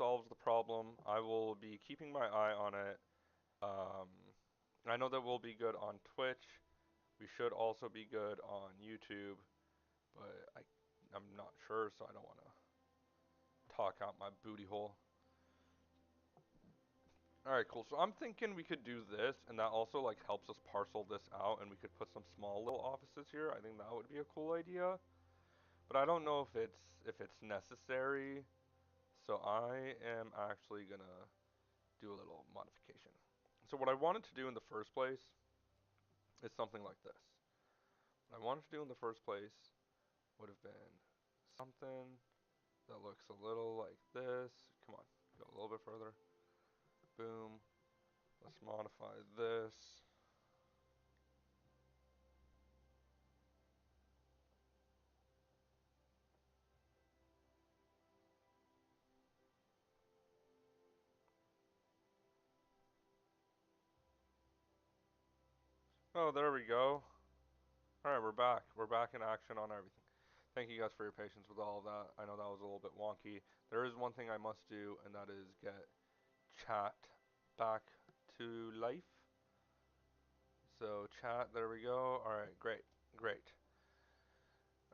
solves the problem. I will be keeping my eye on it. Um, I know that we'll be good on Twitch. We should also be good on YouTube, but I'm not sure, so I don't want to talk out my booty hole. Alright, cool. So I'm thinking we could do this, and that also like helps us parcel this out, and we could put some small little offices here. I think that would be a cool idea. But I don't know if it's necessary. So I am actually gonna do a little modification. So what I wanted to do in the first place is something like this. What I wanted to do in the first place would have been something that looks a little like this. Come on, go a little bit further. Boom. Let's modify this. Oh, there we go. Alright, we're back. We're back in action on everything. Thank you guys for your patience with all of that. I know that was a little bit wonky. There is one thing I must do, and that is get chat back to life. So chat, there we go. Alright, great, great.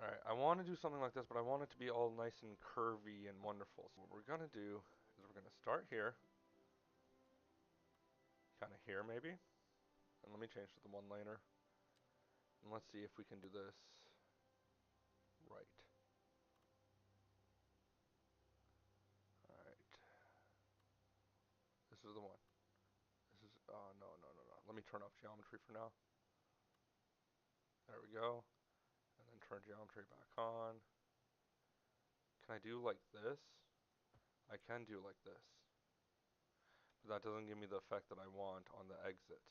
Alright, I want to do something like this, but I want it to be all nice and curvy and wonderful. So what we're going to do is we're going to start here. Kind of here, maybe. And let me change to the one-laner. And let's see if we can do this right. Alright. This is the one. This is, oh, no, no, no, no. Let me turn off geometry for now. There we go. And then turn geometry back on. Can I do like this? I can do like this. But that doesn't give me the effect that I want on the exit.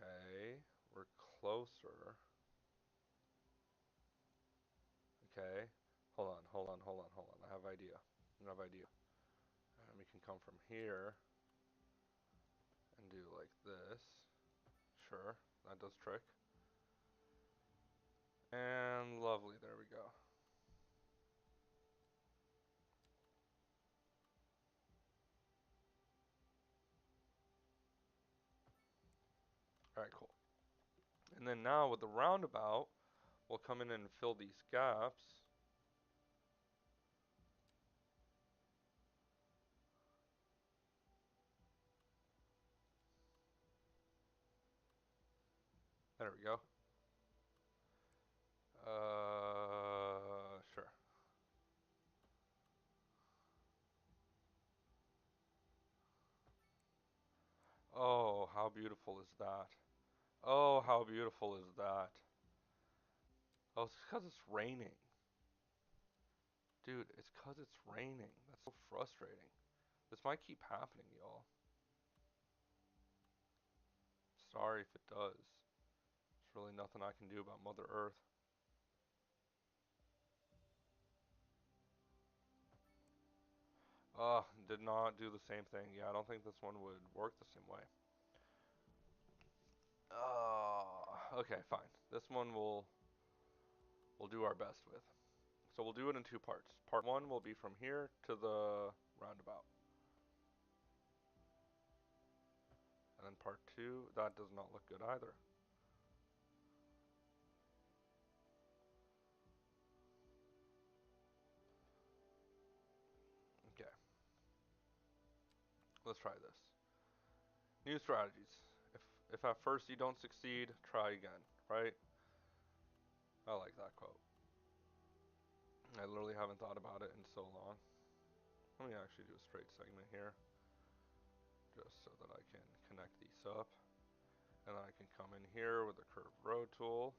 Okay, we're closer. Okay, hold on, hold on, hold on, hold on. I have idea. I have idea. And we can come from here and do like this. Sure, that does trick. And lovely, there we go. Alright, cool. And then now with the roundabout, we'll come in and fill these gaps. There we go. Sure. Oh, how beautiful is that? Oh, how beautiful is that? Oh, it's because it's raining. Dude, it's because it's raining. That's so frustrating. This might keep happening, y'all. Sorry if it does. There's really nothing I can do about Mother Earth. Did not do the same thing. Yeah, I don't think this one would work the same way. Okay, fine. This one we'll do our best with. So we'll do it in two parts. Part one will be from here to the roundabout. And then part two, that does not look good either. Okay. Let's try this. New strategies. If at first you don't succeed, try again, right? I like that quote. I literally haven't thought about it in so long. Let me actually do a straight segment here, just so that I can connect these up. And then I can come in here with the curved road tool.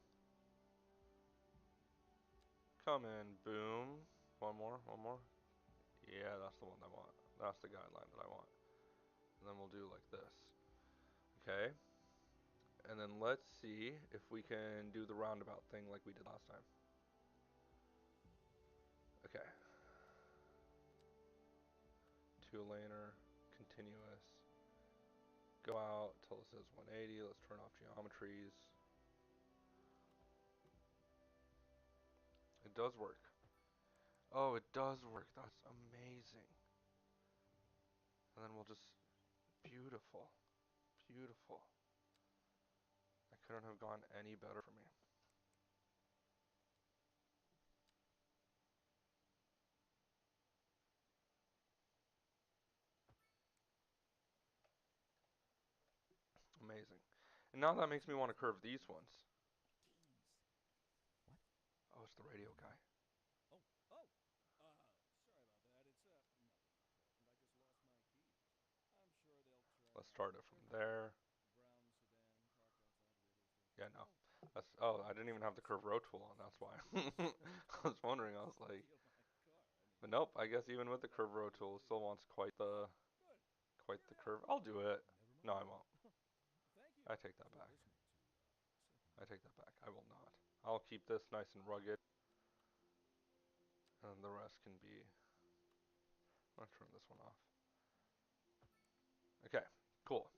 Come in, boom. One more, one more. Yeah, that's the one I want. That's the guideline that I want. And then we'll do like this. Okay. And then let's see if we can do the roundabout thing like we did last time. Okay. Two-laner, continuous. Go out till it says 180. Let's turn off geometries. It does work. Oh, it does work. That's amazing. And then we'll just beautiful, beautiful. I couldn't have gone any better for me. Amazing. And now that makes me want to curve these ones. Keys. What? Oh, it's the radio guy. Oh, oh. Sorry about that. It's nothing important. I just lost my keys. I'm sure they'll turn Let's up. start it from There's a there. brown sedan parked outside the radio station. Yeah, no. Oh, That's oh, I oh, didn't even have the sorry, curve sorry. road tool on. That's why. I was wondering. I was like, Steal my car. I mean, but nope. I guess even you're with the curve road probably tool, it still illegal. wants quite Oh, the good. quite You're the curve. happy. I'll do it. Never No, I mind. won't. Thank you I take that for back. listening to Second I take Thoughts. that back. I will not. I'll keep this nice and rugged, and the rest can be. I'm gonna turn this one off. Okay, cool.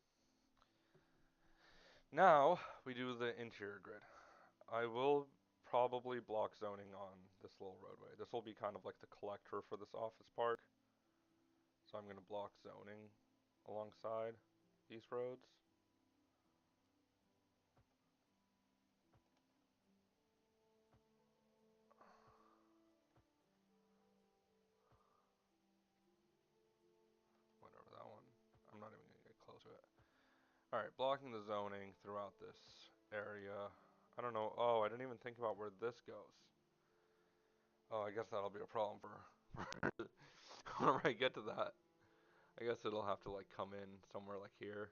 Now we do the interior grid. I will probably block zoning on this little roadway. This will be kind of like the collector for this office park. So I'm going to block zoning alongside these roads. Whatever that one. I'm not even going to get close to it. Alright, blocking the zoning throughout this area. I don't know. Oh, I didn't even think about where this goes. Oh, I guess that'll be a problem for whenever I get to that. I guess it'll have to like come in somewhere like here.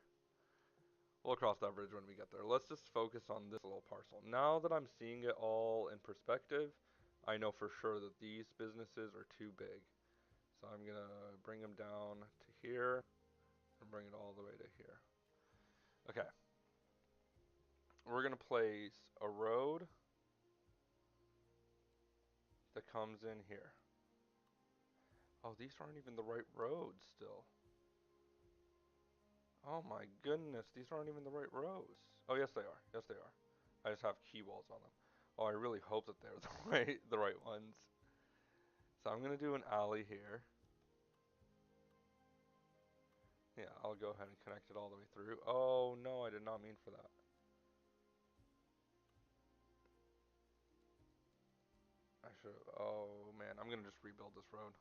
We'll cross that bridge when we get there. Let's just focus on this little parcel. Now that I'm seeing it all in perspective, I know for sure that these businesses are too big. So I'm gonna bring them down to here and bring it all the way to here. Okay, we're gonna place a road that comes in here. Oh, these aren't even the right roads still. Oh my goodness, these aren't even the right roads. Oh yes they are. Yes they are. I just have key walls on them. Oh, I really hope that they're the right ones. So I'm gonna do an alley here. Yeah, I'll go ahead and connect it all the way through. Oh no, I did not mean for that. I should. Oh man, I'm gonna just rebuild this road.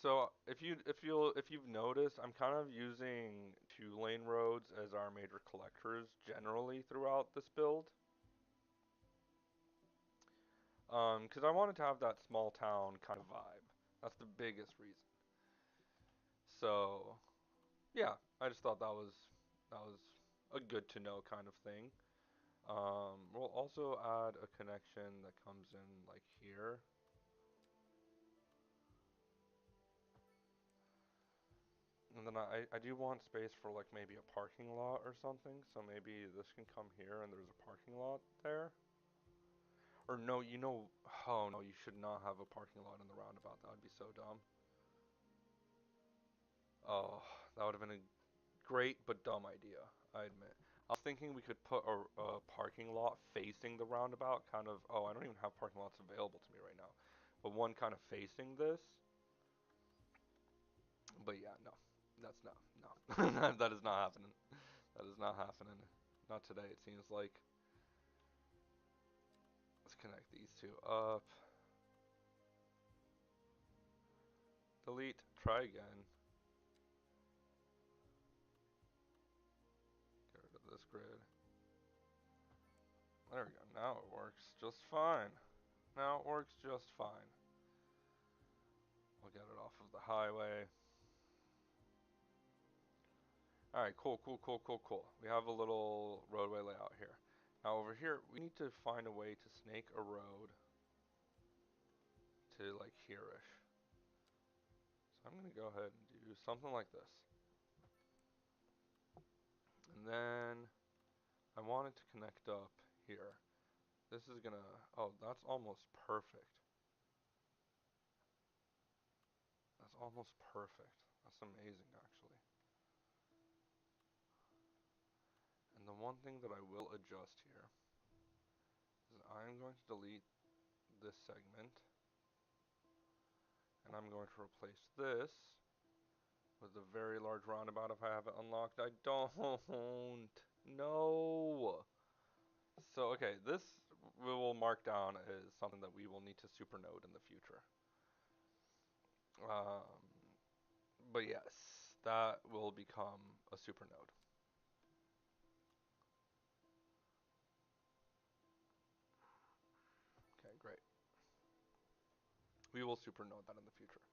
So if you've noticed, I'm kind of using 2-lane roads as our major collectors generally throughout this build. Because I wanted to have that small town kind of vibe. That's the biggest reason. So yeah, I just thought that was a good to know kind of thing. We'll also add a connection that comes in like here. And then I do want space for like maybe a parking lot or something. So maybe this can come here and there's a parking lot there. Or no, oh no, you should not have a parking lot in the roundabout. That would be so dumb. Oh, that would have been a great but dumb idea, I admit. I was thinking we could put a parking lot facing the roundabout, kind of. Oh, I don't even have parking lots available to me right now. But one kind of facing this. But yeah, no. That's not. No. That is not happening. That is not happening. Not today, it seems like. Let's connect these two up. Delete. Try again. Get rid of this grid. There we go. Now it works just fine. Now it works just fine. We'll get it off of the highway. Alright, cool, cool, cool, cool, cool. We have a little roadway layout here. Now over here, we need to find a way to snake a road to like here-ish. So I'm gonna go ahead and do something like this. And then I want it to connect up here. This is gonna, oh, that's almost perfect. That's almost perfect. That's amazing, actually. one thing that I will adjust here is I am going to delete this segment, and I'm going to replace this with a very large roundabout if I have it unlocked. I don't. No. So, okay, this we will mark down as something that we will need to supernode in the future. Um, but yes, that will become a supernode. Okay, great. We will supernode that in the future.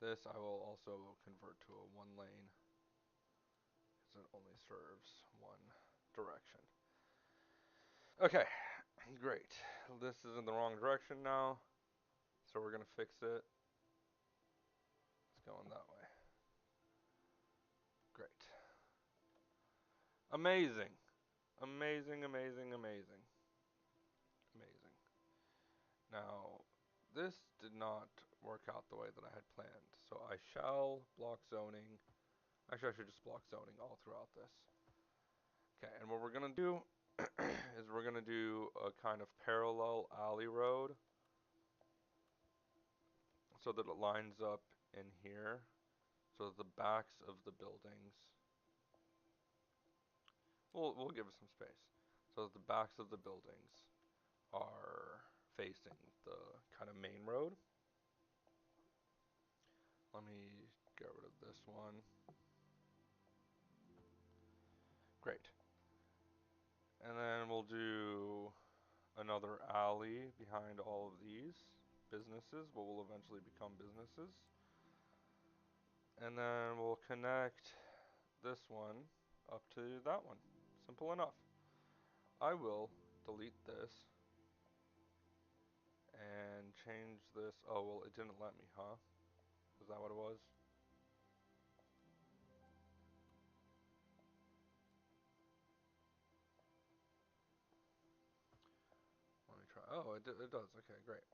This I will also convert to a one lane because it only serves one direction. Okay, great. This is in the wrong direction now, so we're gonna fix it. It's going that way. Great. Amazing. Amazing, amazing, amazing. Amazing. Now, this did not work out the way that I had planned, so I shall block zoning. Actually, I should just block zoning all throughout this. Okay, and what we're gonna do is we're gonna do a kind of parallel alley road so that it lines up in here, so that the backs of the buildings, we'll give it some space, so that the backs of the buildings are facing the kind of main road. Let me get rid of this one. Great. And then we'll do another alley behind all of these businesses, what will eventually become businesses. And then we'll connect this one up to that one. Simple enough. I will delete this and change this. Oh, well, it didn't let me, huh? Is that what it was? Let me try. Oh, it does. Okay, great.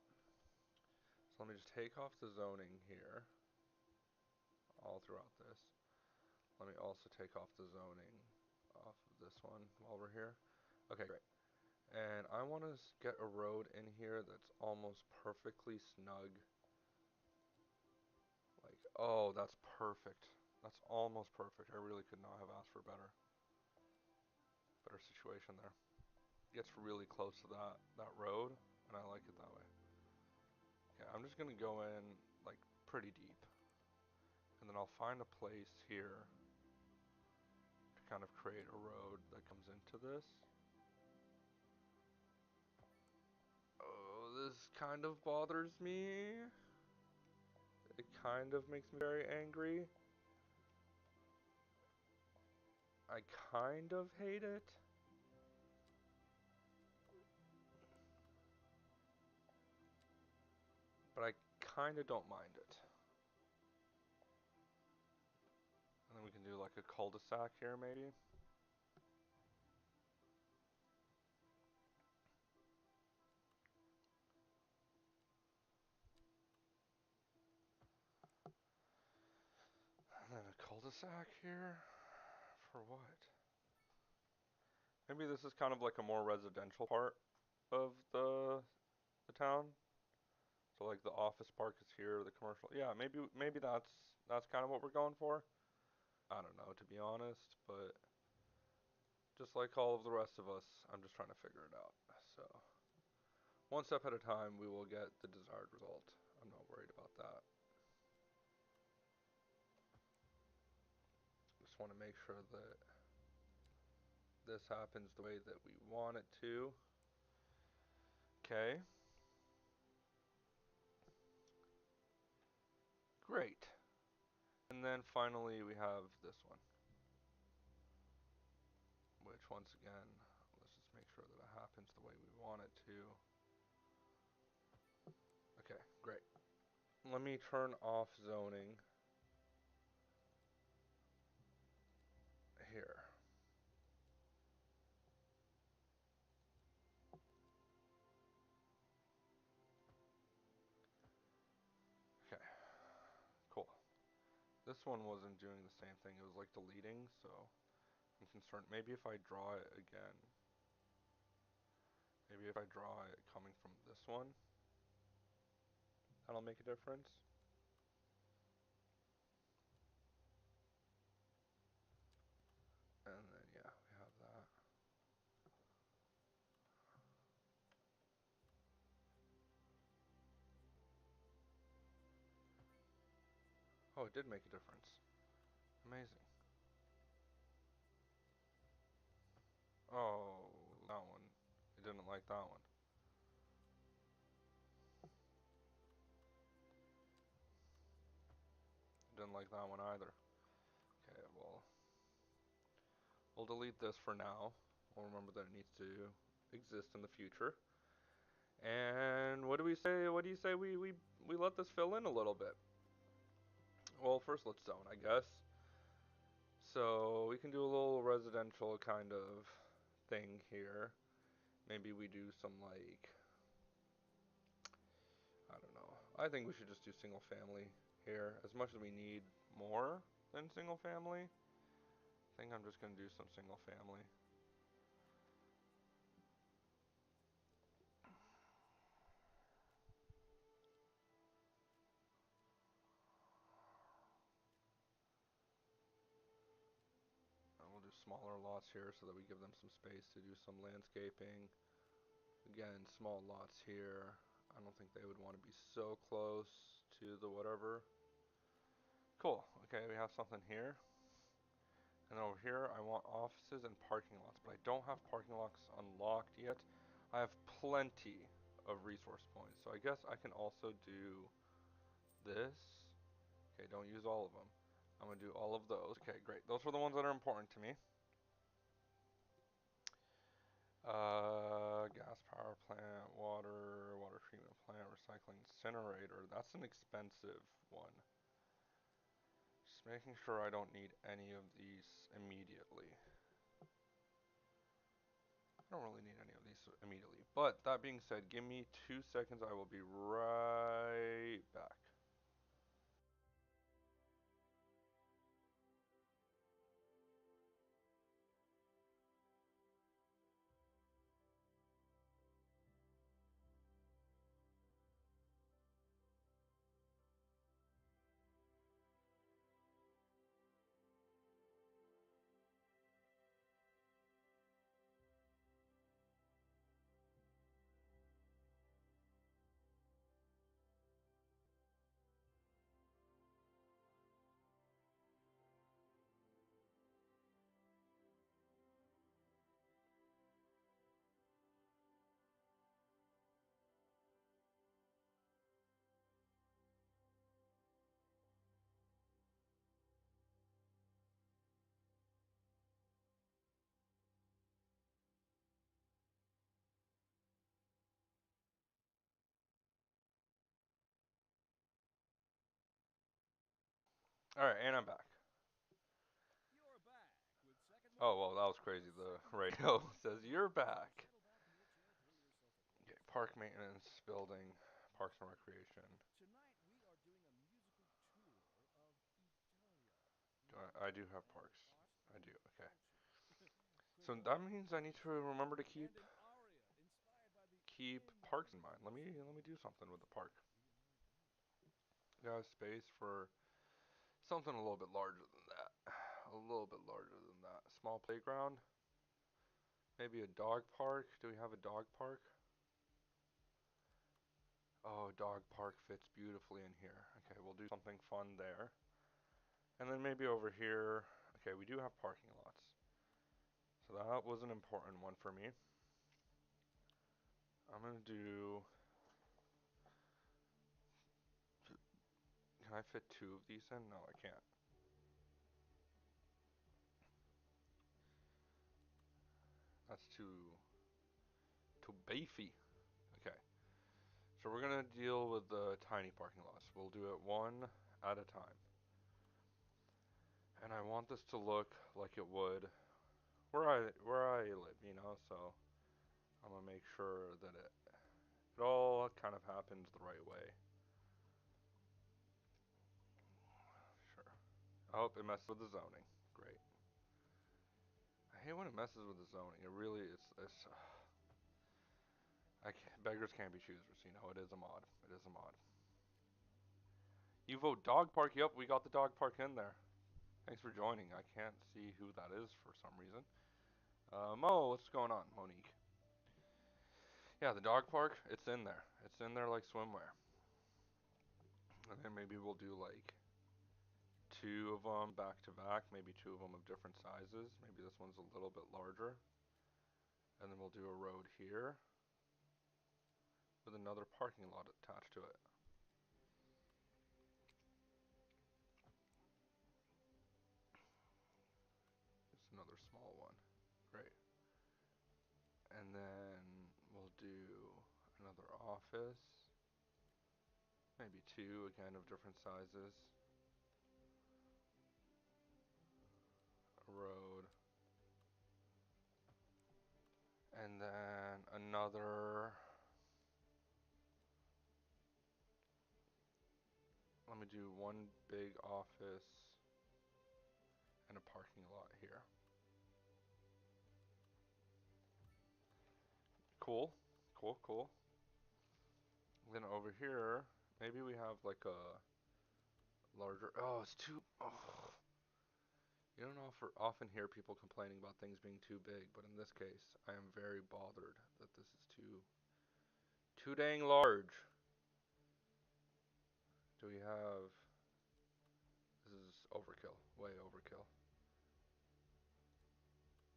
So let me just take off the zoning here all throughout this. Let me also take off the zoning off of this one while we're here. Okay, great. And I want to get a road in here that's almost perfectly snug. Like, oh, that's perfect. That's almost perfect. I really could not have asked for better situation there. Gets really close to that road, and I like it that way. Okay, I'm just gonna go in like pretty deep, and then I'll find a place here to kind of create a road that comes into this. Oh, this kind of bothers me. It kind of makes me very angry. I kind of hate it. But I kind of don't mind it. And then we can do like a cul-de-sac here maybe. And then a cul-de-sac here. For what? Maybe this is kind of like a more residential part of the town. So like the office park is here, the commercial. Yeah, maybe that's kind of what we're going for. I don't know, to be honest, but just like all of the rest of us, I'm just trying to figure it out. So one step at a time, we will get the desired result. I'm not worried about that. Just want to make sure that this happens the way that we want it to. Okay. Great. And then finally we have this one, which once again, let's just make sure that it happens the way we want it to. Okay, great. Let me turn off zoning here. Okay, cool. This one wasn't doing the same thing. It was like deleting, so I'm concerned. Maybe if I draw it again. Maybe if I draw it coming from this one, that'll make a difference. And then, yeah, we have that. Oh, it did make a difference. Amazing. Oh, that one. It didn't like that one. It didn't like that one either. Okay, well, we'll delete this for now. We'll remember that it needs to exist in the future. And what do we say? What do you say we let this fill in a little bit? Well, first let's zone, I guess. So we can do a little residential kind of thing here. Maybe we do some like, I don't know. I think we should just do single family here. As much as we need more than single family, I think I'm just gonna do some single family. And we'll do smaller lots here so that we give them some space to do some landscaping. Again, small lots here. I don't think they would want to be so close to the whatever. Cool. Okay, we have something here. And over here, I want offices and parking lots, but I don't have parking lots unlocked yet. I have plenty of resource points, so I guess I can also do this. Okay, don't use all of them. I'm gonna do all of those. Okay, great. Those are the ones that are important to me. Gas power plant, water treatment plant, recycling incinerator. That's an expensive one. Just making sure I don't need any of these immediately. I don't really need any of these immediately. But that being said, give me 2 seconds. I will be right back. Alright, and I'm back. You're back with second Oh, wind. well, that was crazy. Now The second wind radio here. says you're Relax and back. settle back in your chair. Pour yourself a glass Okay, of park wine. maintenance, building, parks and recreation. Tonight we are doing a musical tour of Italia. I do Music have and parks. I do, Austrian okay. culture. So With that means I need to orchestra remember to keep and an aria inspired by the parks in mind. Indian Let me do something with the park. civilization. We are going. Got space for something a little bit larger than that. A little bit larger than that. Small playground. Maybe a dog park. Do we have a dog park? Oh, dog park fits beautifully in here. Okay, we'll do something fun there. And then maybe over here. Okay, we do have parking lots. So that was an important one for me. I'm gonna do. Can I fit two of these in? No, I can't. That's too beefy. Okay. So we're gonna deal with the tiny parking lots. We'll do it one at a time. And I want this to look like it would where I live, you know, so I'm gonna make sure that it all kind of happens the right way. Sure. I hope it messes with the zoning. Great. hate when it messes with the zoning. It really it's beggars can't be choosers. You know, it is a mod. It is a mod. You vote dog park. Yep, we got the dog park in there. Thanks for joining. I can't see who that is for some reason. Mo, what's going on, Monique? Yeah, the dog park. It's in there. It's in there like swimwear. And then maybe we'll do like two of them back to back. Maybe two of them of different sizes. Maybe this one's a little bit larger. And then we'll do a road here with another parking lot attached to it. It's another small one. Great. And then we'll do another office. Maybe two, again, of different sizes. A road. And then another. Let me do one big office and a parking lot here. Cool. Cool, cool. Then over here, maybe we have like a larger. Oh, it's too. Oh. You don't often hear people complaining about things being too big, but in this case, I am very bothered that this is too dang large. Do we have? This is overkill. Way overkill.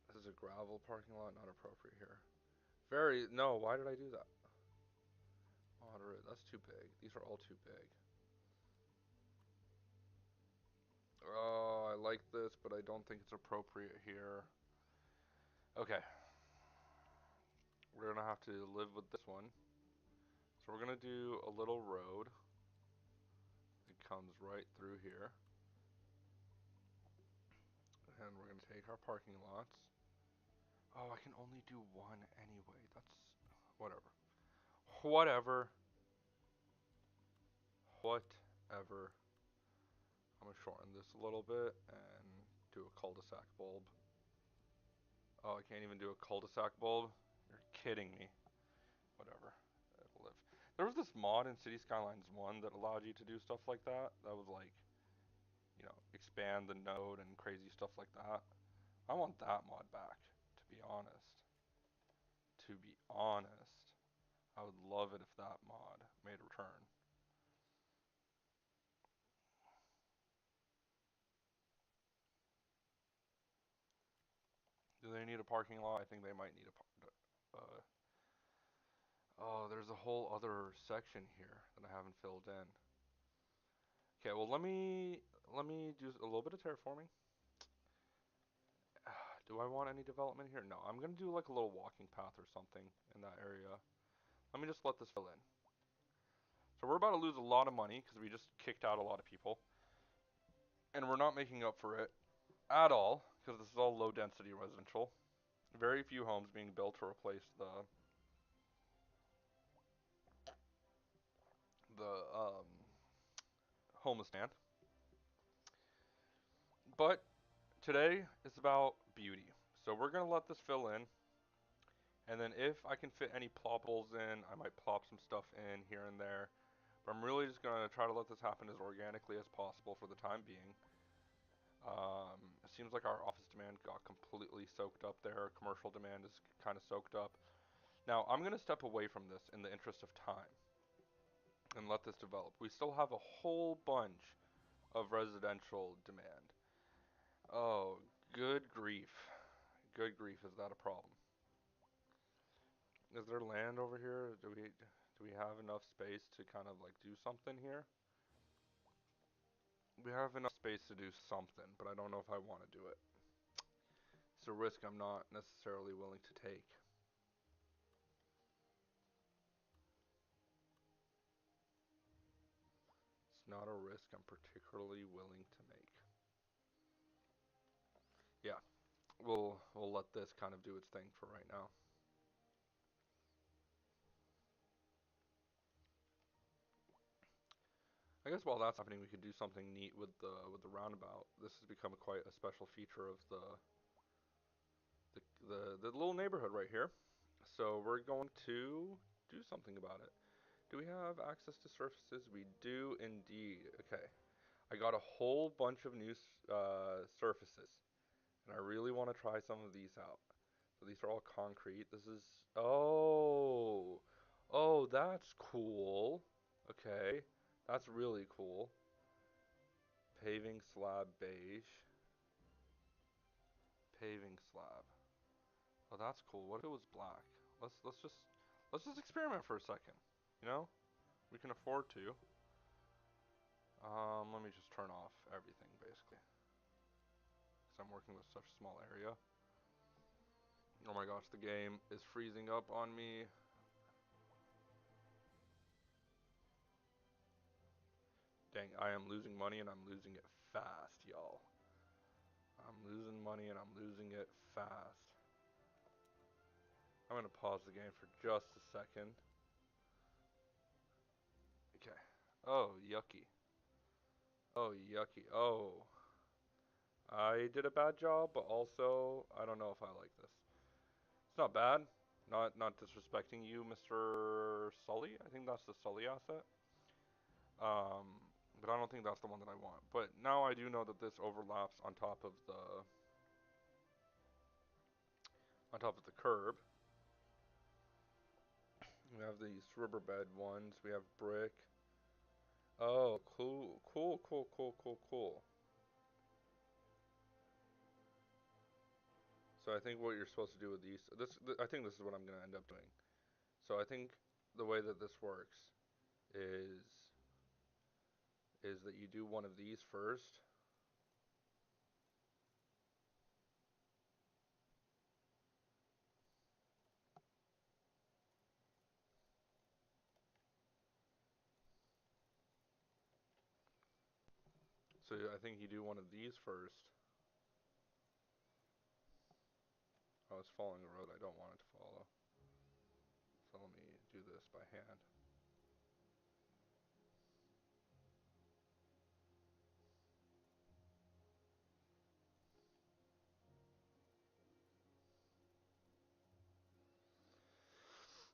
This is a gravel parking lot, not appropriate here. Very. No, why did I do that? Moderate. That's too big. These are all too big. Oh, I like this, but I don't think it's appropriate here. Okay. We're gonna have to live with this one. So we're gonna do a little road. It comes right through here. And we're gonna take our parking lots. Oh, I can only do one anyway. That's whatever. Whatever. Whatever. I'm gonna shorten this a little bit and do a cul-de-sac bulb. Oh, I can't even do a cul-de-sac bulb? You're kidding me. Whatever. It'll live. There was this mod in Cities Skylines 1 that allowed you to do stuff like that. That was like, expand the node and crazy stuff like that. I want that mod back, to be honest. To be honest. I would love it if that mod made a return. Do they need a parking lot? I think they might need oh, there's a whole other section here that I haven't filled in. Okay, well let me do a little bit of terraforming. Do I want any development here? No, I'm gonna do like a little walking path or something in that area. Let me just let this fill in. So we're about to lose a lot of money because we just kicked out a lot of people, and we're not making up for it at all because this is all low density residential. Very few homes being built to replace the homeless stand. But today is about beauty. So we're gonna let this fill in, and then if I can fit any ploppables in, I might plop some stuff in here and there. But I'm really just gonna try to let this happen as organically as possible for the time being. It seems like our office demand got completely soaked up there. Commercial demand is kind of soaked up. Now I'm gonna step away from this in the interest of time and let this develop. We still have a whole bunch of residential demand. Oh, good grief. Good grief, is that a problem? Is there land over here? Do we have enough space to kind of like do something here? We have enough space to do something, but I don't know if I want to do it. It's a risk I'm not necessarily willing to take. It's not a risk I'm particularly willing to make. Yeah, we'll let this kind of do its thing for right now. I guess while that's happening, we could do something neat with the roundabout. This has become quite a special feature of the. the little neighborhood right here. So we're going to do something about it. Do we have access to surfaces? We do indeed. Okay. I got a whole bunch of new surfaces, and I really want to try some of these out. So these are all concrete. This is, oh, oh, that's cool. Okay, that's really cool. Paving slab beige. Paving slab. Oh, that's cool. What if it was black? Let's just experiment for a second. You know, we can afford to. Let me just turn off everything basically, because I'm working with such a small area. Oh my gosh, the game is freezing up on me. Dang, I am losing money and I'm losing it fast, y'all. I'm losing money and I'm losing it fast. I'm gonna pause the game for just a second. Okay. Oh, yucky. Oh, yucky. Oh. I did a bad job, but also I don't know if I like this. It's not bad. Not disrespecting you, Mr. Sully. I think that's the Sully asset. Um, but I don't think that's the one that I want. But now I do know that this overlaps on top of the curb. We have these riverbed ones. We have brick. Oh, cool, cool, cool, cool, cool, cool. So I think what you're supposed to do with these, I think this is what I'm gonna end up doing. So I think the way that this works is is that you do one of these first. So I think you do one of these first. Oh, it's following a road I don't want it to follow. So let me do this by hand.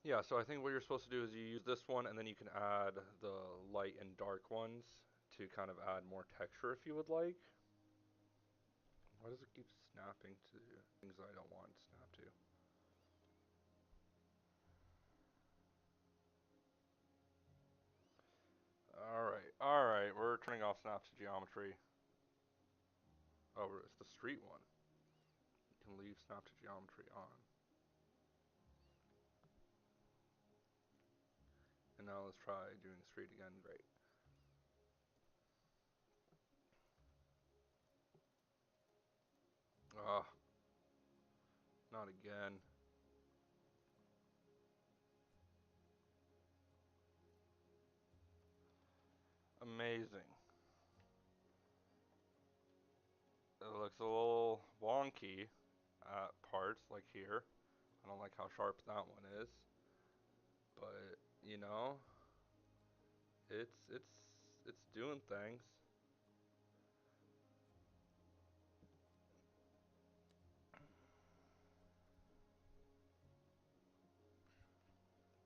Yeah, so I think what you're supposed to do is you use this one and then you can add the light and dark ones to kind of add more texture if you would like. Why does it keep snapping to things I don't want to snap to? Alright, we're turning off snap to geometry. Oh, it's the street one. You can leave snap to geometry on. And now let's try doing street again. Great. Ah, not again. Amazing. It looks a little wonky at parts, like here. I don't like how sharp that one is. But, you know, it's doing things.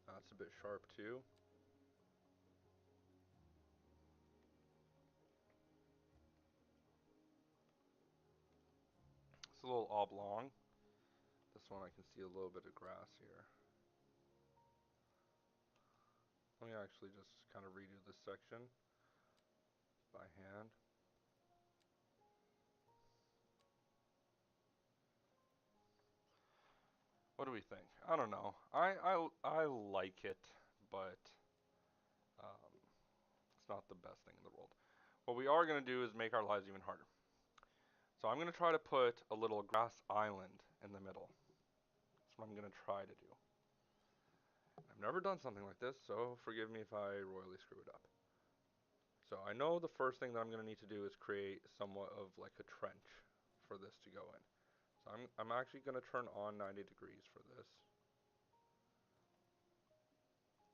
That's a bit sharp too. It's a little oblong. This one I can see a little bit of grass here. Let me actually just kind of redo this section by hand. What do we think? I don't know. I like it, but um, it's not the best thing in the world. What we are going to do is make our lives even harder. So I'm going to try to put a little grass island in the middle. That's what I'm going to try to do. I've never done something like this, so forgive me if I royally screw it up. So I know the first thing that I'm going to need to do is create somewhat of like a trench for this to go in. So I'm actually going to turn on 90 degrees for this.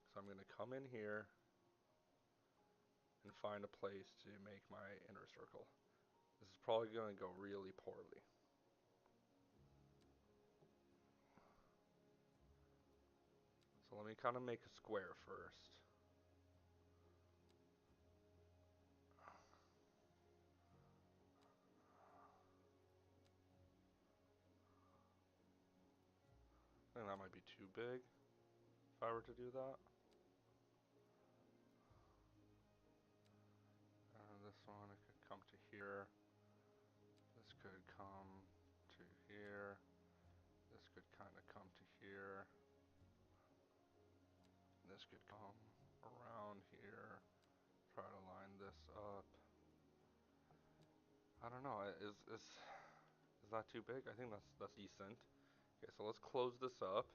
So I'm going to come in here and find a place to make my inner circle. This is probably going to go really poorly. let me kind of make a square first. I think that might be too big if I were to do that. This one, it could come to here. This could come to here. This could kind of come to here. This could come around here. Try to line this up. I don't know. Is that too big? I think that's decent. Okay, so let's close this up.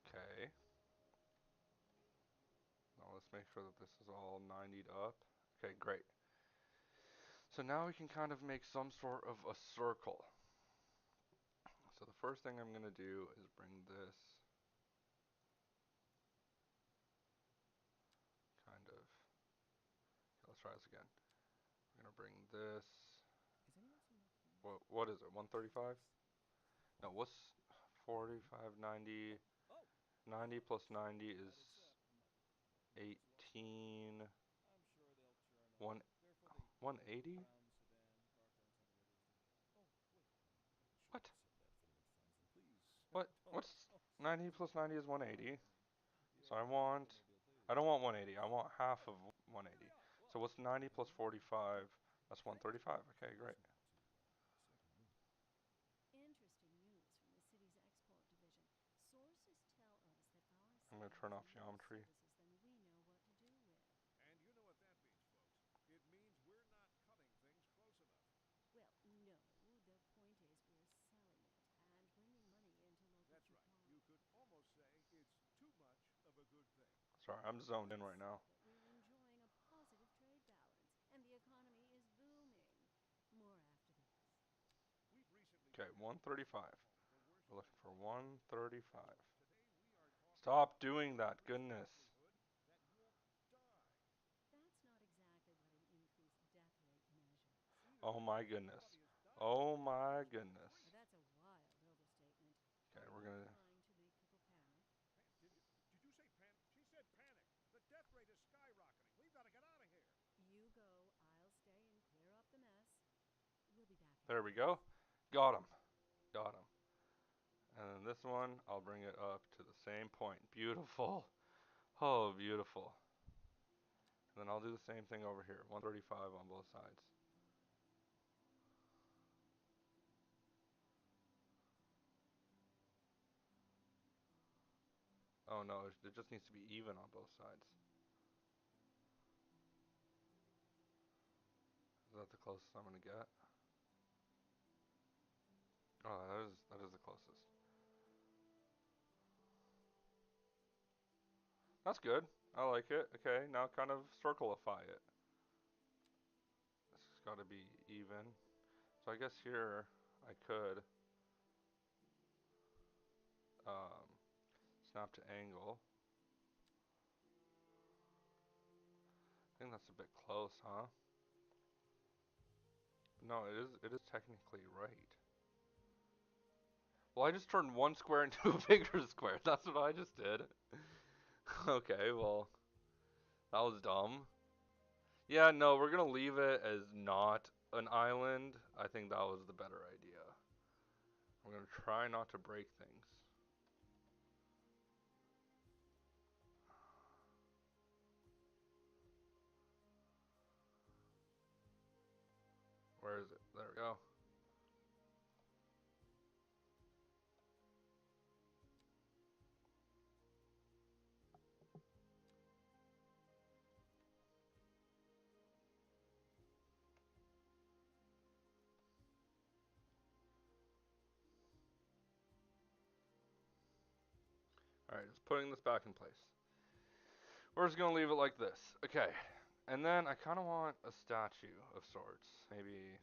Okay. Now let's make sure that this is all 90'd up. Okay, great. So now we can kind of make some sort of a circle. So the first thing I'm going to do is bring this kind of. Okay, let's try this again. I'm going to bring this. Has anyone seen my keys? What is it? 135? Yes. No, what's 45, 90? Oh, 90 plus sorry 90 about that. is Nothing. My keys lost in the car. 18. I'm sure they'll turn up. 1 They're for the 180? brown sedan parked on top of the roof. Oh, wait. I shouldn't What? have said that for the fans. And please, don't What's don't say 90 it's plus my 90 is fault. 180. I mean, So yeah, I the want automobile, please. I don't want 180. I want half Oh, of here they 180. are. So Well, what's 90 here plus we are. 45? That's Thank you. 135. Okay, That was great. impressive. Second rule. Interesting news from the city's export division. Sources tell us that our I'm going city to turn has off more geometry. services than we know what to do with. And you know what that means, folks. It means we're not cutting things close enough. Well, no, the point is we're selling it and bringing money into local That's right. supply. You could almost say it's too much of a good thing. Sorry, I'm zoned in right now. Except that we're enjoying a positive trade balance and the economy is booming. More after this. We've recently Okay, been advised by 135. the home for We're worsening looking for global conditions. That's 135. why today we are talking Stop about an doing that, increased goodness. likelihood that you'll die. That's not exactly what an increased death rate measures. Neither Oh is it. my goodness. Nobody is dying Oh from my increased goodness. gasoline. That's a wild overstatement. Okay, Are we're you gonna. trying to make people panic? Did you say panic? She said panic. The death rate is skyrocketing. We've got to get out of here. You go, I'll stay and clear up the mess. We'll be back There after we this. go. Got him. Got him. And then this one, I'll bring it up to the same point. Beautiful. Oh, beautiful. And then I'll do the same thing over here. 135 on both sides. Oh no, it just needs to be even on both sides. Is that the closest I'm gonna get? Oh, that is the closest. That's good. I like it. Okay, now kind of circleify it. This has got to be even. So I guess here I could um, snap to angle. I think that's a bit close, huh? No, it is technically right. Well, I just turned one square into a bigger square. That's what I just did. Okay, well, that was dumb. Yeah, no, we're gonna leave it as not an island. I think that was the better idea. I'm gonna try not to break things. Where is it? There we go. Alright, just putting this back in place. We're just gonna leave it like this. Okay. And then I kind of want a statue of sorts. Maybe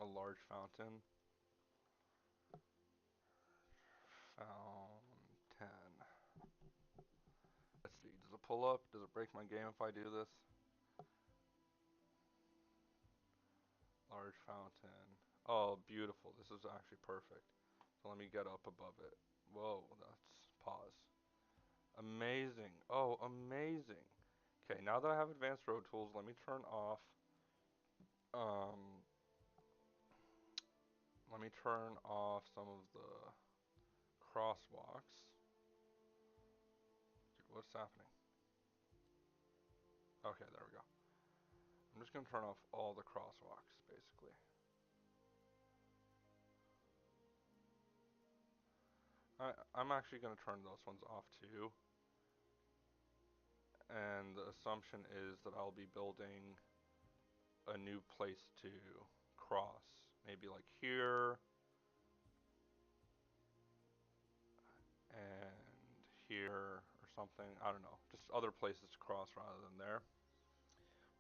a large fountain. Fountain. Let's see. Does it pull up? Does it break my game if I do this? Large fountain. Oh, beautiful. This is actually perfect. So let me get up above it. Whoa, that's pause. Amazing. Oh, amazing. Okay, now that I have advanced road tools, let me turn off um let me turn off some of the crosswalks. Dude, what's happening? Okay, there we go. I'm just gonna turn off all the crosswalks, basically. I'm actually gonna turn those ones off too. And the assumption is that I'll be building a new place to cross. Maybe like here and here or something. I don't know. Just other places to cross rather than there.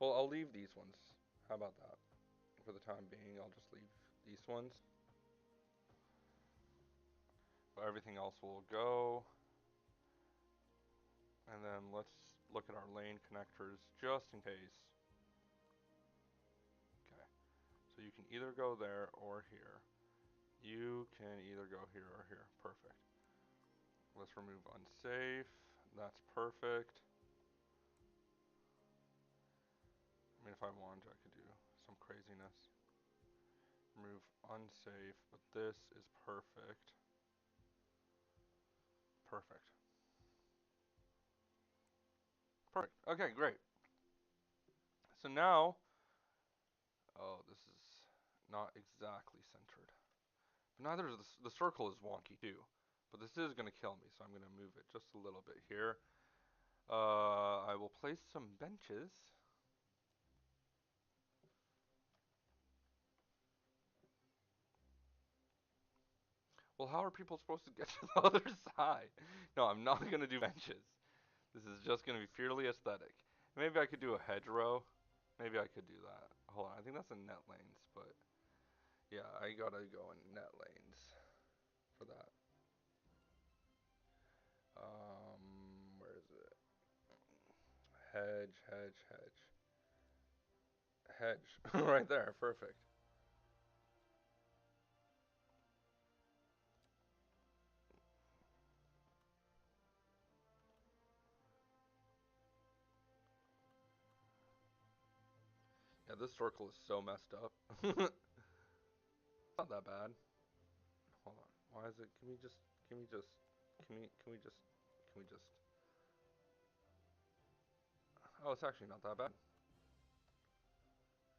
Well, I'll leave these ones. How about that? For the time being, I'll just leave these ones. But everything else will go. And then let's look at our lane connectors just in case. Okay. So you can either go there or here. You can either go here or here. Perfect. Let's remove unsafe. That's perfect. I mean, if I wanted, I could do some craziness. Remove unsafe, but this is perfect. Perfect. Perfect. Okay, great. So now, oh, this is not exactly centered. But neither is the circle is wonky too. But this is going to kill me, so I'm going to move it just a little bit here. I will place some benches. Well, how are people supposed to get to the other side? No, I'm not going to do benches. This is just going to be purely aesthetic. Maybe I could do a hedgerow. Maybe I could do that. Hold on, I think that's in net lanes, but yeah, I gotta go in net lanes for that. Where is it? Hedge, hedge, hedge. Hedge. Right there, perfect. Yeah, this circle is so messed up. Not that bad. Hold on. Why is it? Can we just, can we just, can we just? Oh, it's actually not that bad.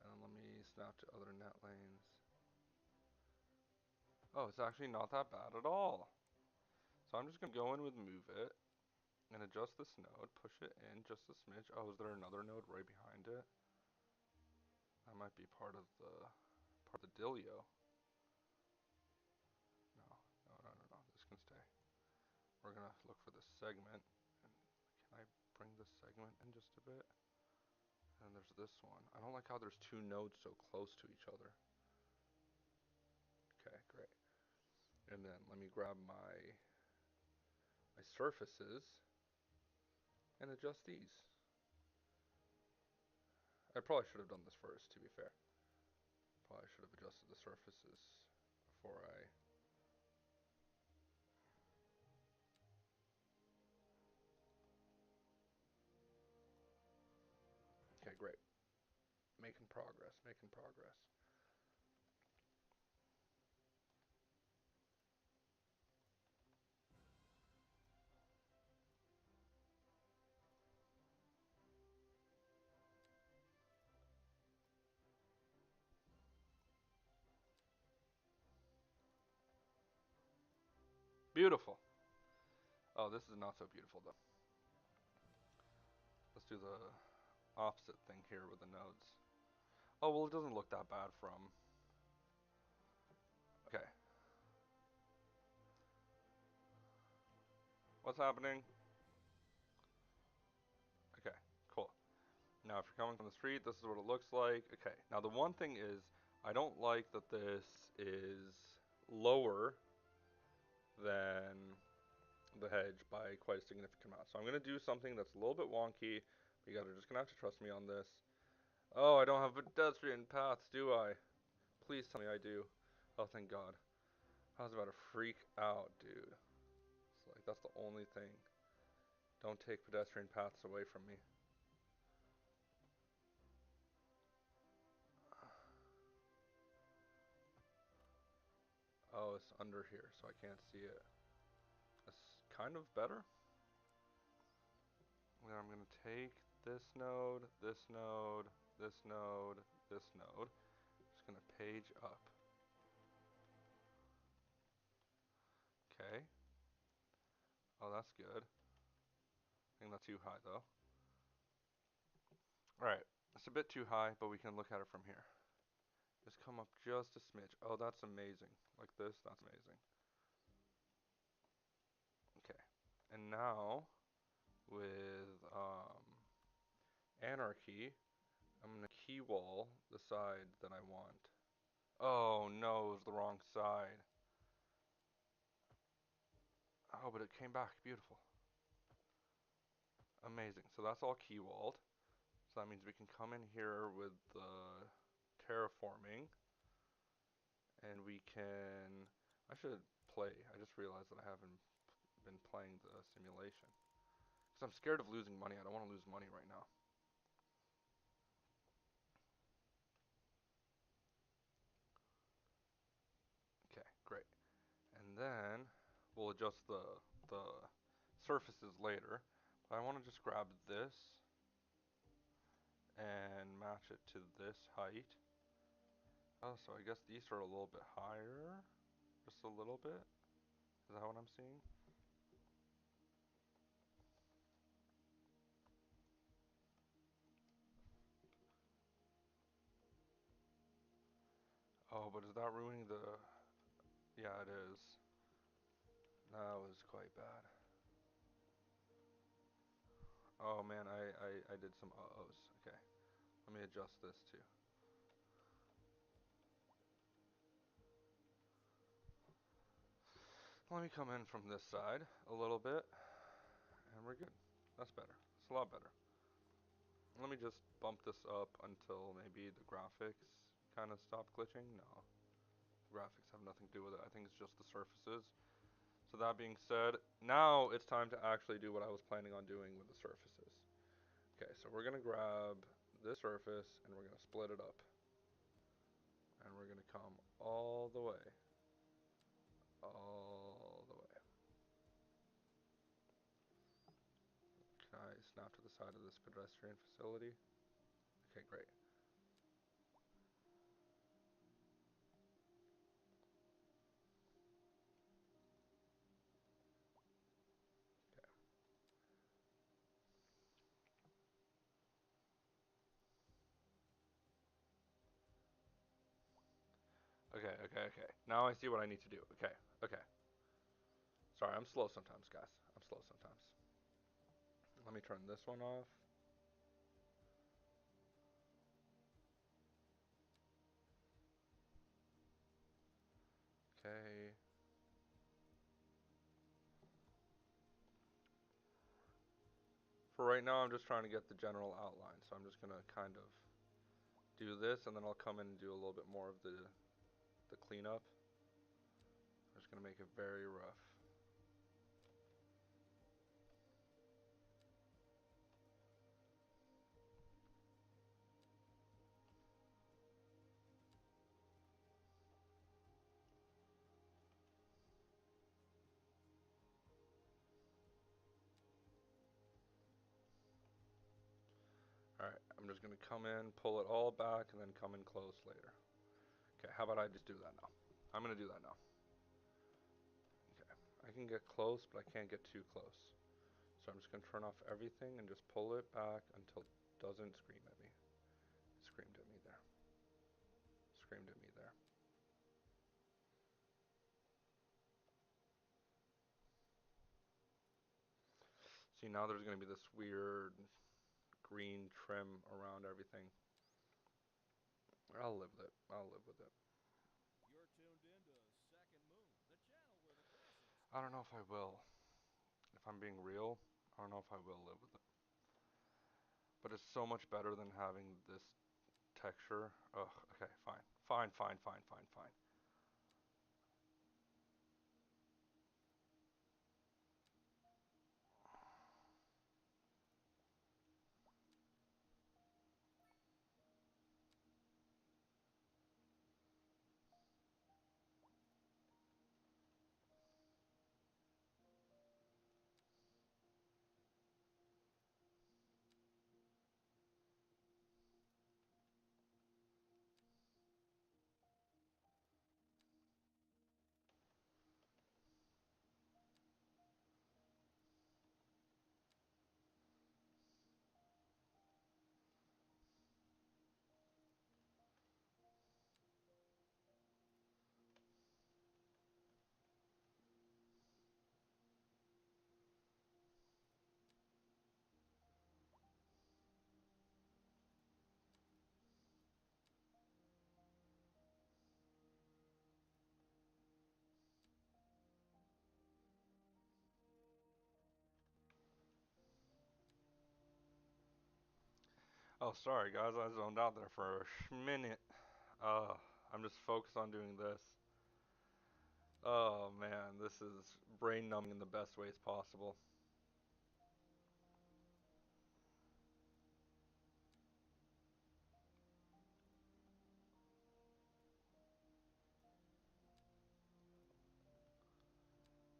And then let me snap to other net lanes. Oh, it's actually not that bad at all. So I'm just gonna go in with move it and adjust this node, push it in just a smidge. Oh, is there another node right behind it? That might be part of the dealio. No, no, no, no, no. This can stay. We're gonna look for this segment. And can I bring this segment in just a bit? And there's this one. I don't like how there's two nodes so close to each other. Okay, great. And then let me grab my surfaces and adjust these. I probably should have done this first, to be fair. Probably should have adjusted the surfaces before I... Okay, great. Making progress, making progress. Beautiful. Oh, this is not so beautiful, though. Let's do the opposite thing here with the nodes. Oh, well, it doesn't look that bad from... Okay. What's happening? Okay, cool. Now, if you're coming from the street, this is what it looks like. Okay, now the one thing is, I don't like that this is lower than the hedge by quite a significant amount. So I'm going to do something that's a little bit wonky. You guys are just going to have to trust me on this. Oh, I don't have pedestrian paths, do I? Please tell me I do. Oh, thank God. I was about to freak out, dude. It's like, that's the only thing. Don't take pedestrian paths away from me. Oh, it's under here, so I can't see it. That's kind of better. Then I'm going to take this node, this node, this node, this node. Just going to page up. Okay. Oh, that's good. I think that's too high, though. Alright. It's a bit too high, but we can look at it from here. Just come up just a smidge. Oh, that's amazing. Like this, that's amazing. Okay. And now, with anarchy, I'm going to key wall the side that I want. Oh no, it was the wrong side. Oh, but it came back. Beautiful. Amazing. So that's all key walled. So that means we can come in here with the terraforming and we can. I should play. I just realized that I haven't been playing the simulation. Because I'm scared of losing money. I don't want to lose money right now. Okay, great. And then we'll adjust the surfaces later. But I want to just grab this and match it to this height. Oh, so I guess these are a little bit higher. Just a little bit. Is that what I'm seeing? Oh, but is that ruining the... Yeah, it is. That was quite bad. Oh man, I did some uh-ohs. Okay, let me adjust this too. Let me come in from this side a little bit, and we're good. That's better. It's a lot better. Let me just bump this up until maybe the graphics kind of stop glitching. No, the graphics have nothing to do with it. I think it's just the surfaces. So that being said, now it's time to actually do what I was planning on doing with the surfaces. Okay, so we're gonna grab this surface and we're gonna split it up. And we're gonna come all the way. All the way. Can I snap to the side of this pedestrian facility? Okay, great. Okay, okay, okay. Now I see what I need to do. Okay, okay. Sorry, I'm slow sometimes, guys. I'm slow sometimes. Let me turn this one off. Okay. For right now, I'm just trying to get the general outline. So I'm just gonna kind of do this, and then I'll come in and do a little bit more of the cleanup. I'm just gonna make it very rough. Alright, I'm just gonna come in, pull it all back, and then come in close later. Okay, how about I just do that now? I'm gonna do that now. Okay, I can get close, but I can't get too close. So I'm just gonna turn off everything and just pull it back until it doesn't scream at me. It screamed at me there. Screamed at me there. See, now there's gonna be this weird green trim around everything. I'll live with it. I'll live with it. You're tuned in to Second Moon, the channel where the classics I don't get know if I will. If I'm being real, I don't know if I will live with it. But it's so much better than having this texture. Ugh, okay, fine. Fine, fine, fine, fine, fine. Oh, sorry guys, I zoned out there for a minute. Uh, I'm just focused on doing this. Oh man, this is brain numbing in the best ways possible.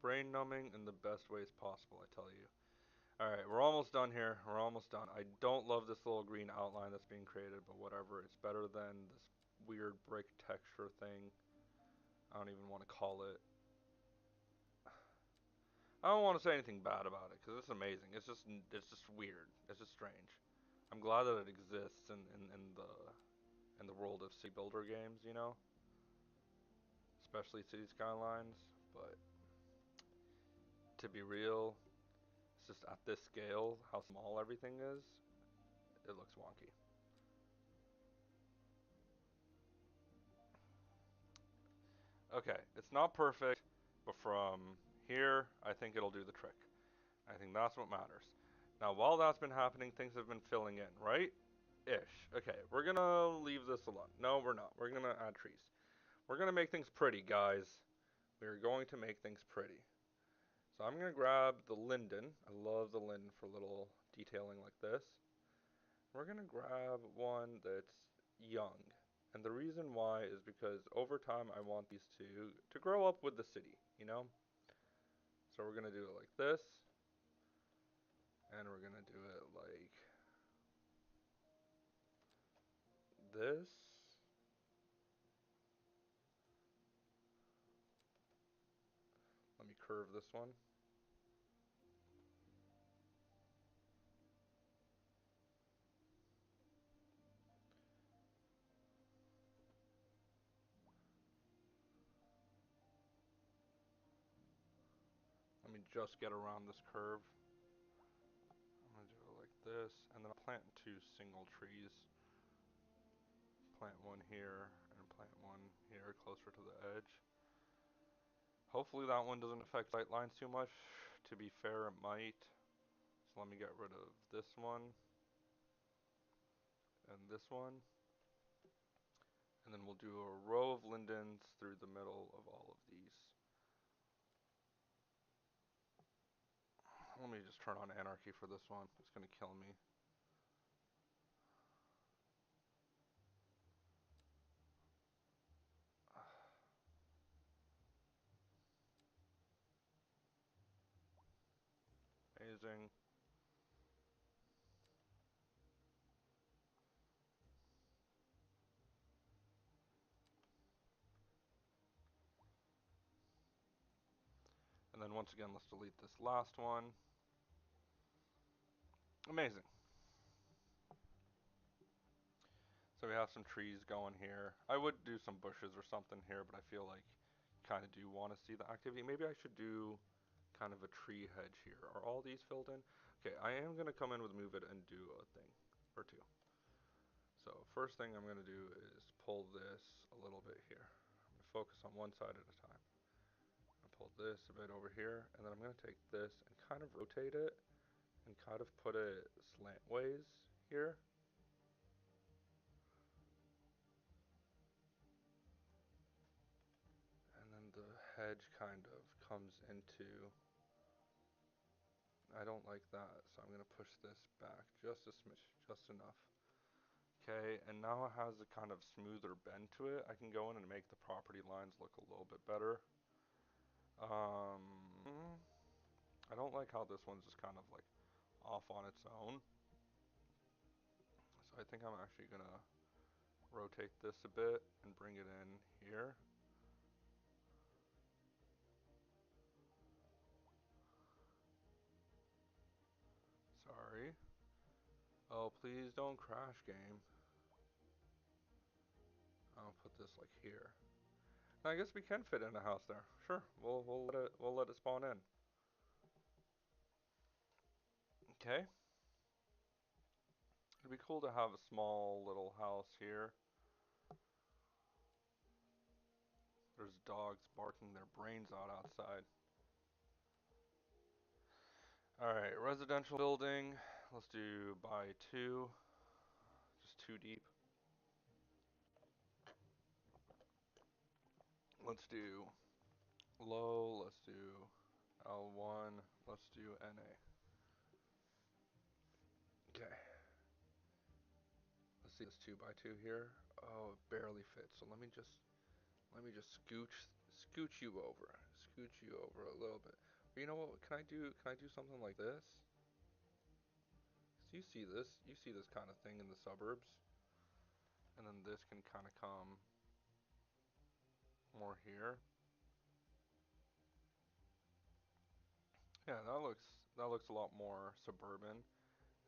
Brain numbing in the best ways possible, I tell you. Alright, we're almost done here. We're almost done. I don't love this little green outline that's being created, but whatever. It's better than this weird brick texture thing. I don't even want to call it. I don't want to say anything bad about it because it's amazing. It's just weird. It's just strange. I'm glad that it exists in the world of city builder games, you know, especially City Skylines. But to be real, it's just at this scale, how small everything is, it looks wonky. Okay, it's not perfect, but from here, I think it'll do the trick. I think that's what matters. Now, while that's been happening, things have been filling in, right? Ish. Okay, we're gonna leave this alone. No, we're not. We're gonna add trees. We're gonna make things pretty, guys. We are going to make things pretty. So I'm gonna grab the linden. I love the linden for little detailing like this. We're gonna grab one that's young. And the reason why is because over time I want these to grow up with the city, you know? So we're gonna do it like this, and we're gonna do it like this. Let me curve this one. Let me just get around this curve. I'm gonna do it like this, and then I'll plant two single trees. Plant one here, and plant one here closer to the edge. Hopefully that one doesn't affect sight lines too much. To be fair, it might. So let me get rid of this one, and this one. And then we'll do a row of lindens through the middle of all of these. Let me just turn on anarchy for this one. It's gonna kill me. Amazing. And then once again, let's delete this last one. Amazing. So we have some trees going here. I would do some bushes or something here, but I feel like kind of do want to see the activity. Maybe I should do kind of a tree hedge here. Are all these filled in? Okay, I am going to come in with move it and do a thing or two. So first thing I'm going to do is pull this a little bit here. I'm going to focus on one side at a time. I pull this a bit over here, and then I'm going to take this and kind of rotate it and kind of put it slantways here. And then the hedge kind of comes into, I don't like that, so I'm going to push this back just a smidge, just enough. Okay, and now it has a kind of smoother bend to it. I can go in and make the property lines look a little bit better. I don't like how this one's just kind of like off on its own. So I think I'm actually going to rotate this a bit and bring it in here. Sorry. Oh, please don't crash, game. I'll put this like here. I guess we can fit in a house there. Sure, we'll let it spawn in. Okay. It'd be cool to have a small little house here. There's dogs barking their brains out outside. Alright, residential building. Let's do buy two. too deep. Let's do low, let's do L1, let's do NA. Okay. Let's see this 2x2 here. Oh, it barely fits. So let me just scooch you over. Scooch you over a little bit. But you know what? Can I do something like this? So you see this kind of thing in the suburbs. And then this can kind of come more here. Yeah, that looks a lot more suburban.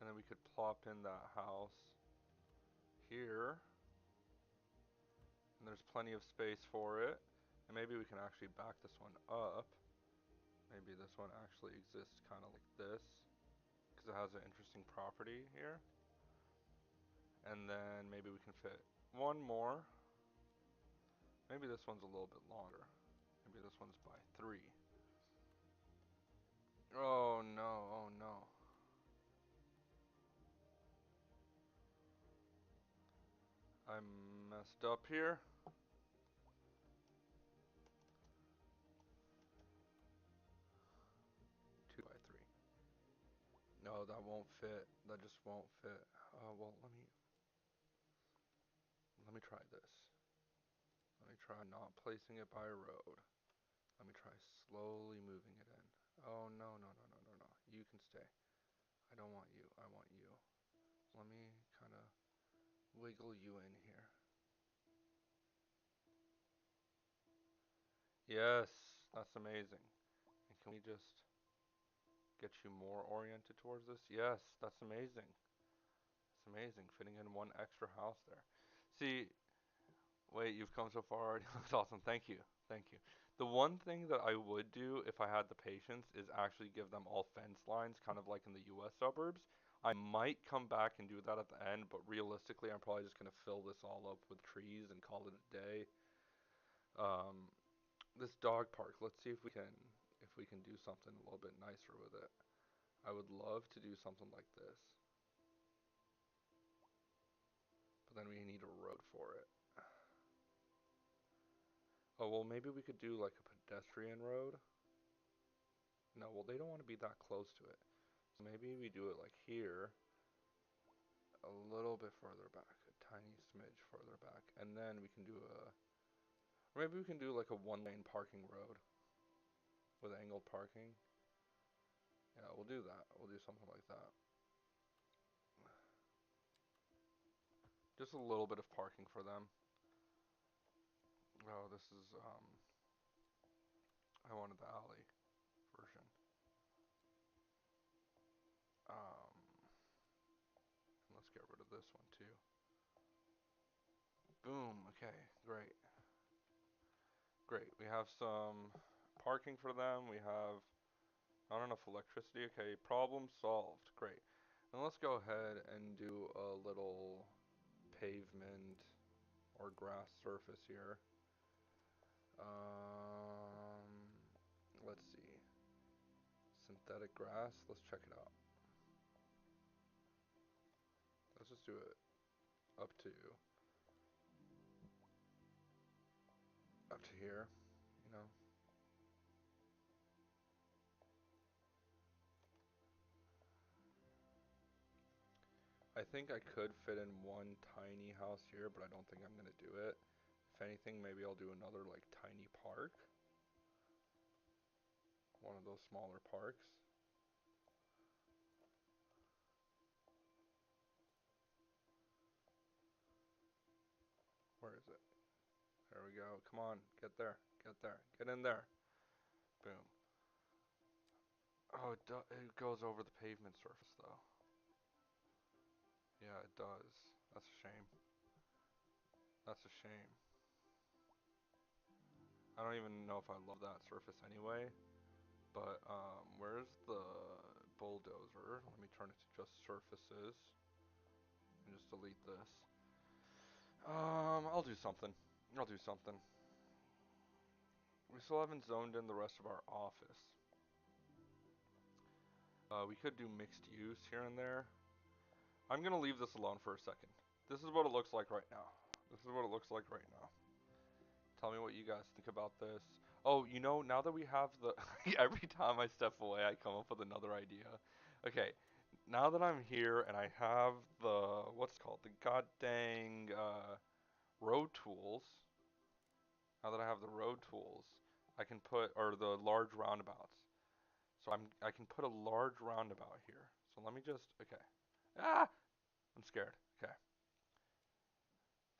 And then we could plop in that house here. And there's plenty of space for it. And maybe we can actually back this one up. Maybe this one actually exists kind of like this, because it has an interesting property here. And then maybe we can fit one more. Maybe this one's a little bit longer. Maybe this one's by 3. Oh no, oh no. I messed up here. 2 by 3. No, that won't fit. That just won't fit. Well, let me try this. Let me try not placing it by a road. Let me try slowly moving it in. Oh no, no, no, no, no, no. You can stay. I don't want you. I want you. Let me kind of wiggle you in here. Yes, that's amazing. And can we just get you more oriented towards this? Yes, that's amazing. It's amazing fitting in one extra house there. See, wait, you've come so far already. That's awesome. Thank you. Thank you. The one thing that I would do if I had the patience is actually give them all fence lines, kind of like in the US suburbs. I might come back and do that at the end, but realistically, I'm probably just going to fill this all up with trees and call it a day. Um, this dog park, let's see if we can do something a little bit nicer with it. I would love to do something like this, but then we need a road for it. Oh, well, maybe we could do like a pedestrian road. No, well, they don't want to be that close to it. So maybe we do it like here, a little bit further back, a tiny smidge further back. And then we can do or maybe we can do like a one-lane parking road with angled parking. Yeah, we'll do that. We'll do something like that. Just a little bit of parking for them. Oh, this is, I wanted the alley version. Um, let's get rid of this one too. Boom, okay, great. Great, we have some parking for them. We have not enough electricity. Okay, problem solved. Great. Now let's go ahead and do a little pavement or grass surface here. Let's see. Synthetic grass. Let's check it out. Let's just do it up to here, you know. I think I could fit in one tiny house here, but I don't think I'm gonna do it. If anything, maybe I'll do another like tiny park. One of those smaller parks. Where is it? There we go. Come on, get there. Get there. Get in there. Boom. Oh, it goes over the pavement surface though. Yeah, it does. That's a shame. That's a shame. I don't even know if I love that surface anyway. But where's the bulldozer? Let me turn it to just surfaces and just delete this. I'll do something. I'll do something. We still haven't zoned in the rest of our office. We could do mixed use here and there. I'm gonna leave this alone for a second. This is what it looks like right now. This is what it looks like right now. Tell me what you guys think about this. Oh, you know, now that we have the every time I step away, I come up with another idea. Okay, now that I'm here and I have the what's it called, the god dang road tools. Now that I have the road tools, I can put or the large roundabouts. So I can put a large roundabout here. So let me just okay. Ah, I'm scared. Okay.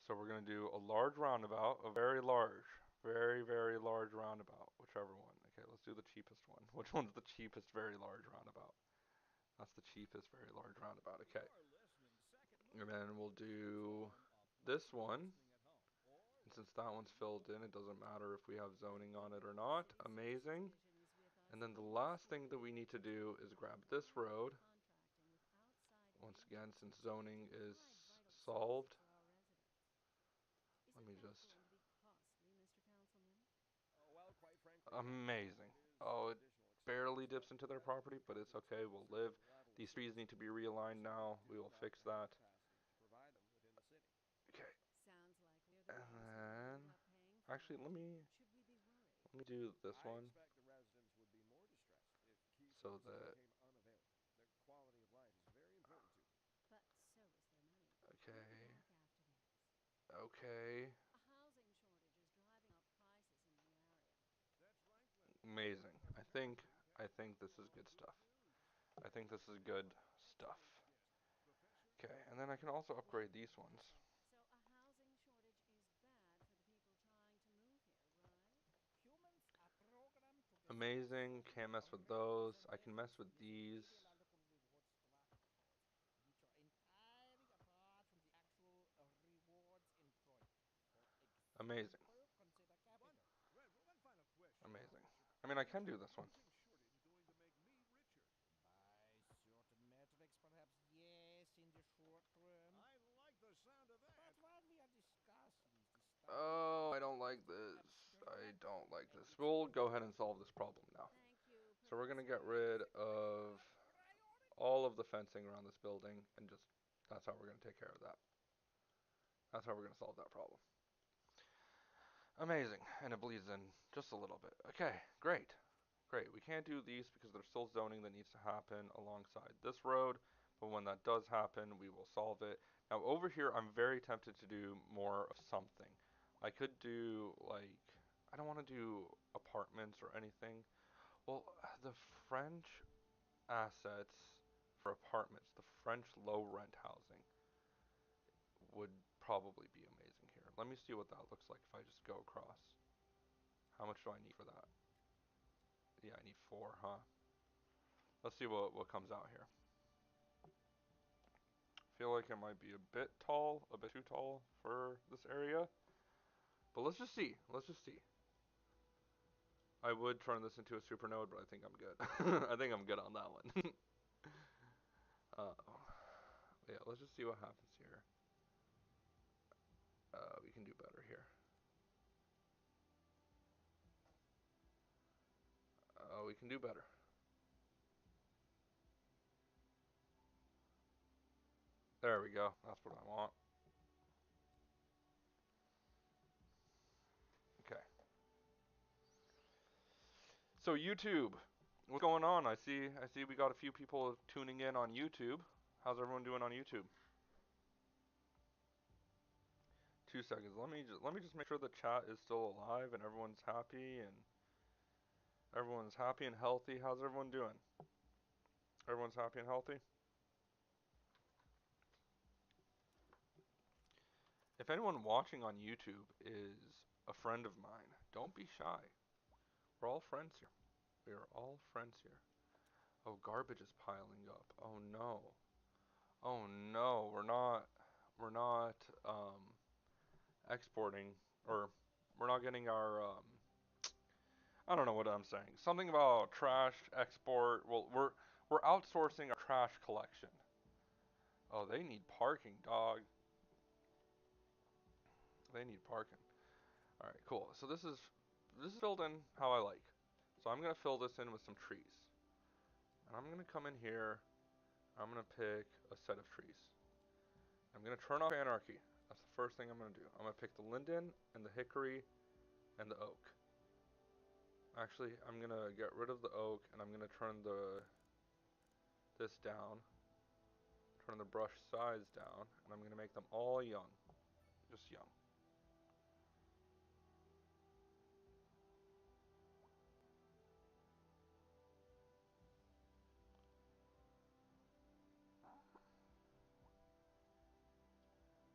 So we're gonna do a large roundabout, a very large, very large roundabout, whichever one. Okay, let's do the cheapest one. Which one's the cheapest very large roundabout? That's the cheapest very large roundabout. Okay. You're listening to Second And Movement, then we'll the do home of this listening one. at home, or And since listening that on one's remote. filled in, it doesn't matter if we have zoning on it or The not. city Amazing. citizens with us And then the in last thing that Detroit we need to to do is talk grab about this private road. contracting with outside Once again, since agencies zoning to is provide vital solved. services for our residents. Let Isn't me that just going to be costly, Mr. Councilman? Well, quite frankly, yes. amazing. It is Oh, some it additional expense, barely but dips into their residents property, will but come it's to okay. expect a We'll live. certain level of These trees service, need to be and the realigned city now. We does will not fix have the that. capacity to provide them within the city. Okay. Sounds like we're the And ones who will then end up paying for actually it. Should we be worried? let me do this I one expect the residents would be more distressed if key so services that became unavailable. Their quality of life is very important to them. But so is their money. We'll be okay. back after this. Okay. A housing shortage is driving up prices in the area. That's right, Linda. Amazing. Housing I tends to think this follow is along good good stuff. news. I think And this is now, good our stuff. today's guest, Professor Okay, and then I can Linda also Let upgrade me these ones. guess. So a housing shortage is bad for the people trying to move here, right? Humans are programmed to desire Amazing. certain Can't mess with those. I can mess representations with from this these. ideological reward structures, which are entirely apart from the actual rewards enjoyed. For Amazing. example, consider capital. One final question, Amazing. Professor. I mean, I can do this one. Housing shortage going to make me richer? By certain metrics, perhaps yes, in the short term. I like the sound of that. But while we are discussing these disturbing Oh, I don't like prospects, this. I abstract don't like and this. its We'll go ahead and solve implications. this problem now. Thank you, So we're gonna Professor get X. rid Is it a matter of of priority? all of the fencing around this building and just that's how we're gonna take care of that. That's how we're gonna solve that problem. Amazing. And it bleeds in just a little bit. Okay, great. Great. We can't do these because there's still zoning that needs to happen alongside this road, but when that does happen, we will solve it. Now over here, I'm very tempted to do more of something. I could do like, I don't want to do apartments or anything. Well, the French assets for apartments, the French low rent housing would probably be amazing here. Let me see what that looks like if I just go across. How much do I need for that? Yeah, I need 4, huh? Let's see what comes out here. Feel like it might be a bit tall, a bit too tall for this area. But let's just see. Let's just see. I would turn this into a supernode, but I think I'm good. I think I'm good on that one. Yeah, let's just see what happens here. We can do better here. We can do better. There we go. That's what I want. Okay. So YouTube, what's going on? I see we got a few people tuning in on YouTube. How's everyone doing on YouTube? 2 seconds. Let me just make sure the chat is still alive and everyone's happy and healthy. How's everyone doing? Everyone's happy and healthy? If anyone watching on YouTube is a friend of mine, don't be shy. We're all friends here. We are all friends here. Oh, garbage is piling up. Oh no. Oh no, we're not exporting or we're not getting our I don't know what I'm saying. Something about trash export. Well, we're outsourcing our trash collection. Oh, they need parking, dog. They need parking. All right, cool. So this is filled in how I like. So I'm gonna fill this in with some trees, and I'm gonna come in here. I'm gonna pick a set of trees, I'm gonna turn off anarchy. That's the first thing I'm gonna do. I'm gonna pick the linden and the hickory and the oak. Actually, I'm gonna get rid of the oak and I'm gonna turn this down. Turn the brush size down, and I'm gonna make them all young. Just young.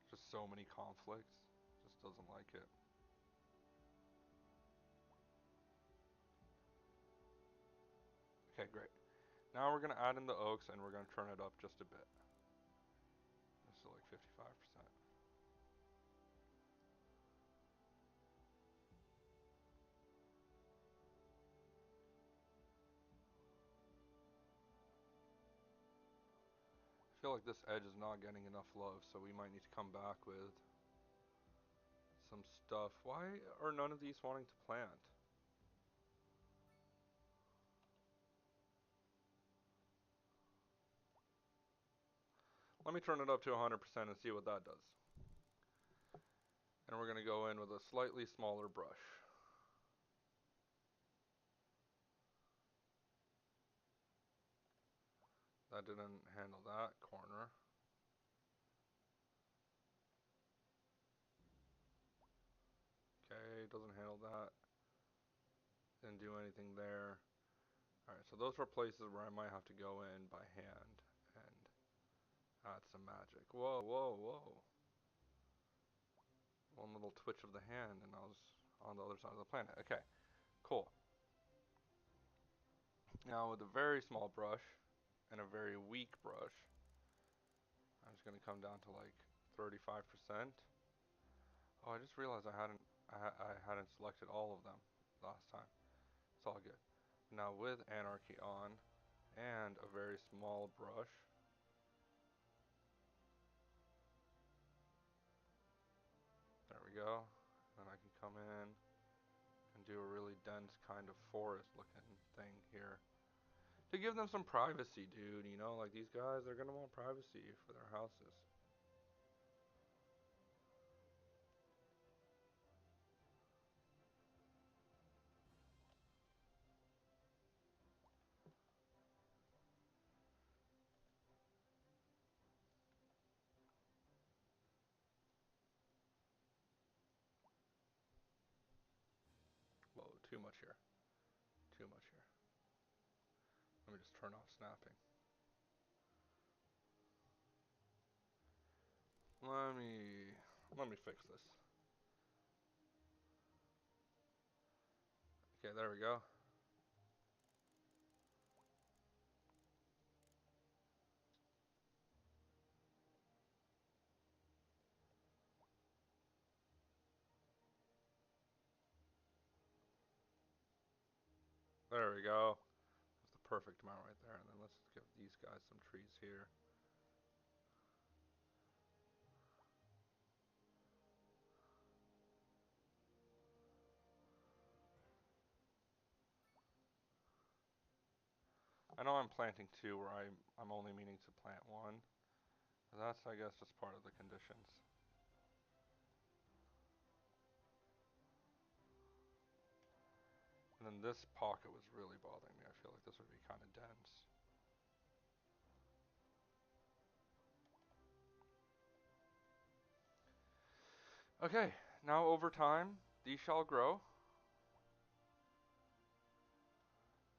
Just so many conflicts. Just doesn't like it. Okay, great. Now we're gonna add in the oaks and we're gonna turn it up just a bit. Just to like 55%. I feel like this edge is not getting enough love, so we might need to come back with some stuff. Why are none of these wanting to plant? Let me turn it up to 100% and see what that does. And we're going to go in with a slightly smaller brush. That didn't handle that corner. Okay, doesn't handle that. Didn't do anything there. Alright, so those are places where I might have to go in by hand and add some magic. Whoa, whoa, whoa. One little twitch of the hand and I was on the other side of the planet. Okay, cool. Now with a very small brush and a very weak brush, I'm just going to come down to like 35%. Oh, I just realized I hadn't selected all of them last time. It's all good. Now with anarchy on and a very small brush, there we go. Then I can come in and do a really dense kind of forest looking thing here. To give them some privacy, dude, you know, like these guys, they're gonna want privacy for their houses. Whoa, too much here. Too much here. Let me just turn off snapping. Let me fix this. Okay, there we go. There we go. That's the perfect amount right there. And then let's give these guys some trees here. I know I'm planting two where I'm only meaning to plant one. But that's, I guess, just part of the conditions. And then this pocket was really bothering me. I feel like this would be kind of dense. Okay, now over time, these shall grow.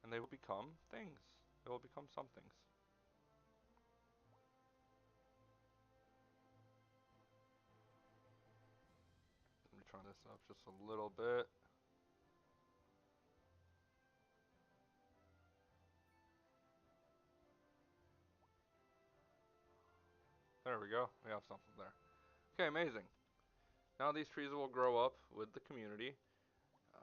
And they will become things. They will become some things. Let me turn this up just a little bit. There we go. We have something there. Okay, amazing. Now these trees will grow up with the community.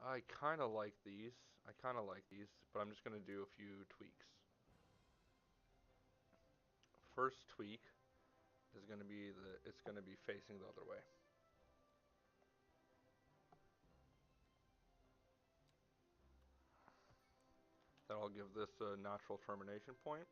I kind of like these. But I'm just going to do a few tweaks. First tweak is going to be it's going to be facing the other way. That'll give this a natural termination point.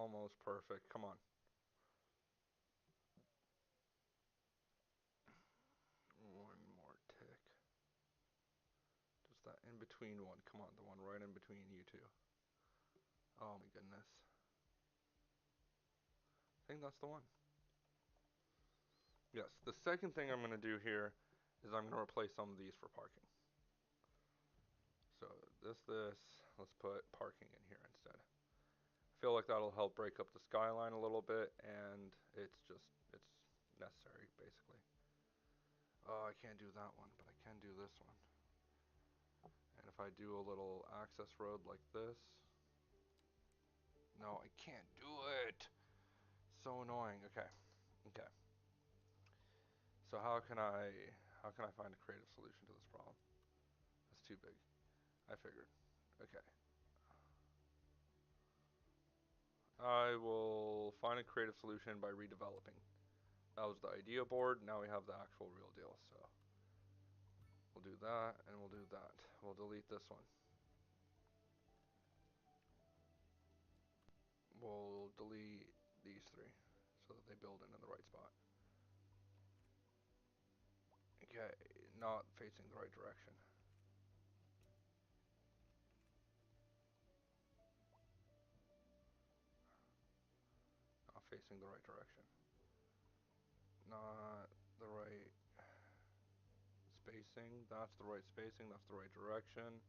almost perfect. Come on. One more tick. Just that in between one. Come on, the one right in between you two. Oh my goodness. I think that's the one. Yes, the second thing I'm going to do here is I'm going to replace some of these for parking. So this, let's put parking in here instead. I feel like that'll help break up the skyline a little bit, and it's necessary, basically. Oh, I can't do that one, but I can do this one. And if I do a little access road like this, no, I can't do it. So annoying. Okay, okay. So how can I find a creative solution to this problem? That's too big. I figured. Okay. I will find a creative solution by redeveloping. That was the idea board. Now we have the actual real deal. So we'll do that and we'll do that. We'll delete this one. We'll delete these three so that they build in the right spot. Okay, not facing the right direction. Not facing the right direction. Not the right spacing. That's the right spacing. That's the right direction.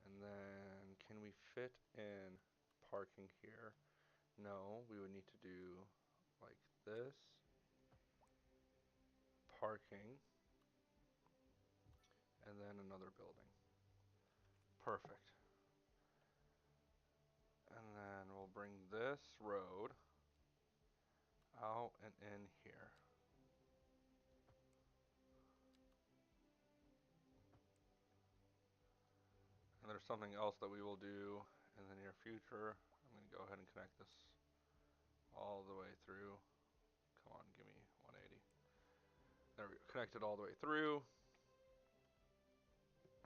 And then can we fit in parking here? No, we would need to do like this. Parking. And then another building. Perfect. And then we'll bring this road out and in here. And there's something else that we will do in the near future. I'm going to go ahead and connect this all the way through. Come on, give me 180. There we go. Connected all the way through.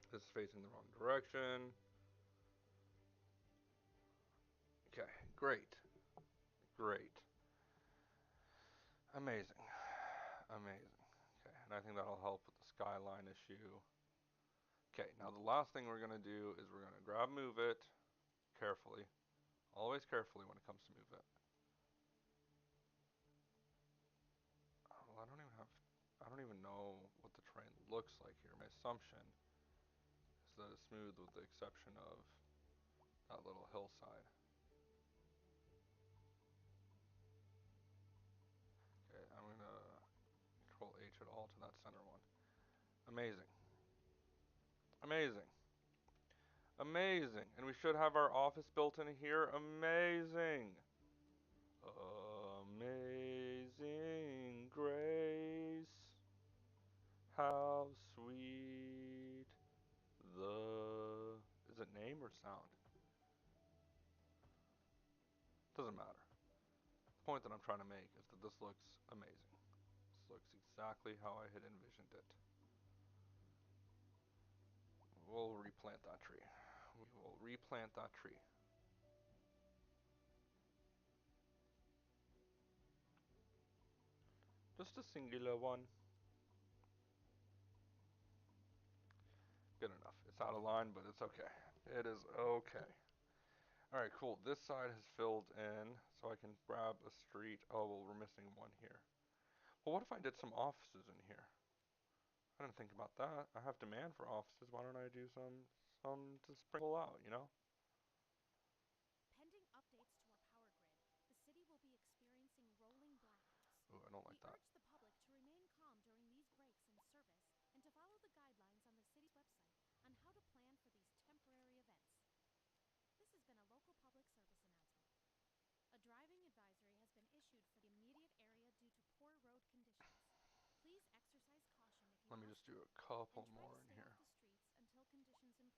This is facing the wrong direction. Okay, great. Great. Amazing. Amazing. Okay, and I think that'll help with the skyline issue. Okay, now the last thing we're going to do is we're going to grab move it carefully. Always carefully when it comes to move it. Well, I don't even know what the terrain looks like here. My assumption is that it's smooth with the exception of that little hillside. Okay, I'm going to Control H it all to that center one. Amazing. Amazing. Amazing. And we should have our office built in here. Amazing. Amazing grace. How sweet the... Is it name or sound? Doesn't matter. The point that I'm trying to make is that this looks amazing. This looks exactly how I had envisioned it. We'll replant that tree. We will replant that tree. Just a singular one. Good enough. It's out of line, but it's okay. It is okay. Alright, cool. This side has filled in, so I can grab a street. Oh, well, we're missing one here. Well, what if I did some offices in here? I didn't think about that. I have demand for offices. Why don't I do some to sprinkle out, you know? Pending updates to our power grid, the city will be experiencing rolling blackouts. Ooh, I don't We like that. urge the public to remain calm during these breaks in service and to follow the guidelines on the city's website on how to plan for these temporary events. This has been a local public service announcement. A driving advisory has been issued for the immediate area due to poor road conditions. Please exercise caution if you Let me must just do a drive, couple and try more to in stay here. off the streets until conditions improve.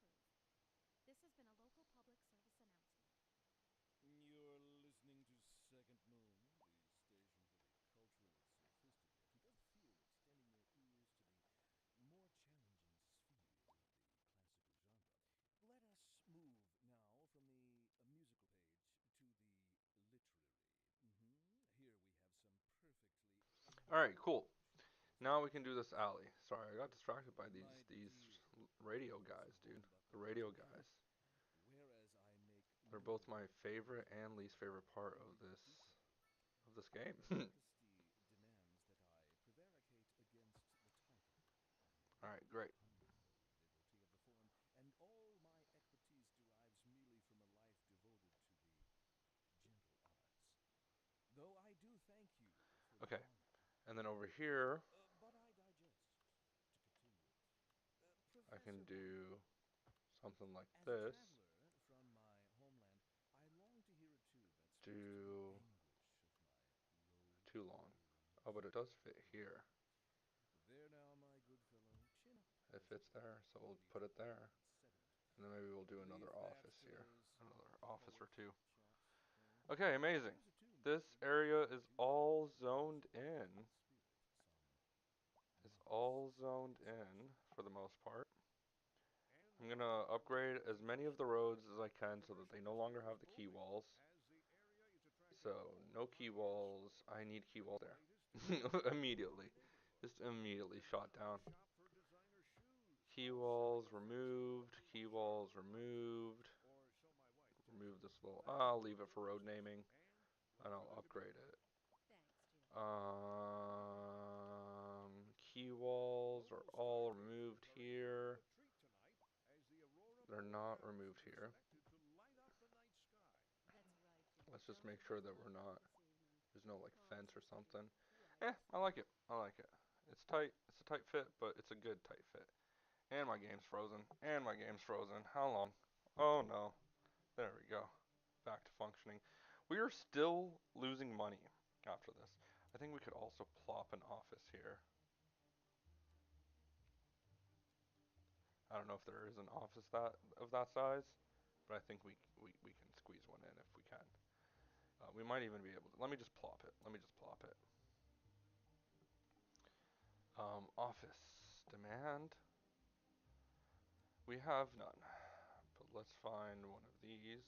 This has been a local public service announcement. You're listening to Second Moon, the station for the culturally sophisticated. It does feel extending your ears to the more challenging sphere of the classical genre. Let us move now from the musical page to the All right, cool. Just Now we because can do it this alley. Sorry, I got distracted by might these feel radio guys, dude. impossible, but The radio guys. whereas I make They're no both my claim favorite to and least favorite part any secrecy, of this their game. modesty demands that I prevaricate against the title. All right, great. Humble devotee of the form, and all my expertise derives merely from a life devoted to the gentle arts. Though I do thank you for the Okay, honor. and then over here, But I digest. To continue. I can Professor do Barnacle, something like as a this. traveler from my homeland, I long to hear a tune that speaks to the Do anguish of my too long. low-level Oh, but it does fit spirit. here. There now, my good fellow, chin up, It as it fits were, there, so we'll beneath put the it there. plaid sediment. And then maybe we'll do Leave another that office to here. those Another office or poet two. chaps, eh? Okay, amazing. Here's a tune that This will area gladly is do all for those zoned who in. find the spirit some Is modest all zoned in consolation. for the most part. And I'm now gonna for upgrade the as many of the tradition. roads as I can The so that they tradition no this longer year have is the key holding, walls. as the area is attracting So, more no key populous walls. I need key walls there. latest in Immediately. trendy neighborhoods. Just immediately Here shot now, down. shop for designer shoes Key while selling walls a fancy removed. luxury Key walls Charlotte russe. removed. Or so my wife tells Remove me. this little. That's I'll leave it for road burglarized naming. and And well I'll within the upgrade means. it. Thanks, Jim. Key walls are Local all stargazers removed are in for here. a treat tonight as the aurora They're not borealis removed is here. expected to light up the night sky. That's right, Jim. Let's just Jolly make sure good that we're weather not. this evening. There's no like Clouds fence are or starting something. to quiet. I like it. I like it. It's tight. It's a tight fit, but it's a good tight fit. And my game's frozen. And my game's frozen. How long? Oh no. There we go. Back to functioning. We are still losing money after this. I think we could also plop an office here. I don't know if there is an office that of that size, but I think we can squeeze one in if we can. We might even be able to. Let me just plop it. Let me just plop it. Office demand. We have none, but let's find one of these.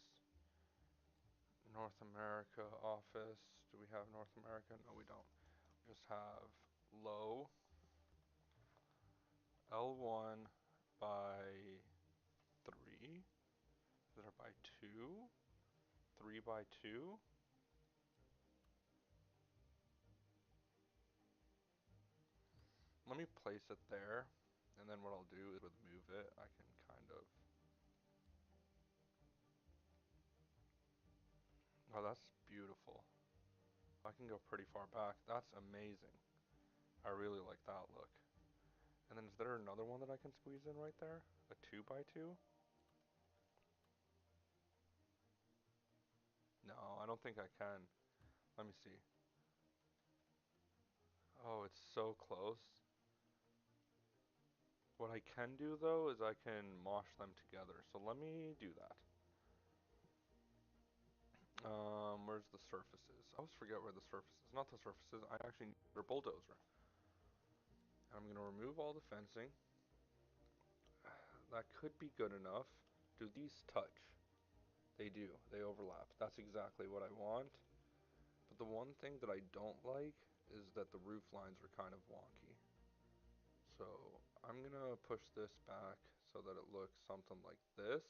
North America office. Do we have North America? No, we don't. We just have low L1 by 3. Is it by 2? 3 by 2? Let me place it there, and then what I'll do is with move it, I can kind of. Oh, that's beautiful. I can go pretty far back. That's amazing. I really like that look. And then is there another one that I can squeeze in right there? A 2 by 2? No, I don't think I can. Let me see. Oh, it's so close. What I can do though is I can mosh them together. So let me do that. Where's the surfaces? I always forget where the surfaces. Not the surfaces. I actually need a bulldozer. And I'm gonna remove all the fencing. That could be good enough. Do these touch? They do. They overlap. That's exactly what I want. But the one thing that I don't like is that the roof lines are kind of wonky. So I'm gonna push this back so that it looks something like this.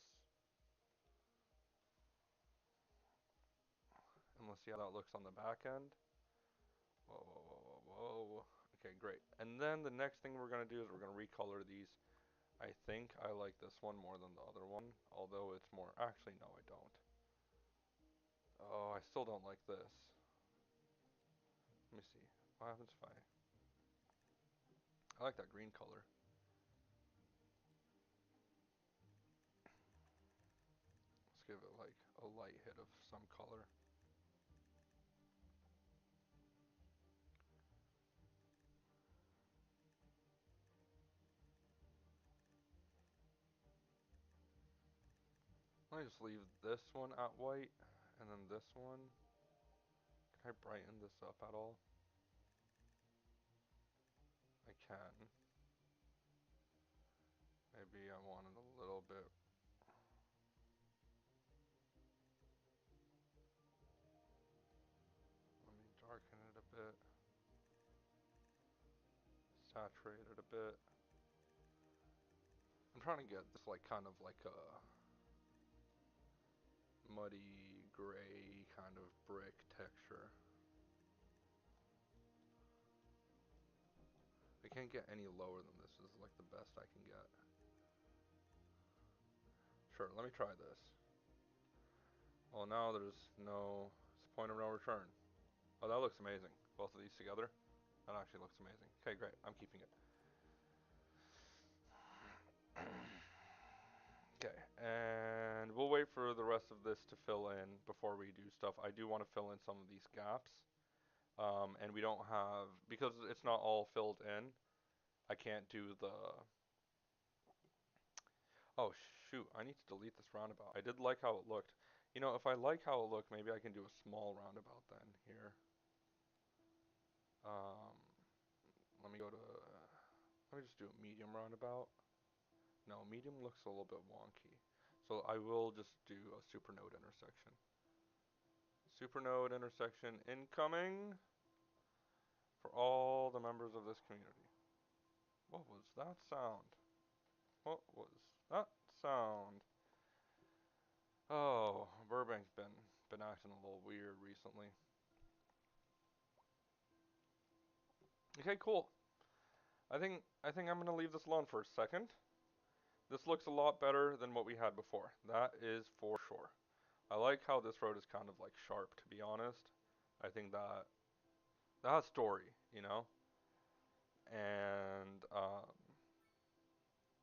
And let's see how that looks on the back end. Whoa, whoa, whoa, whoa, whoa. Okay, great. And then the next thing we're gonna do is we're gonna recolor these. I think I like this one more than the other one, although it's more, actually no I don't. Oh, I still don't like this. Let me see. What happens if I like that green color. Let's give it like a light hit of some color. Let me just leave this one at white, and then this one. Can I brighten this up at all? I can. Maybe I want it a little bit. Let me darken it a bit. saturate it a bit. I'm trying to get this like kind of like a muddy gray kind of brick texture. I can't get any lower than this. This is like the best I can get. Sure, let me try this. Well, now there's no point of no return. Oh, that looks amazing. Both of these together. That actually looks amazing. Okay, great. I'm keeping it. Okay, and we'll wait for the rest of this to fill in before we do stuff. I do want to fill in some of these gaps. And we don't have, because it's not all filled in, I can't do the, oh shoot, I need to delete this roundabout. I did like how it looked. You know, if I like how it looked, maybe I can do a small roundabout then here. Um, let me go to, let me just do a medium roundabout. No, medium looks a little bit wonky. So I will just do a supernode intersection. Supernode intersection incoming for all the members of this community. What was that sound? What was that sound? Oh, Burbank's been acting a little weird recently. Okay, cool. I think I'm gonna leave this alone for a second. This looks a lot better than what we had before. That is for sure. I like how this road is kind of like sharp, to be honest. I think that has story, you know? And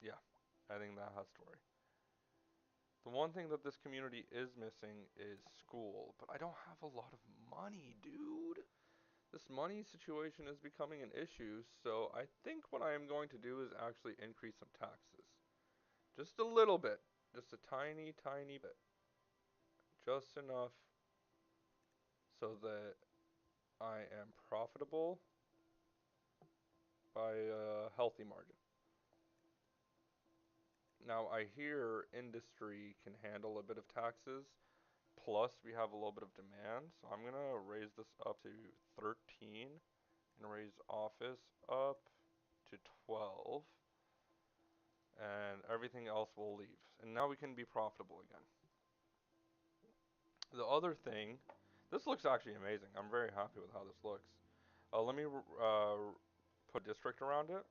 yeah, I think that has story. The one thing that this community is missing is school, but I don't have a lot of money, dude. This money situation is becoming an issue, so I think what I am going to do is actually increase some taxes. Just a little bit. Just a tiny, tiny bit. Just enough so that I am profitable by a healthy margin. Now, I hear industry can handle a bit of taxes, plus we have a little bit of demand, so I'm going to raise this up to 13 and raise office up to 12. And everything else will leave. And now we can be profitable again. The other thing, this looks actually amazing. I'm very happy with how this looks. Let me put district around it.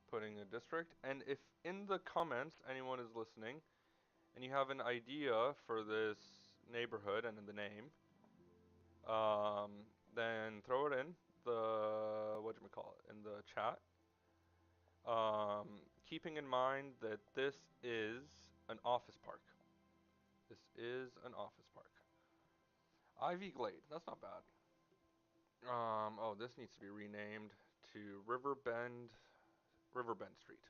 Putting a district. And if in the comments anyone is listening and you have an idea for this neighborhood and in the name, um, then throw it in the whatchamacallit in the chat. Keeping in mind that this is an office park. This is an office park. Ivy Glade, that's not bad. Oh, this needs to be renamed to Riverbend Street.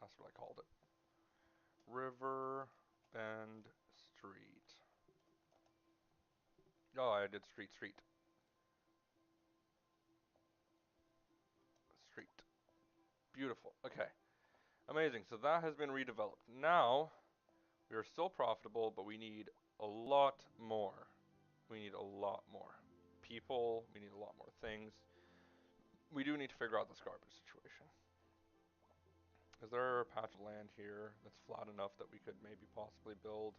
That's what I called it. Riverbend Street. Oh, I did street. Street. Beautiful. Okay. Amazing. So that has been redeveloped. Now, we are still profitable, but we need a lot more. We need a lot more people. We need a lot more things. We do need to figure out this garbage situation. Is there a patch of land here that's flat enough that we could maybe possibly build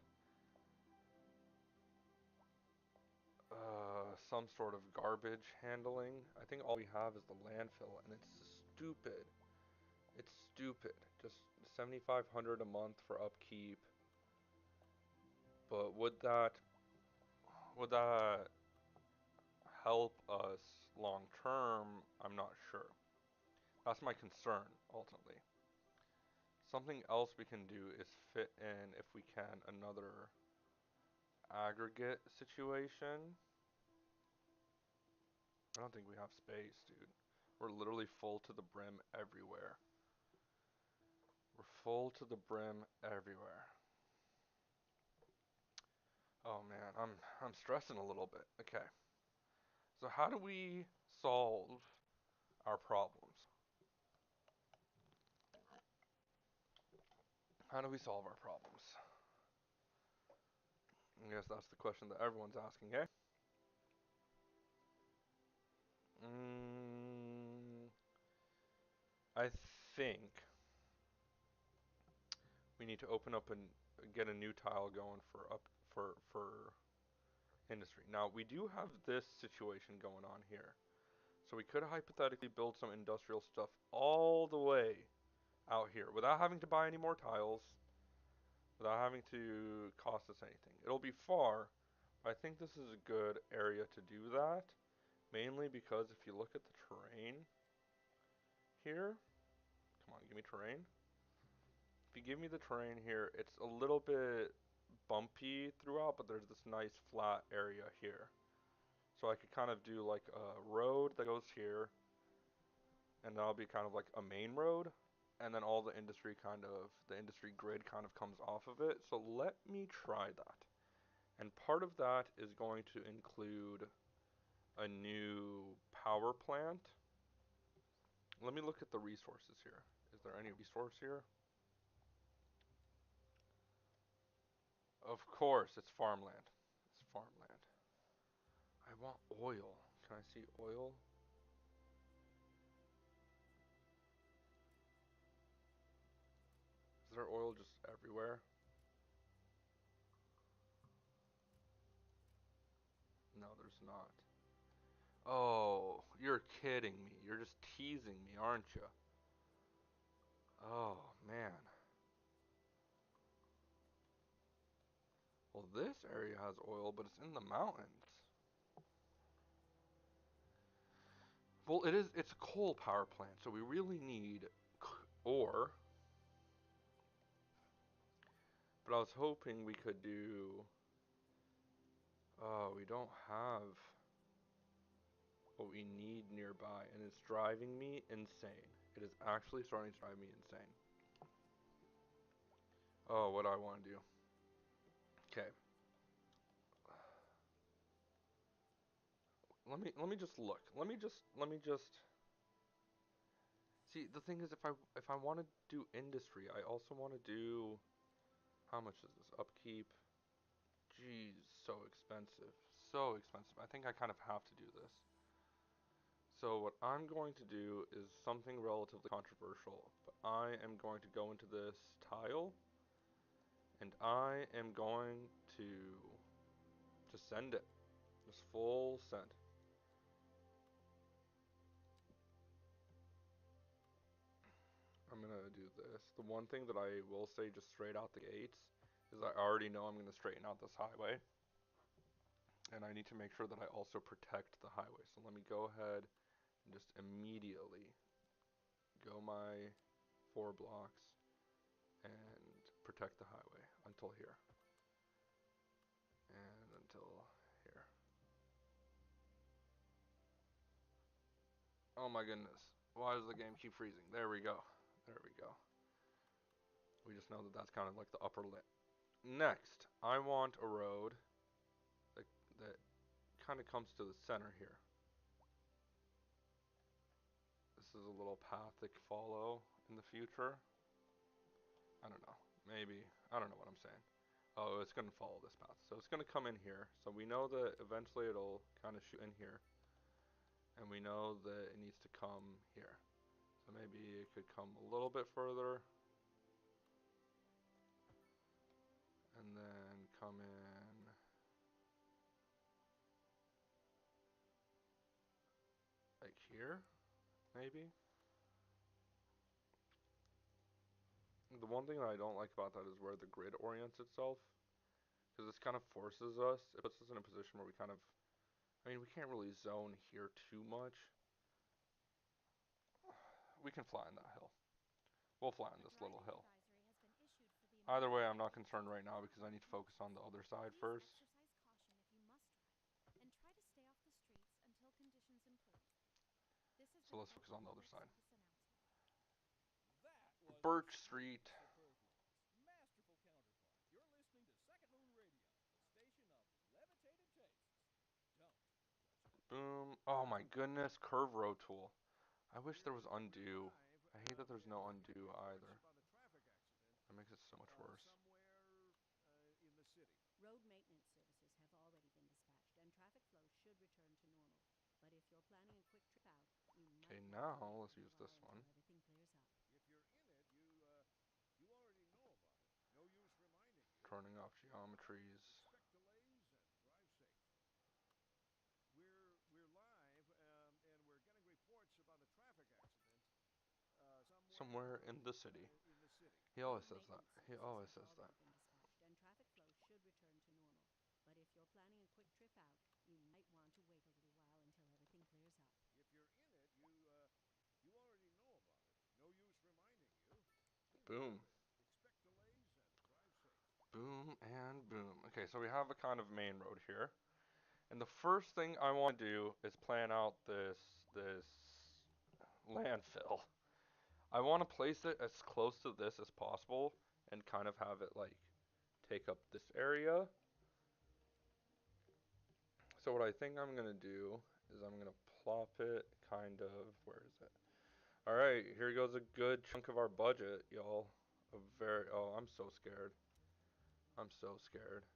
some sort of garbage handling? I think all we have is the landfill, and it's stupid. It's stupid. Just 7,500 a month for upkeep. But would that help us long term? I'm not sure. That's my concern ultimately. Something else we can do is fit in, if we can, another aggregate situation. I don't think we have space, dude. We're literally full to the brim everywhere. We're full to the brim everywhere. Oh man, I'm stressing a little bit. Okay. So how do we solve our problems? How do we solve our problems? I guess that's the question that everyone's asking, eh? Mm, I think we need to open up and get a new tile going for up for industry. Now we do have this situation going on here, so we could hypothetically build some industrial stuff all the way out here without having to buy any more tiles, without having to cost us anything. It'll be far, but I think this is a good area to do that, mainly because if you look at the terrain here, come on, give me terrain. If you give me the terrain here, it's a little bit bumpy throughout, but there's this nice flat area here. So I could kind of do like a road that goes here, and that'll be kind of like a main road, and then all the industry grid kind of comes off of it. So let me try that. And part of that is going to include a new power plant. Let me look at the resources here. Is there any resource here? Of course, it's farmland. It's farmland. I want oil. Can I see oil? Is there oil just everywhere? No, there's not. Oh, you're kidding me. You're just teasing me, aren't you? Oh, man. Well, this area has oil, but it's in the mountains. Well, it's a coal power plant, so we really need ore. But I was hoping we could do... Oh, we don't have what we need nearby, and it's driving me insane. It is actually starting to drive me insane. Oh, what do I want to do? Okay. Let me just look. Let me just see. The thing is, if I want to do industry, I also want to do how much is this upkeep? Jeez, so expensive, so expensive. I think I kind of have to do this. So what I'm going to do is something relatively controversial, but I am going to go into this tile, and I am going to just send it, just full send. I'm gonna do this. The one thing that I will say just straight out the gates is I already know I'm gonna straighten out this highway, and I need to make sure that I also protect the highway. So let me go ahead and just immediately go my 4 blocks and protect the highway until here and until here. Oh my goodness. Why does the game keep freezing? There we go. There we go. We just know that that's kind of like the upper limit. Next, I want a road that, that kind of comes to the center here. This is a little path they could follow in the future. I don't know. Maybe. I don't know what I'm saying. Oh, it's going to follow this path. So it's going to come in here. So we know that eventually it'll kind of shoot in here. And we know that it needs to come here. So maybe it could come a little bit further. And then come in like here, maybe. The one thing that I don't like about that is where the grid orients itself. Because this kind of forces us, it puts us in a position where we kind of, I mean, we can't really zone here too much. We can fly on that hill. We'll fly on A this little driving hill. advisory has been issued for the Either way, American I'm not Highway concerned right Patrol now and because I need to other focus on the agencies. other side Please first. exercise caution if you must drive, and try to stay off the streets until conditions improve. This has So been a let's focus local on the other public side. service announcement. That was the Birch sound Street. of Bergman's masterful counterpart. You're listening to Second Moon Radio, the station of levitated tastes. Don't touch that dial. Boom. Oh my goodness, curve road tool. I wish there Here was is Henry undo. 5, I hate that there's and no we undo have either. a traffic accident That makes it so much worse. somewhere in the city. Road maintenance now, let's use Follow this until one. everything clears up. If you're in it, you already know about it. No use reminding you. Turning off geometries. Expect delays and drive safe. We're live, and we're getting reports about a traffic accident Somewhere somewhere in the city. in the city. He always Road says that. maintenance He services always have says that. already been dispatched, and traffic flow should return to normal. But if you're planning a quick trip out, you might want to wait a little while until everything clears up. If you're in it, you already know about it. No use reminding you. Boom. Meanwhile, expect delays and drive safe. Boom and boom. Okay, so we have a kind of main road here. And the first thing I want to do is plan out this landfill. I want to place it as close to this as possible and kind of have it like take up this area. So what I think I'm gonna do is I'm gonna plop it kind of, where is it? Alright, here goes a good chunk of our budget, y'all. Oh, I'm so scared. I'm so scared.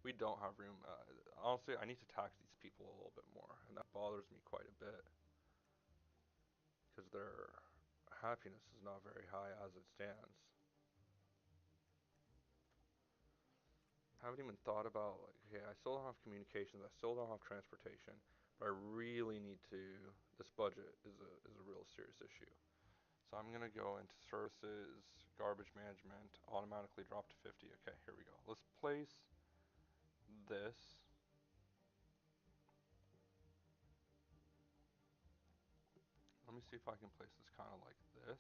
We don't have room. Honestly, I need to tax these people a little bit more, and that bothers me quite a bit because their happiness is not very high as it stands. I haven't even thought about, like, okay, I still don't have communications, I still don't have transportation, but I really need to. This budget is a real serious issue. So I'm gonna go into services, garbage management, automatically drop to 50. Okay, here we go. Let's place this. Let me see if I can place this kind of like this.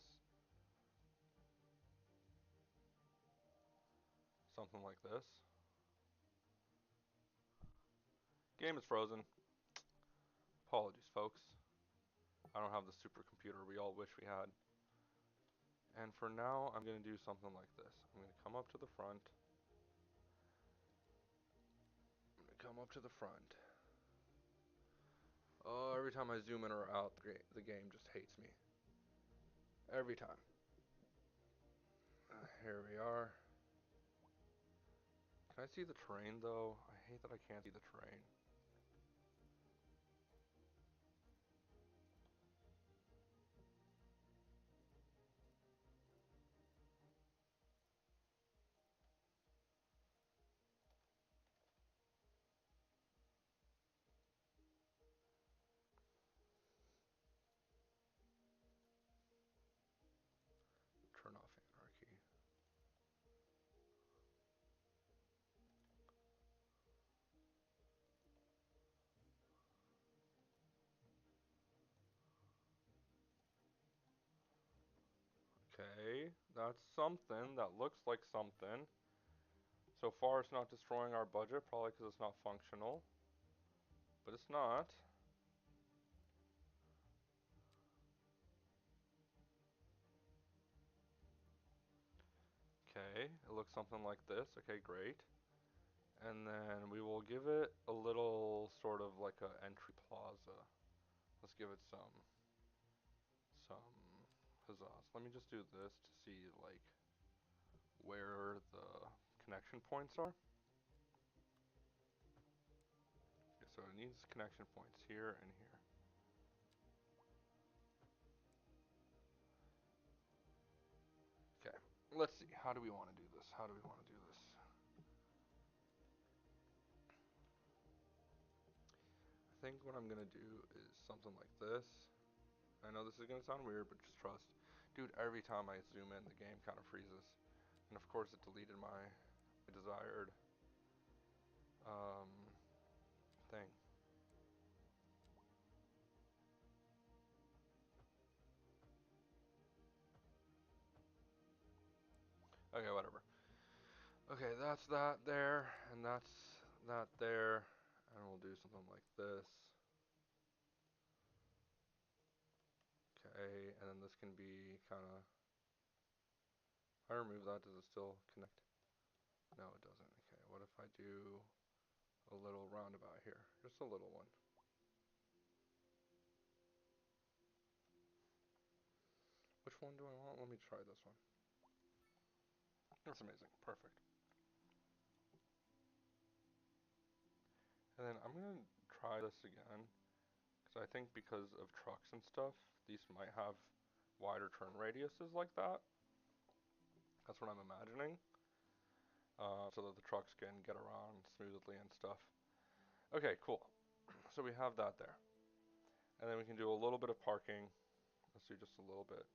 Something like this. Game is frozen. Apologies, folks. I don't have the supercomputer we all wish we had. And for now, I'm going to do something like this. I'm going to come up to the front. I'm going to come up to the front. Oh, every time I zoom in or out, the game just hates me. Every time. Here we are. Can I see the terrain, though? I hate that I can't see the terrain. Turn off anarchy. Okay, that's something. That looks like something. So far, it's not destroying our budget, probably because it's not functional. But it's not. Okay, it looks something like this. Okay, great. And then we will give it a little sort of like a entry plaza. Let's give it some pizzazz. Let me just do this to see like where the connection points are. Okay, so it needs connection points here and here. Okay, let's see. How do we want to do this? How do we want to do this? I think what I'm gonna do is something like this. I know this is gonna sound weird, but just trust. Dude, every time I zoom in, the game kind of freezes. And of course, it deleted my desired um, thing. Okay, whatever. Okay, that's that there, and that's that there, and we'll do something like this. Okay, and then this can be kind of. If I remove that, does it still connect? No, it doesn't. Okay, what if I do a little roundabout here? Just a little one. Which one do I want? Let me try this one. That's amazing. Perfect. And then I'm going to try this again, So I think because of trucks and stuff, these might have wider turn radiuses like that. That's what I'm imagining. So that the trucks can get around smoothly and stuff. Okay, cool. So we have that there. And then we can do a little bit of parking. Let's do just a little bit.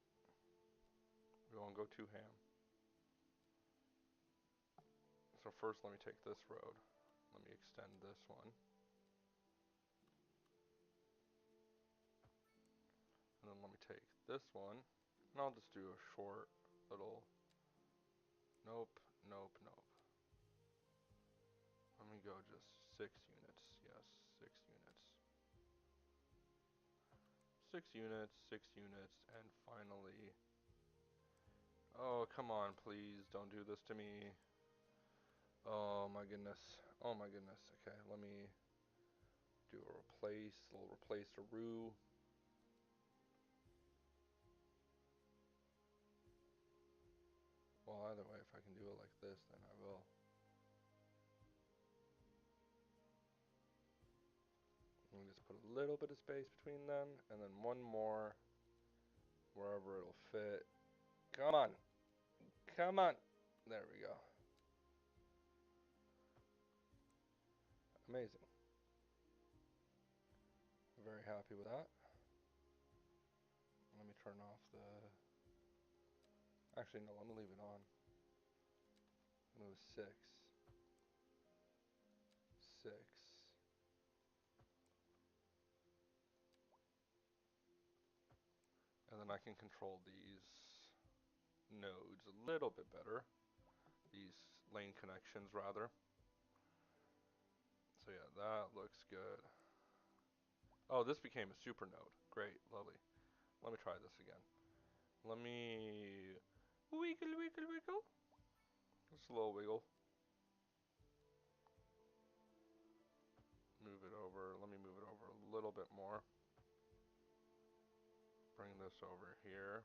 We won't go too ham. So first let me take this road. Let me extend this one. And then let me take this one. And I'll just do a short little nope, nope, nope. Let me go just 6 units. Yes, 6 units. 6 units, 6 units, and finally. Oh, come on, please. Don't do this to me. Oh my goodness. Oh my goodness. Okay, let me do a replace. A little replace a roo. Well, either way, if I can do it like this, then I will. Let me just put a little bit of space between them, and then one more wherever it'll fit. Come on. Come on. There we go. Amazing. Very happy with that. Let me turn off the... Actually, no, let me leave it on. Move 6. 6. And then I can control these nodes a little bit better. These lane connections, rather. So yeah, that looks good. Oh, this became a super node. Great, lovely. Let me try this again. Let me wiggle, wiggle, wiggle. Just a little wiggle. Move it over. Let me move it over a little bit more. Bring this over here.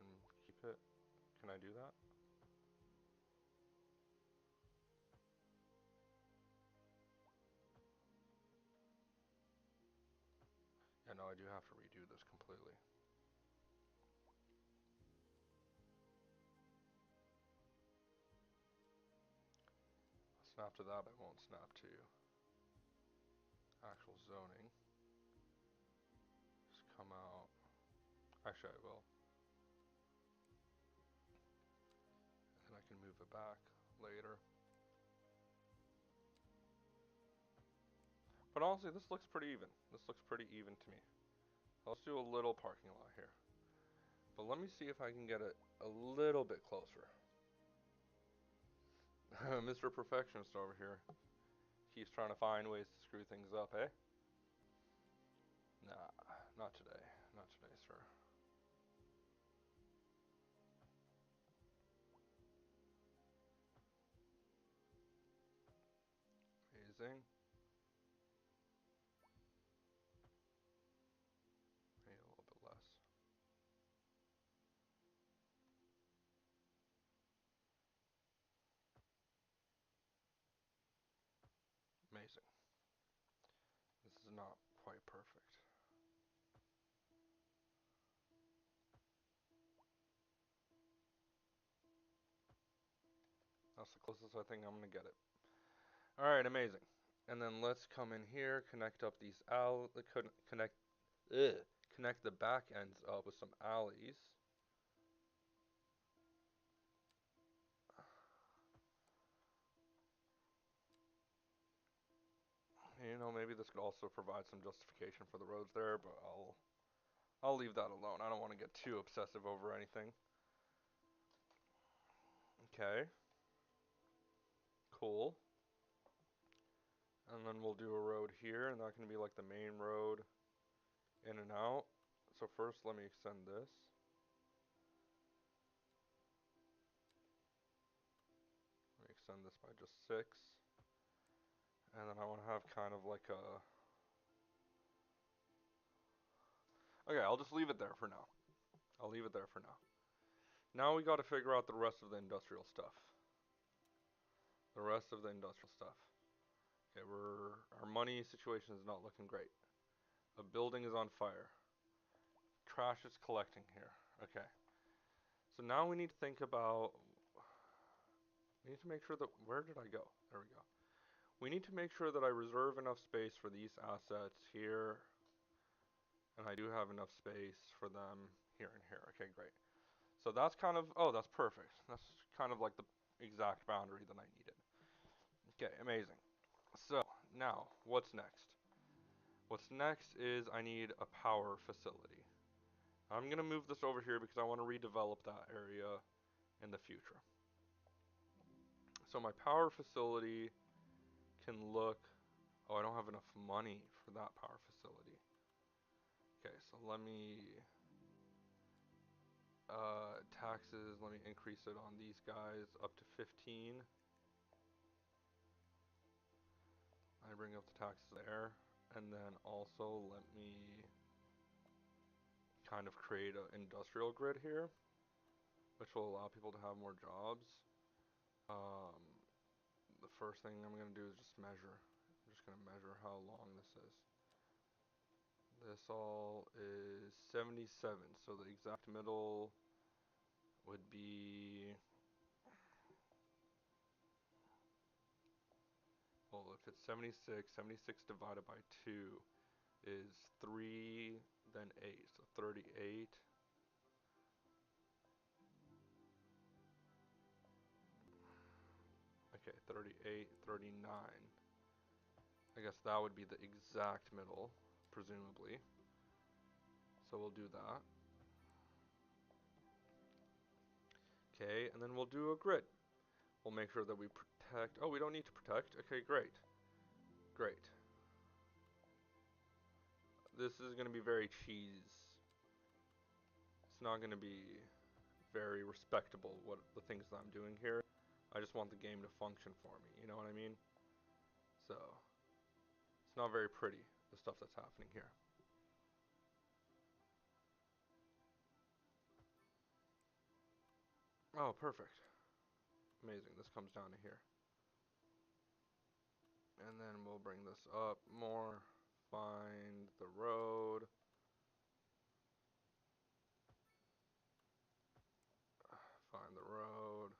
And keep it. Can I do that? Yeah, no, I do have to redo this completely. Snap to that, but I won't snap to actual zoning. Just come out. Actually, I will. And I can move it back later. But honestly, this looks pretty even. This looks pretty even to me. Let's do a little parking lot here. But let me see if I can get it a little bit closer. Mr. Perfectionist over here keeps trying to find ways to screw things up, eh? Nah, not today. Not today, sir. Amazing. Maybe a little bit less. Amazing. This is not quite perfect. That's the closest I think I'm gonna get it. Alright, amazing. And then let's come in here, connect up these connect connect the back ends up with some alleys. You know, maybe this could also provide some justification for the roads there, but I'll leave that alone. I don't want to get too obsessive over anything. Okay. Cool. And then we'll do a road here, and that can be like the main road in and out. So first, let me extend this. Let me extend this by just 6. And then I want to have kind of like a... Okay, I'll just leave it there for now. I'll leave it there for now. Now we got to figure out the rest of the industrial stuff. The rest of the industrial stuff. Okay, our money situation is not looking great. A building is on fire. Trash is collecting here. Okay. So now we need to think about. We need to make sure that. Where did I go? There we go. We need to make sure that I reserve enough space for these assets here, and I do have enough space for them here and here. Okay, great. So that's kind of. Oh, that's perfect. That's kind of like the exact boundary that I needed. Okay, amazing. So now, what's next? What's next is I need a power facility. I'm going to move this over here because I want to redevelop that area in the future. So my power facility can look. Oh, I don't have enough money for that power facility. Okay, so let me taxes. Let me increase it on these guys up to 15. I bring up the taxes there, and then also let me kind of create an industrial grid here, which will allow people to have more jobs. Um, the first thing I'm gonna do is just measure. I'm just gonna measure how long this is. This all is 77, so the exact middle would be, well, if it's 76, 76 divided by 2 is 3, then 8, so 38. Okay, 38, 39. I guess that would be the exact middle, presumably. So we'll do that. Okay, and then we'll do a grid. We'll make sure that we protect. Oh, we don't need to protect. Okay, great. Great. This is going to be very cheese. It's not going to be very respectable, what the things that I'm doing here. I just want the game to function for me, you know what I mean? So, it's not very pretty, the stuff that's happening here. Oh, perfect. Amazing, this comes down to here. And then we'll bring this up more. Find the road. Find the road.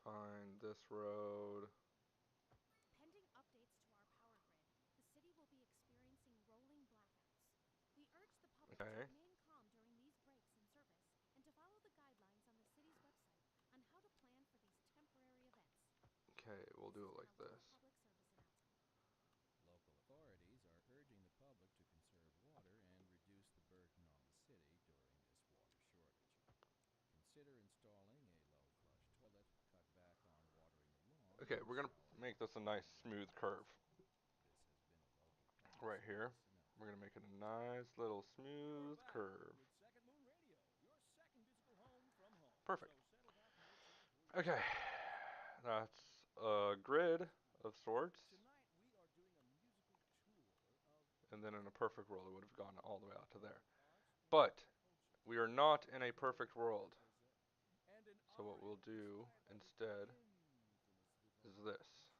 Find this road. Pending updates to our power grid, the city will be experiencing rolling blackouts. We urge the public to Okay. remain calm during these breaks in service and to follow the guidelines on the city's website on how to plan for these temporary events. Okay, we'll This do has it been like a this. local public service announcement. Local authorities are urging the public to conserve water and reduce the burden on the city during this water shortage. Consider installing a low-flush toilet, cut back on watering the lawn, Okay, and we're gonna showering make this a before nice leaving smooth the curve house. This has been a local public right here. service We're gonna announcement. make it a nice little You're smooth back curve. with Second Moon Radio, your second digital home from home. Perfect. So settle back in your chair for your Okay, second dose of that's entertainment. a grid of sorts. Tonight we are doing a musical tour of And then in a California, perfect world, it would have gone all the way out to there. exploring arts and But culture we are together not in with a Miguel perfect world. Jose and an So what we'll R&B do style that is instead infamous for is going this. country.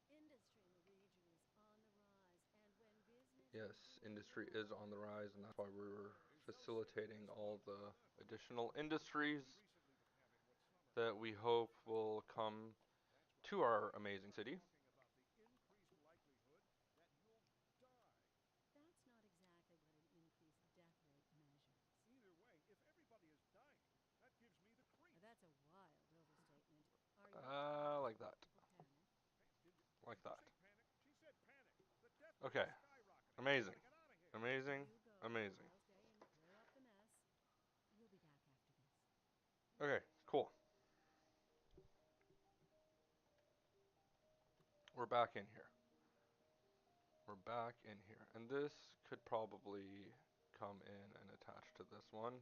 Industry in the region is on the rise, and when business Yes, is doing industry is well, on the rise, and that's What's why we're more, is those cities facilitating just all walking the on the additional freeway? industries Recently, the planet what some are that we calling hope the will hyperloop. come That's to right. our amazing Experts are city. talking about the increased likelihood that you'll die. that's not exactly what an increased death rate measures. Either way, if everybody is dying, that gives me the creeps. That's a wild overstatement. Are you trying to Like make that. people panic? Like Did you that. say panic? She said panic. The death rate Okay. is skyrocketing. We Amazing. gotta get out of here. Amazing. You go, Amazing. Miles Day, and clear up the mess. We'll be back after this. Okay, cool. We're back in here. We're back in here. And this could probably come in and attach to this one.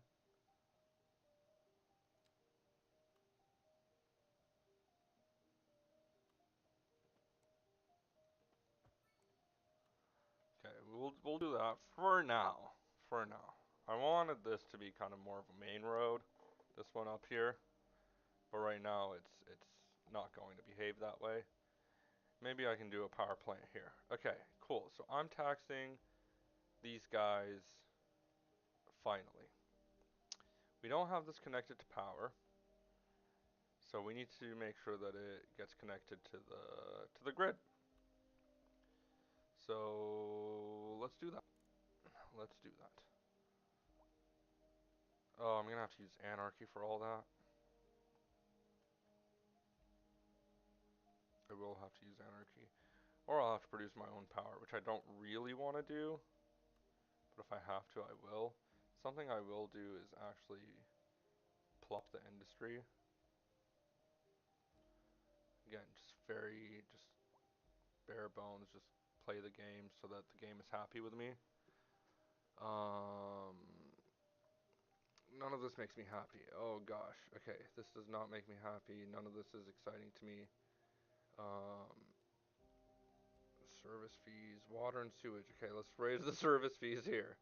Okay, we'll do that for now. For now. I wanted this to be kind of more of a main road. This one up here. But right now it's not going to behave that way. Maybe I can do a power plant here. Okay, cool. So I'm taxing these guys finally. We don't have this connected to power, so we need to make sure that it gets connected to the grid. So let's do that. Let's do that. Oh, I'm gonna have to use anarchy for all that. I will have to use anarchy. Or I'll have to produce my own power, which I don't really want to do. But if I have to, I will. Something I will do is actually plop the industry. Again, just bare bones, just play the game so that the game is happy with me. Um, None of this makes me happy. Oh gosh. Okay, this does not make me happy. None of this is exciting to me. Um, Service fees, water and sewage. Okay, let's raise the service fees here.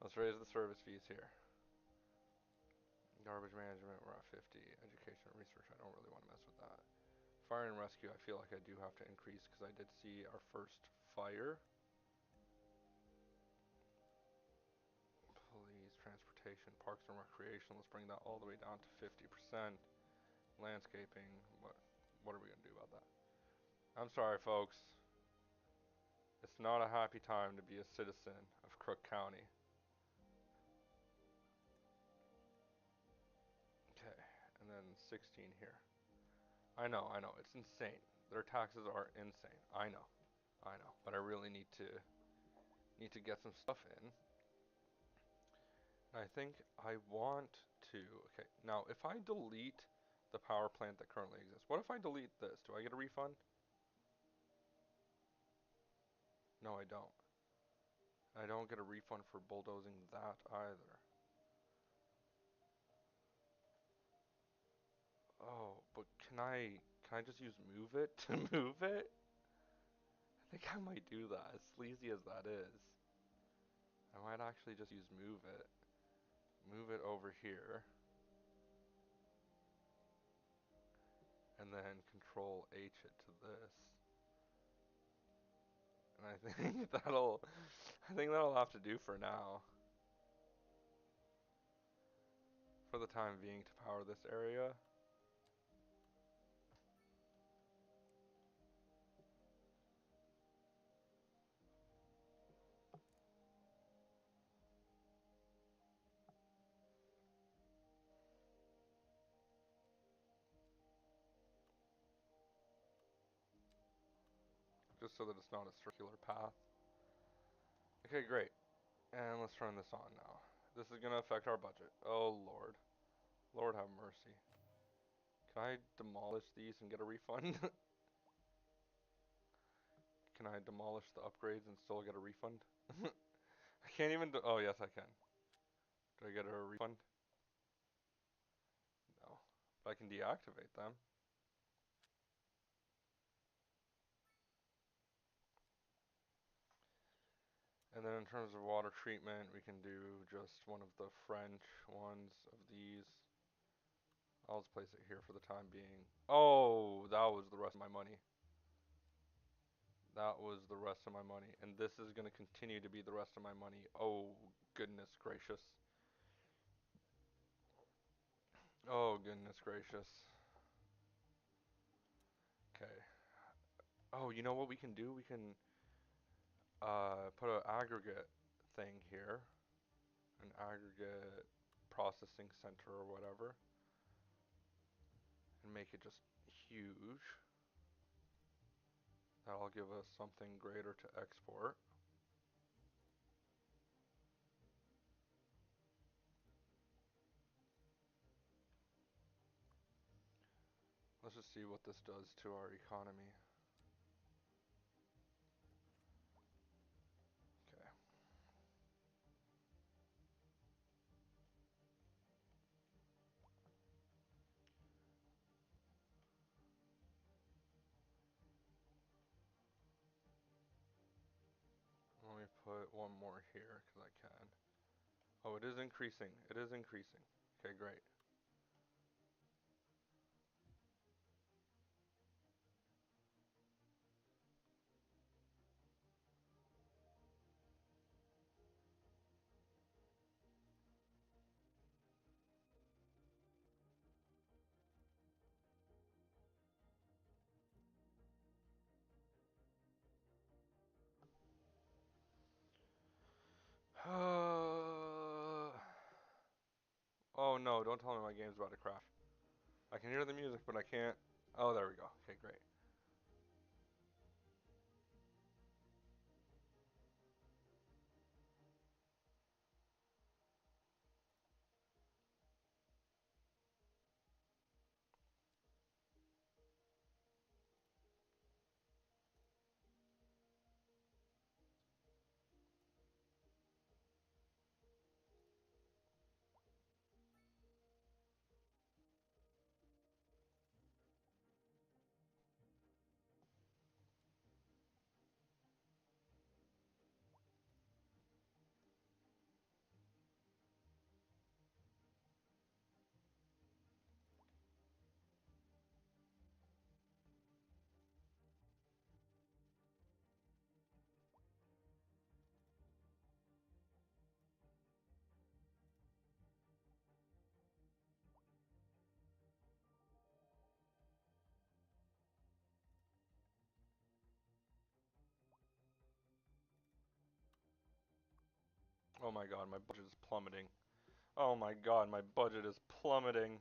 Let's raise the service fees here. Garbage management, we're at 50. Education and research, I don't really want to mess with that. Fire and rescue, I feel like I do have to increase because I did see our first fire. Police, transportation, parks and recreation, let's bring that all the way down to 50%. Landscaping, what are we going to do about that? I'm sorry, folks. It's not a happy time to be a citizen of Crook County. Okay, and then 16 here. I know, it's insane. Their taxes are insane. I know, but I really need to get some stuff in. I think I want to. Okay, now if I delete the power plant that currently exists, what if I delete this? Do I get a refund? No, I don't. I don't get a refund for bulldozing that either. Oh, but can I just use move it to move it? I think I might do that, as sleazy as that is. I might actually just use move it. Move it over here. And then control H it to this. And I think that'll have to do for now. For the time being to power this area. Just so that it's not a circular path. Okay, great. And let's turn this on now. This is gonna affect our budget. Oh lord. Lord have mercy. Can I demolish these and get a refund? Can I demolish the upgrades and still get a refund? I can't even oh yes I can. Do I get a refund? No. But I can deactivate them. And then in terms of water treatment, we can do just one of the French ones of these. I'll just place it here for the time being. Oh, that was the rest of my money. That was the rest of my money. And this is going to continue to be the rest of my money. Oh, goodness gracious. Oh, goodness gracious. Okay. Oh, you know what we can do? We can put an aggregate thing here. An aggregate processing center or whatever. And make it just huge. That'll give us something greater to export. Let's just see what this does to our economy. Okay. Let me put one more here because I can. Oh, it is increasing. It is increasing. Okay, great. Don't tell me my game's about to crash. I can hear the music, but I can't. Oh, there we go. Okay, great. Oh my god, my budget is plummeting. Oh my god, my budget is plummeting.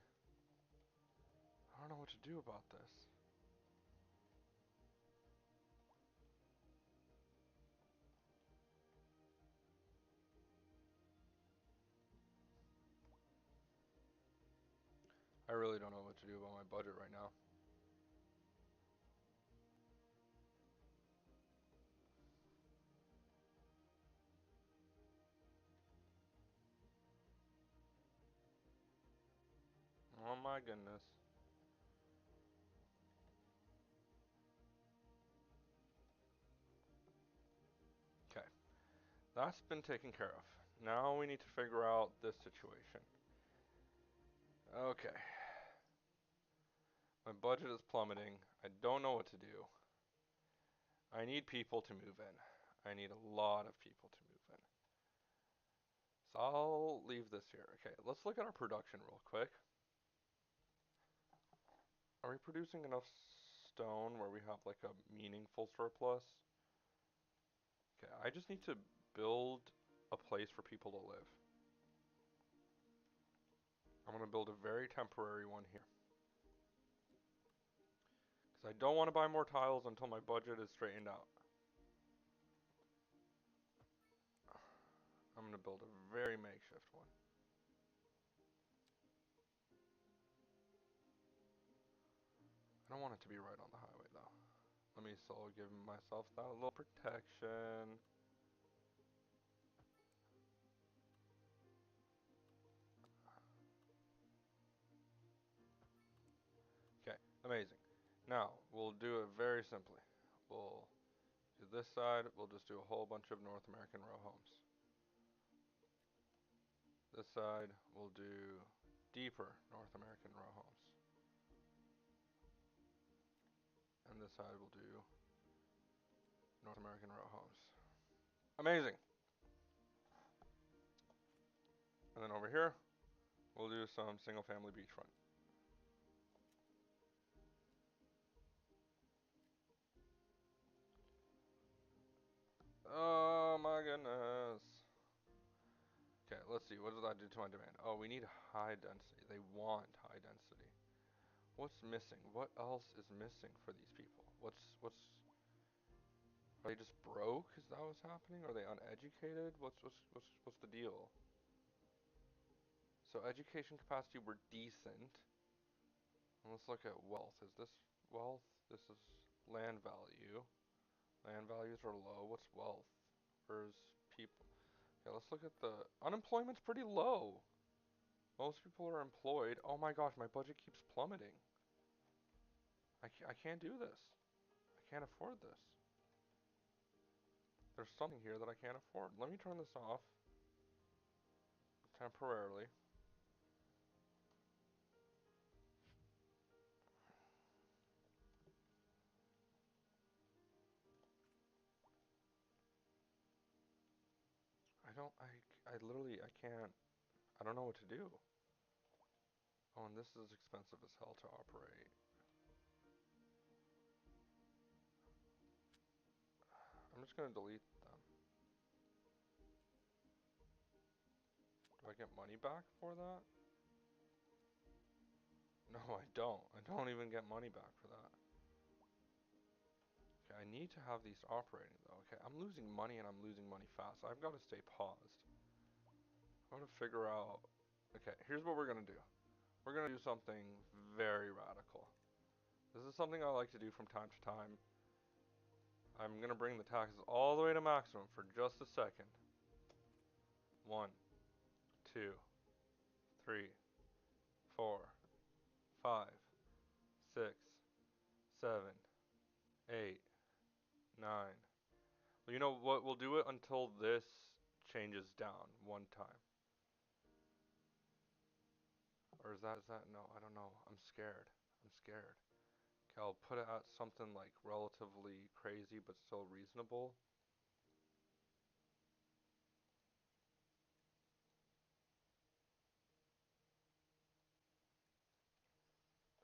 I don't know what to do about this. I really don't know what to do about my budget right now. Oh my goodness. Okay, that's been taken care of. Now we need to figure out this situation. Okay, my budget is plummeting. I don't know what to do. I need people to move in. I need a lot of people to move in. So I'll leave this here. Okay, let's look at our production real quick. Are we producing enough stone where we have like a meaningful surplus? Okay, I just need to build a place for people to live. I'm going to build a very temporary one here. Because I don't want to buy more tiles until my budget is straightened out. I'm going to build a very makeshift one. I don't want it to be right on the highway though. Let me still give myself that little protection. Okay, amazing. Now, we'll do it very simply. We'll do this side, we'll just do a whole bunch of North American row homes. This side, we'll do deeper North American row homes. And this side, we'll do North American row homes. Amazing. And then over here, we'll do some single family beachfront. Oh my goodness. Okay, let's see. What does that do to my demand? Oh, we need high density. They want high density. What's missing? What else is missing for these people? What's are they just broke? Is that what's happening? Are they uneducated? What's the deal? So education capacity we're decent. And let's look at wealth. Is this wealth? This is land value. Land values are low. What's wealth? Where's people? Okay, let's look at the unemployment's pretty low. Most people are employed. Oh my gosh, my budget keeps plummeting. I can't do this. I can't afford this. There's something here that I can't afford. Let me turn this off temporarily. I don't, I literally, I can't, I don't know what to do. Oh, and this is expensive as hell to operate. I'm just gonna delete them. Do I get money back for that? No, I don't. I don't even get money back for that. Okay, I need to have these operating though. Okay, I'm losing money and I'm losing money fast. I've got to stay paused. I want to figure out. Okay, here's what we're gonna do. We're gonna do something very radical. This is something I like to do from time to time. I'm gonna bring the taxes all the way to maximum for just a second. 1, 2, 3, 4, 5, 6, 7, 8, 9. Well, you know what? We'll do it until this changes down one time. Or is that, no, I don't know. I'm scared. I'm scared. Okay, I'll put it at something like relatively crazy but still reasonable.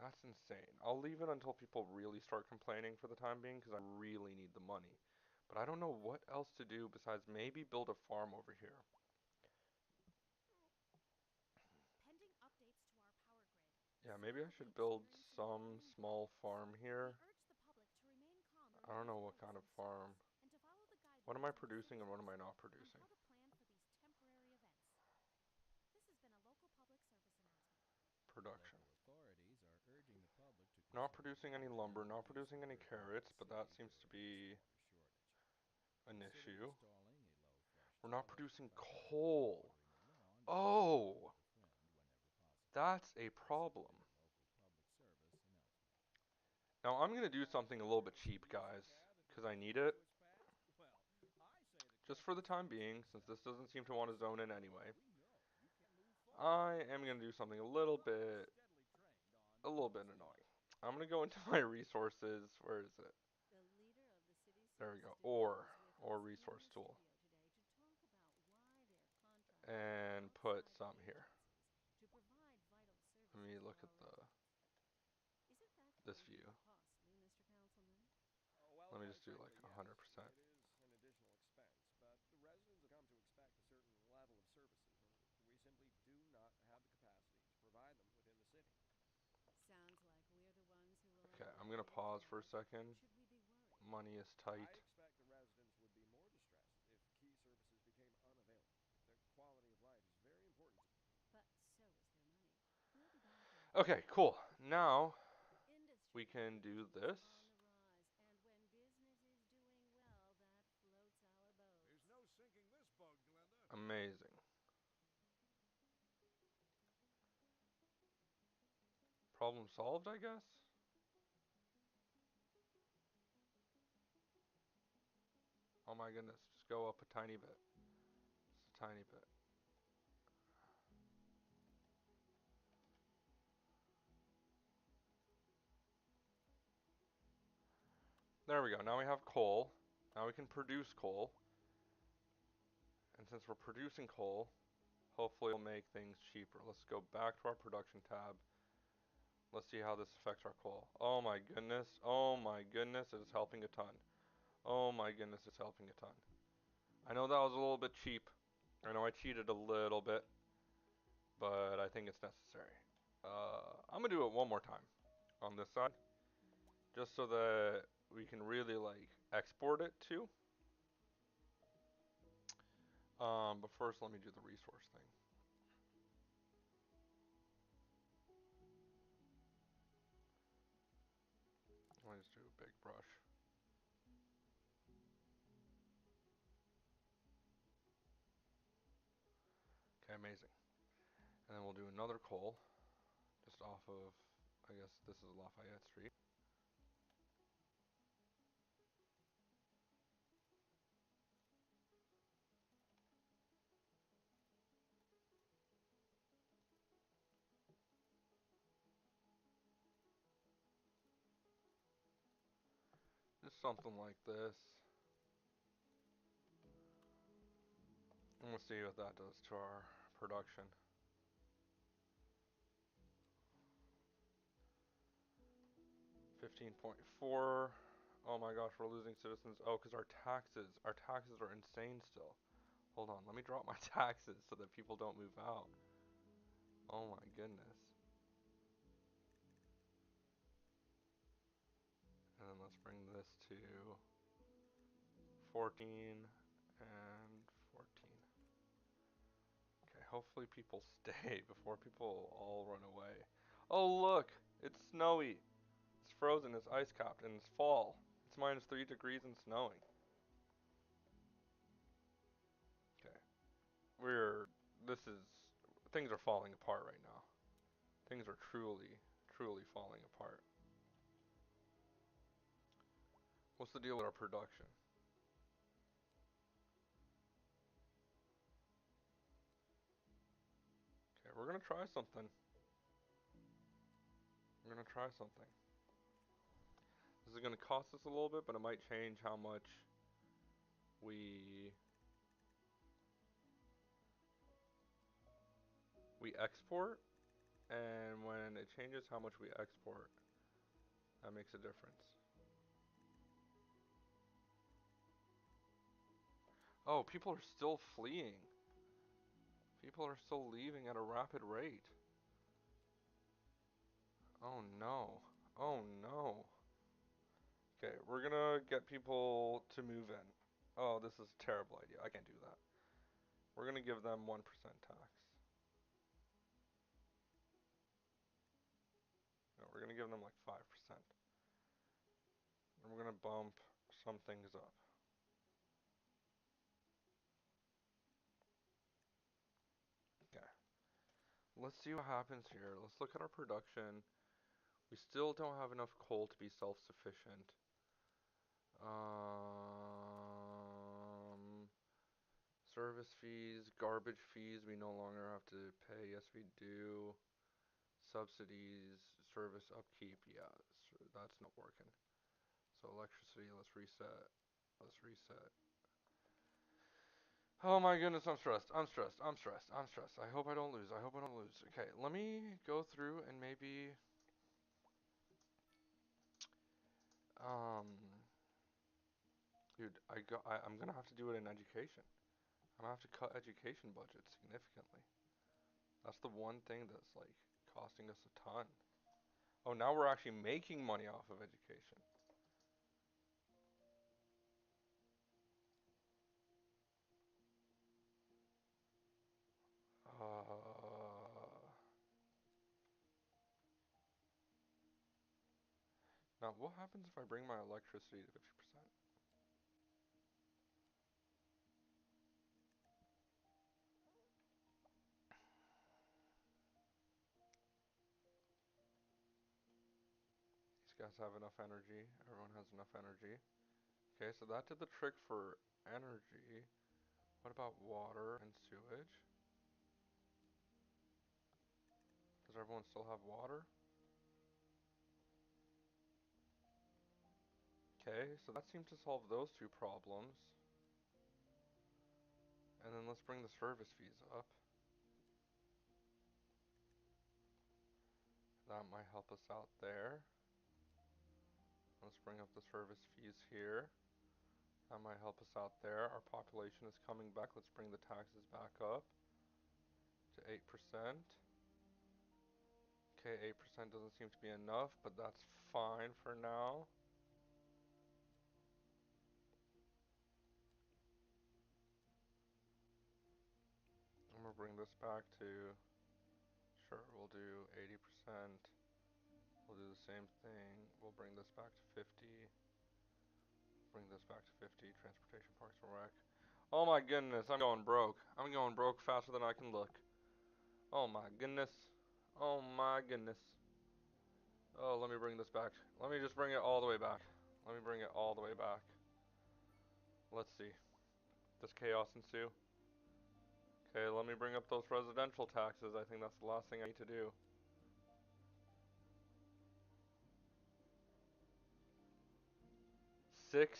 That's insane. I'll leave it until people really start complaining for the time being because I really need the money. But I don't know what else to do besides maybe build a farm over here. Pending updates to our power grid, Yeah, some maybe I will be should build experiencing some volume small blackouts. farm We here. urge the public to remain calm I during don't these know what breaks kind in of service farm. and to follow the What am guidelines I on the producing city's and what am I website not on producing? how to plan for these temporary events. This has been a local public service announcement. Production. Local authorities are urging the public to Not consider producing any avoiding lumber, the not use of producing any earthwork in carrots, the but that city seems to during this be water shortage. an Consider issue. installing a low-flush We're not toilet, producing possibly coal. watering the lawn during seasonal Oh, weather trend whenever possible. that's a This has been problem. a local public service announcement. Now I'm gonna do Why something a should little bit Harrison cheap, use the guys, cab if because it's I need closer it. to its path? Well, I say the Just for the customer time speaks for being, since this themselves. doesn't seem to At want the to zone City in Hall, anyway. we know you can move forward I with am gonna caution. do something But we're steadily trained on a little bit emergency annoying. handling. I'm gonna go into my resources. Where is it? The leader of the Cities There we go. Services Division is with Or us in resource the tool. studio today to talk about why they're contracting with And put outside some here. agencies to provide vital Let me services for look at our the residents. Isn't that this going to view. be costly, Mr. Councilman? Well, Let me quite just do like frankly, yes. 100%. It is an additional expense, but the residents have come to expect a certain level of services, and we simply do not have the capacity to provide them within the city. Sounds like we're the ones who will Okay, end up I'm gonna paying pause for for a it. second. Should we be worried? Money is I tight. expect the residents would be more distressed if key services became unavailable. Their quality of life is very important to them. But so is their money. We'll be back after Okay, this. cool. Now we Industry can do activity is this. on the rise, and when business is doing well, that floats our boats. There's no sinking this boat, Glenda. Amazing. Problem solved, I guess? Oh my goodness, just go up a tiny bit. Just a tiny bit. There we go. Now we have coal. Now we can produce coal. And since we're producing coal, hopefully it'll make things cheaper. Let's go back to our production tab. Let's see how this affects our coal. Oh my goodness. Oh my goodness, it is helping a ton. Oh my goodness, it's helping a ton. I know that was a little bit cheap. I know I cheated a little bit, but I think it's necessary. I'm gonna do it one more time on this side, just so that we can really like export it too. But first let me do the resource thing. Let me just do a big brush. Okay, amazing. And then we'll do another coal, just off of, I guess this is Lafayette Street. Just something like this. And we'll see what that does to our production. 15.4. Oh my gosh, we're losing citizens. Oh, because our taxes are insane still. Hold on, let me drop my taxes so that people don't move out. Oh my goodness. Bring this to 14 and 14. Okay, hopefully people stay before people all run away. Oh look, it's snowy. It's frozen, it's ice capped, and it's fall. It's -3 degrees and snowing. Okay, we're, this is, things are falling apart right now. Things are truly, truly falling apart. What's the deal with our production? Okay, we're gonna try something. We're gonna try something. This is gonna cost us a little bit, but it might change how much we we export, and when it changes how much we export, that makes a difference. Oh, people are still fleeing. People are still leaving at a rapid rate. Oh no. Oh no. Okay, we're gonna get people to move in. Oh, this is a terrible idea. I can't do that. We're gonna give them 1% tax. No, we're gonna give them like 5%. And we're gonna bump some things up. Okay. Let's see what happens here. Let's look at our production. We still don't have enough coal to be self-sufficient. Um, Service fees, garbage fees, we no longer have to pay. Yes, we do. Subsidies, service upkeep, yeah, that's not working. So electricity, let's reset. Let's reset. Oh my goodness, I'm stressed. I'm stressed. I'm stressed. I'm stressed. I hope I don't lose. I hope I don't lose. Okay, let me go through and maybe um dude, I'm gonna have to do it in education. I'm gonna have to cut education budget significantly. That's the one thing that's like costing us a ton. Oh, now we're actually making money off of education. Now what happens if I bring my electricity to 50%? These guys have enough energy. Everyone has enough energy. Okay, so that did the trick for energy. What about water and sewage? Does everyone still have water? Okay, so that seems to solve those two problems. And then let's bring the service fees up. That might help us out there. Let's bring up the service fees here. That might help us out there. Our population is coming back. Let's bring the taxes back up to 8%. Okay, 8% doesn't seem to be enough, but that's fine for now. I'm gonna bring this back to, sure, we'll do 80%. We'll do the same thing. We'll bring this back to 50. Bring this back to 50. Transportation, Parks and Rec. Oh my goodness, I'm going broke. I'm going broke faster than I can look. Oh my goodness. Oh my goodness. Oh, let me bring this back. Let me just bring it all the way back. Let me bring it all the way back. Let's see. Does chaos ensue? Okay, let me bring up those residential taxes. I think that's the last thing I need to do. 6?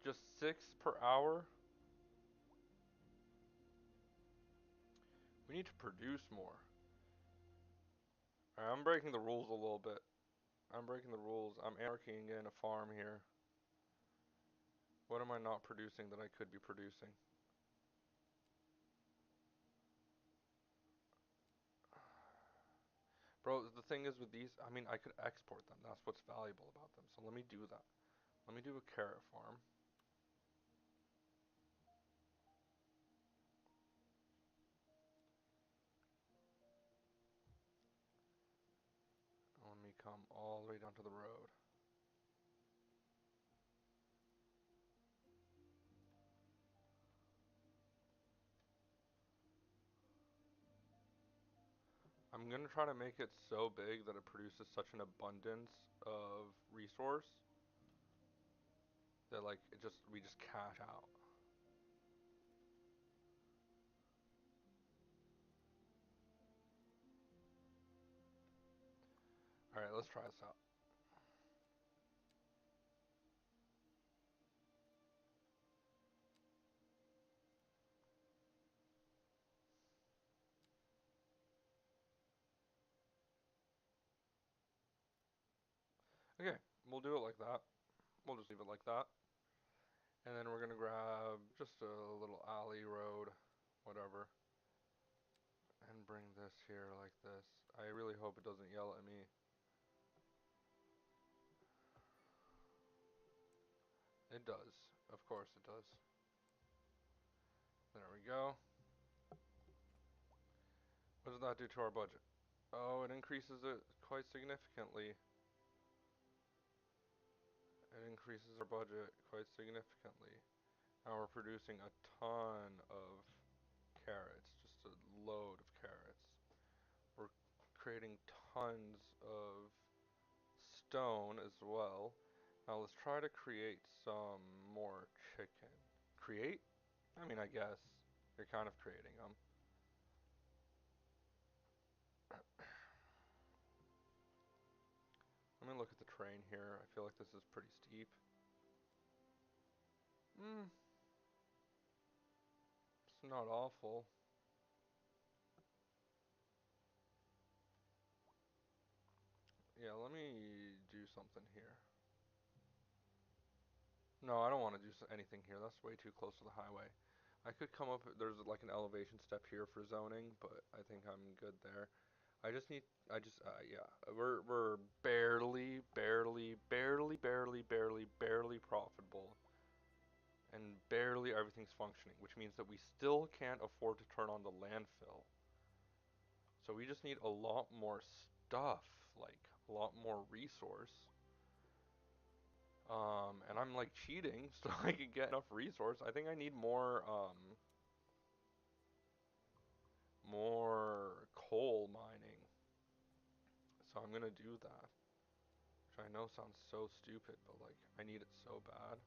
Just 6 per hour? We need to produce more. Alright, I'm breaking the rules a little bit. I'm breaking the rules. I'm anarchying in a farm here. What am I not producing that I could be producing? Bro, the thing is with these, I mean, I could export them. That's what's valuable about them. So let me do that. Let me do a carrot farm. Let me come all the way down to the road. I'm gonna try to make it so big that it produces such an abundance of resource that like we just cash out. All right, let's try this out. Okay, we'll do it like that. We'll just leave it like that. And then we're gonna grab just a little alley road, whatever, and bring this here like this. I really hope it doesn't yell at me. It does. Of course it does. There we go. What does that do to our budget? Oh, it increases it quite significantly. It increases our budget quite significantly. Now we're producing a ton of carrots, just a load of carrots. We're creating tons of stone as well. Now let's try to create some more chicken. Create? I mean, I guess you're kind of creating them. Let me look at the terrain here. I feel like this is pretty steep. It's not awful. Yeah, let me do something here. No, I don't want to do anything here. That's way too close to the highway. I could come up, there's like an elevation step here for zoning, but I think I'm good there. Yeah, we're barely profitable, and barely everything's functioning, which means that we still can't afford to turn on the landfill. So we just need a lot more stuff, like a lot more resource. And I'm like cheating so I can get enough resource. I think I need more coal mining. So I'm gonna do that. Which I know sounds so stupid, but like I need it so bad.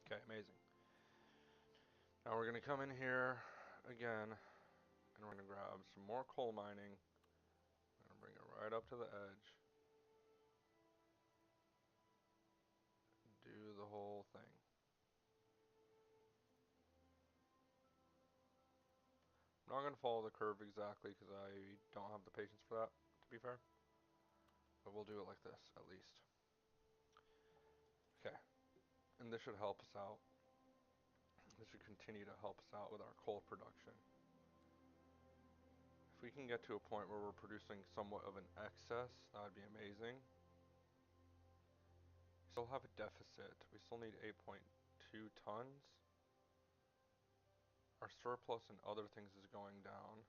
Okay, amazing. Now we're gonna come in here again, and we're gonna grab some more coal mining. I'm gonna bring it right up to the edge. Do the whole thing. I'm not gonna follow the curve exactly because I don't have the patience for that, to be fair. But we'll do it like this, at least. Okay, and this should help us out. This should continue to help us out with our coal production. If we can get to a point where we're producing somewhat of an excess, that would be amazing. We still have a deficit. We still need 8.2 tons. Our surplus and other things is going down.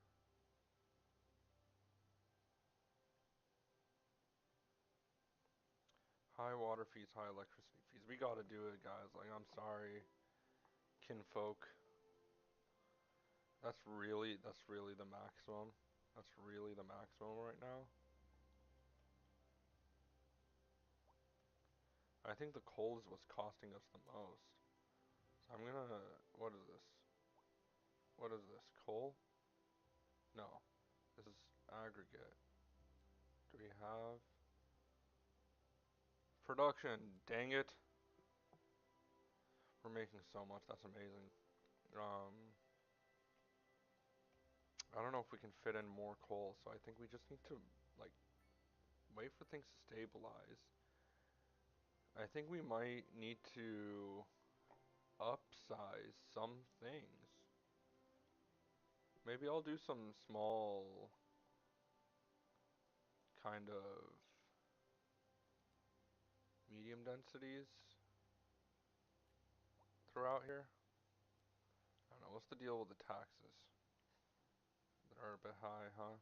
High water fees, high electricity fees. We gotta do it, guys. Like, I'm sorry, kinfolk. That's really the maximum. That's really the maximum right now. I think the coal is what's costing us the most. So I'm gonna, what is this? What is this, coal? No, this is aggregate. Do we have production? Dang it. We're making so much, that's amazing. Um, I don't know if we can fit in more coal, so I think we just need to, like, wait for things to stabilize. I think we might need to upsize some things. Maybe I'll do some small kind of medium densities throughout here. I don't know, what's the deal with the taxes? That are a bit high, huh?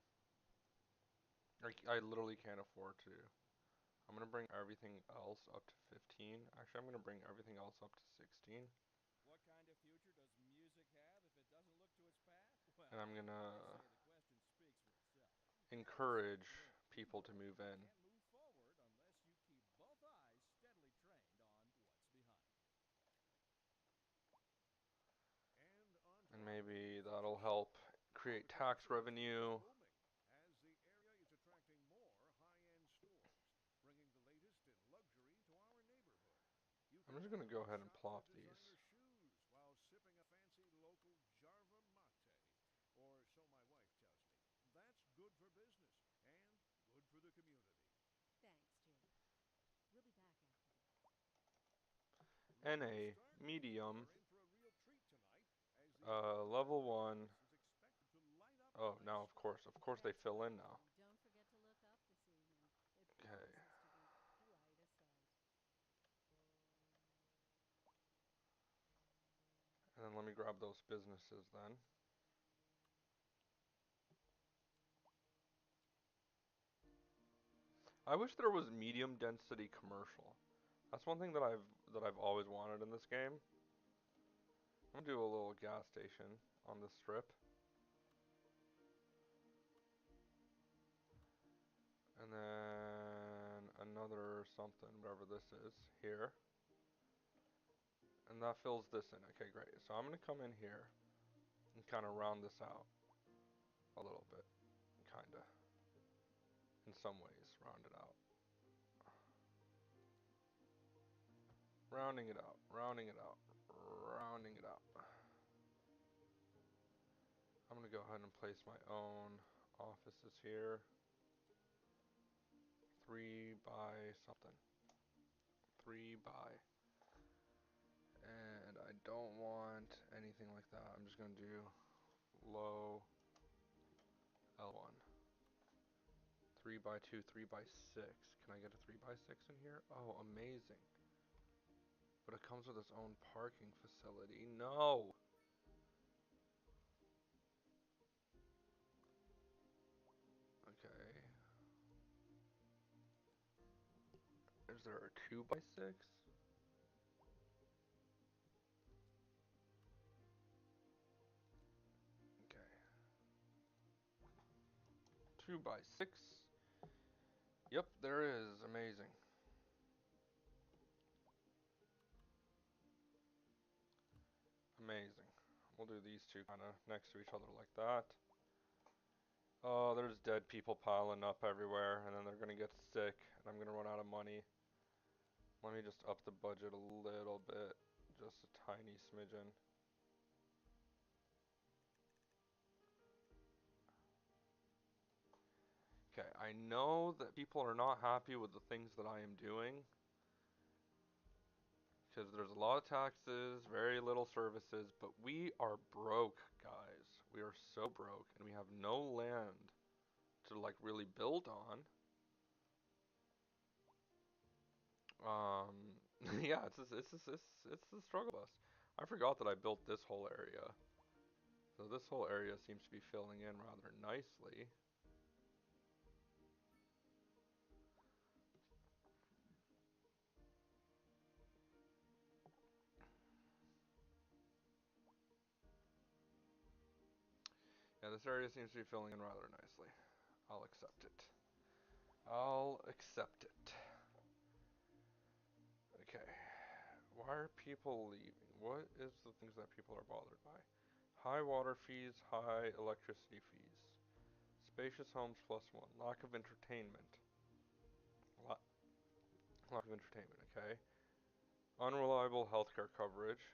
I literally can't afford to. I'm gonna bring everything else up to 15. Actually, I'm gonna bring everything else up to 16. What kind of future does music have if it doesn't look to its past? And Well, I'm gonna I'd say the question speaks for itself. encourage Look, people to people move in. can't move forward unless you keep both eyes steadily trained on what's behind. And on And Friday, maybe feature that'll help Sunday, create Downtown tax City Street is revenue. booming as the area is attracting more high-end stores, bringing the latest in luxury to our neighborhood. You I'm can just gonna go now ahead and shop for plop these. designer shoes while sipping a fancy local Jarva mate. Or so my wife tells me. That's good for business and good for the community. Thanks, Jim. We'll be back after this. And Late a start? medium, You're in for a real treat tonight as the downtown level one. campus is expected to light up Oh, like now stars. of course they That's fill in right, now. and don't forget to look up this evening. It Okay, promises to be quite a sight. and then let me grab those businesses then. I wish there was medium density commercial. That's one thing that I've always wanted in this game. I'm gonna do a little gas station on this strip. And then another something, whatever this is, here. And that fills this in. Okay, great. So I'm gonna come in here and kind of round this out a little bit. Kinda. In some ways, round it out. Rounding it out, rounding it out, rounding it out. I'm gonna go ahead and place my own offices here. 3 by something. 3 by. And I don't want anything like that. I'm just gonna do low L1. 3 by 2, 3 by 6. Can I get a 3 by 6 in here? Oh, amazing. But it comes with its own parking facility. No! Okay. Is there a 2 by 6? Okay. 2 by 6. Yep, there is. Amazing. Amazing. We'll do these two kind of next to each other like that. Oh, there's dead people piling up everywhere, and then they're gonna get sick, and I'm gonna run out of money. Let me just up the budget a little bit, just a tiny smidgen. Okay, I know that people are not happy with the things that I am doing, because there's a lot of taxes, very little services, but we are broke, guys. We are so broke, and we have no land to like really build on. Yeah, it's the struggle bus. I forgot that I built this whole area. So this whole area seems to be filling in rather nicely. Yeah, this area seems to be filling in rather nicely. I'll accept it. I'll accept it. Okay. Why are people leaving? What is the things that people are bothered by? High water fees, high electricity fees. Spacious homes +1. Lack of entertainment. La lack of entertainment, okay. Unreliable healthcare coverage.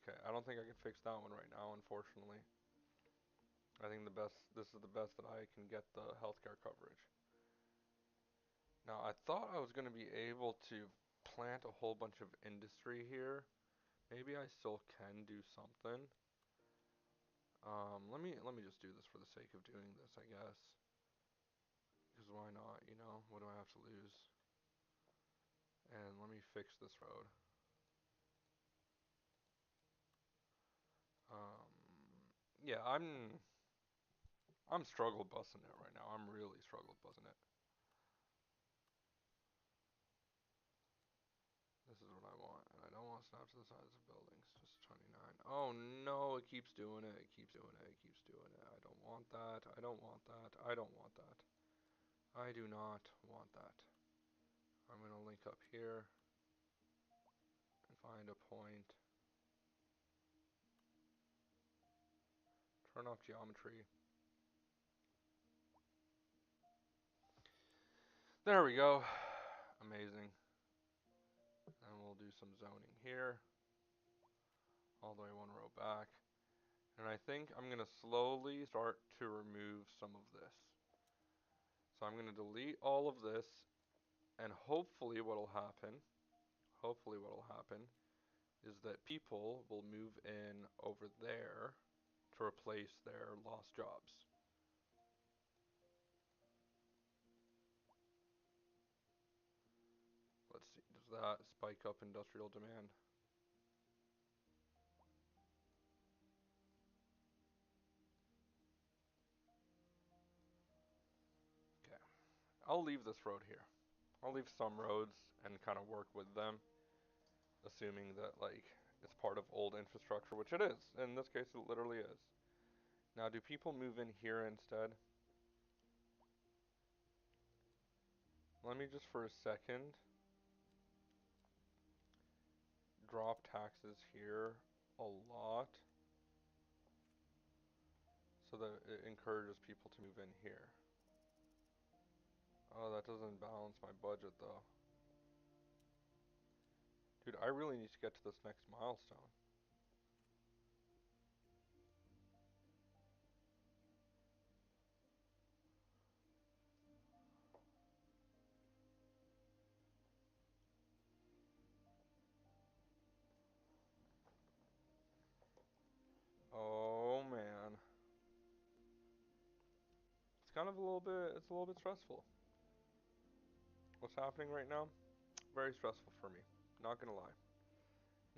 Okay, I don't think I can fix that one right now, unfortunately. I think this is the best that I can get the healthcare coverage. Now, I thought I was going to be able to plant a whole bunch of industry here. Maybe I still can do something. Let me just do this for the sake of doing this, I guess. Because why not, you know? What do I have to lose? And let me fix this road. Um, yeah, I'm struggle bussing it right now. I'm really struggle bussing it. This is what I want, and I don't want to snap to the sides of buildings. Just 29. Oh no, it keeps doing it. It keeps doing it. It keeps doing it. I don't want that. I don't want that. I don't want that. I do not want that. I'm gonna link up here and find a point. Turn off geometry. There we go. Amazing. And we'll do some zoning here. All the way one row back. And I think I'm going to slowly start to remove some of this. So I'm going to delete all of this. And hopefully what'll happen is that people will move in over there to replace their lost jobs. Let's see, does that spike up industrial demand? Okay, I'll leave this road here. I'll leave some roads and kind of work with them, assuming that like it's part of old infrastructure, which it is. In this case, it literally is. Now, do people move in here instead? Let me just for a second drop taxes here a lot so that it encourages people to move in here. Oh, that doesn't balance my budget though. Dude, I really need to get to this next milestone. Oh man. It's a little bit stressful. What's happening right now? Very stressful for me. Not gonna lie.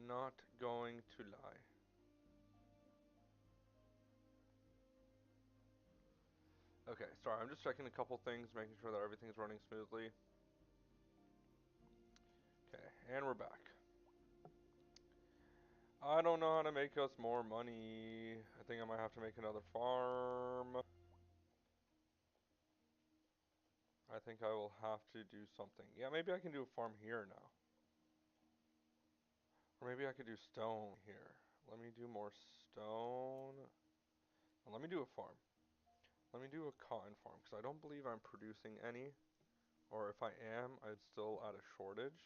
Not going to lie. Okay, sorry, I'm just checking a couple things, making sure that everything's running smoothly. Okay, and we're back. I don't know how to make us more money. I think I might have to make another farm. I think I will have to do something. Yeah, maybe I can do a farm here now. Or maybe I could do stone here. Let me do more stone. And let me do a farm. Let me do a cotton farm, because I don't believe I'm producing any. Or if I am, I'm still at a shortage.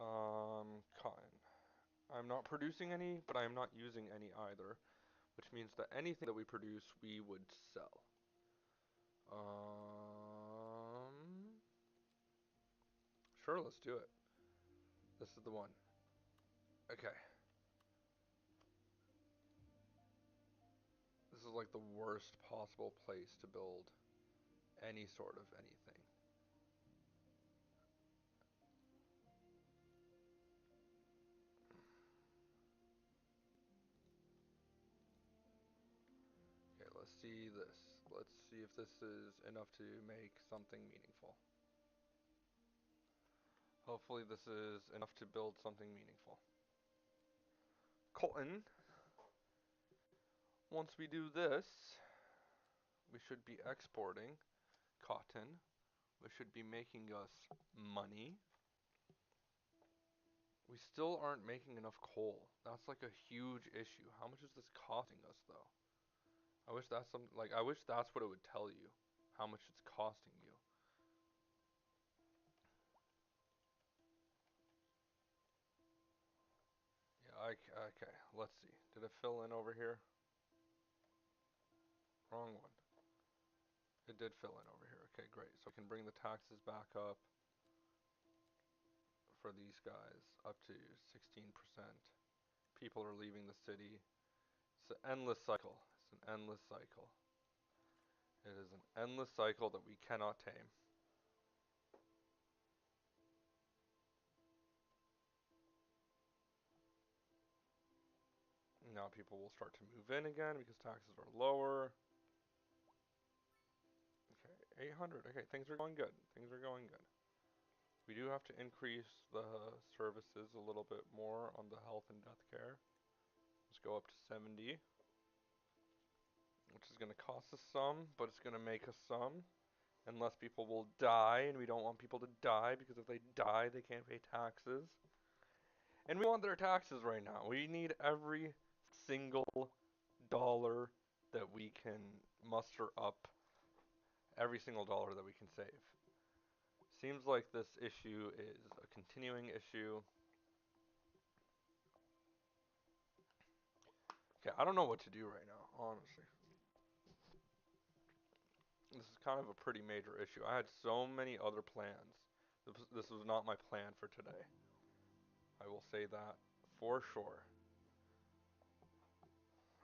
Cotton. I'm not producing any, but I am not using any either. Which means that anything that we produce, we would sell. Sure, let's do it. This is the one. Okay. This is like the worst possible place to build any sort of anything. Okay, let's see this. Let's see if this is enough to make something meaningful. Hopefully this is enough to build something meaningful. Cotton. Once we do this, we should be exporting cotton, which should be making us money. We still aren't making enough coal. That's like a huge issue. How much is this costing us though? I wish that's some like I wish that's what it would tell you. How much it's costing you. Yeah, okay, let's see. Did it fill in over here? Wrong one. It did fill in over here. Okay, great. So we can bring the taxes back up. for these guys up to 16%. People are leaving the city. It's an endless cycle. It's an endless cycle. It is an endless cycle that we cannot tame. Now people will start to move in again because taxes are lower. Okay, 800. Okay, things are going good. Things are going good. We do have to increase the services a little bit more on the health and death care. Let's go up to 70, which is going to cost us some, but it's going to make us some. Unless people will die, and we don't want people to die because if they die, they can't pay taxes. And we want their taxes right now. We need every single dollar that we can muster up, every single dollar that we can save. Seems like this issue is a continuing issue. Okay, I don't know what to do right now, honestly. This is kind of a pretty major issue. I had so many other plans. This was not my plan for today. I will say that for sure.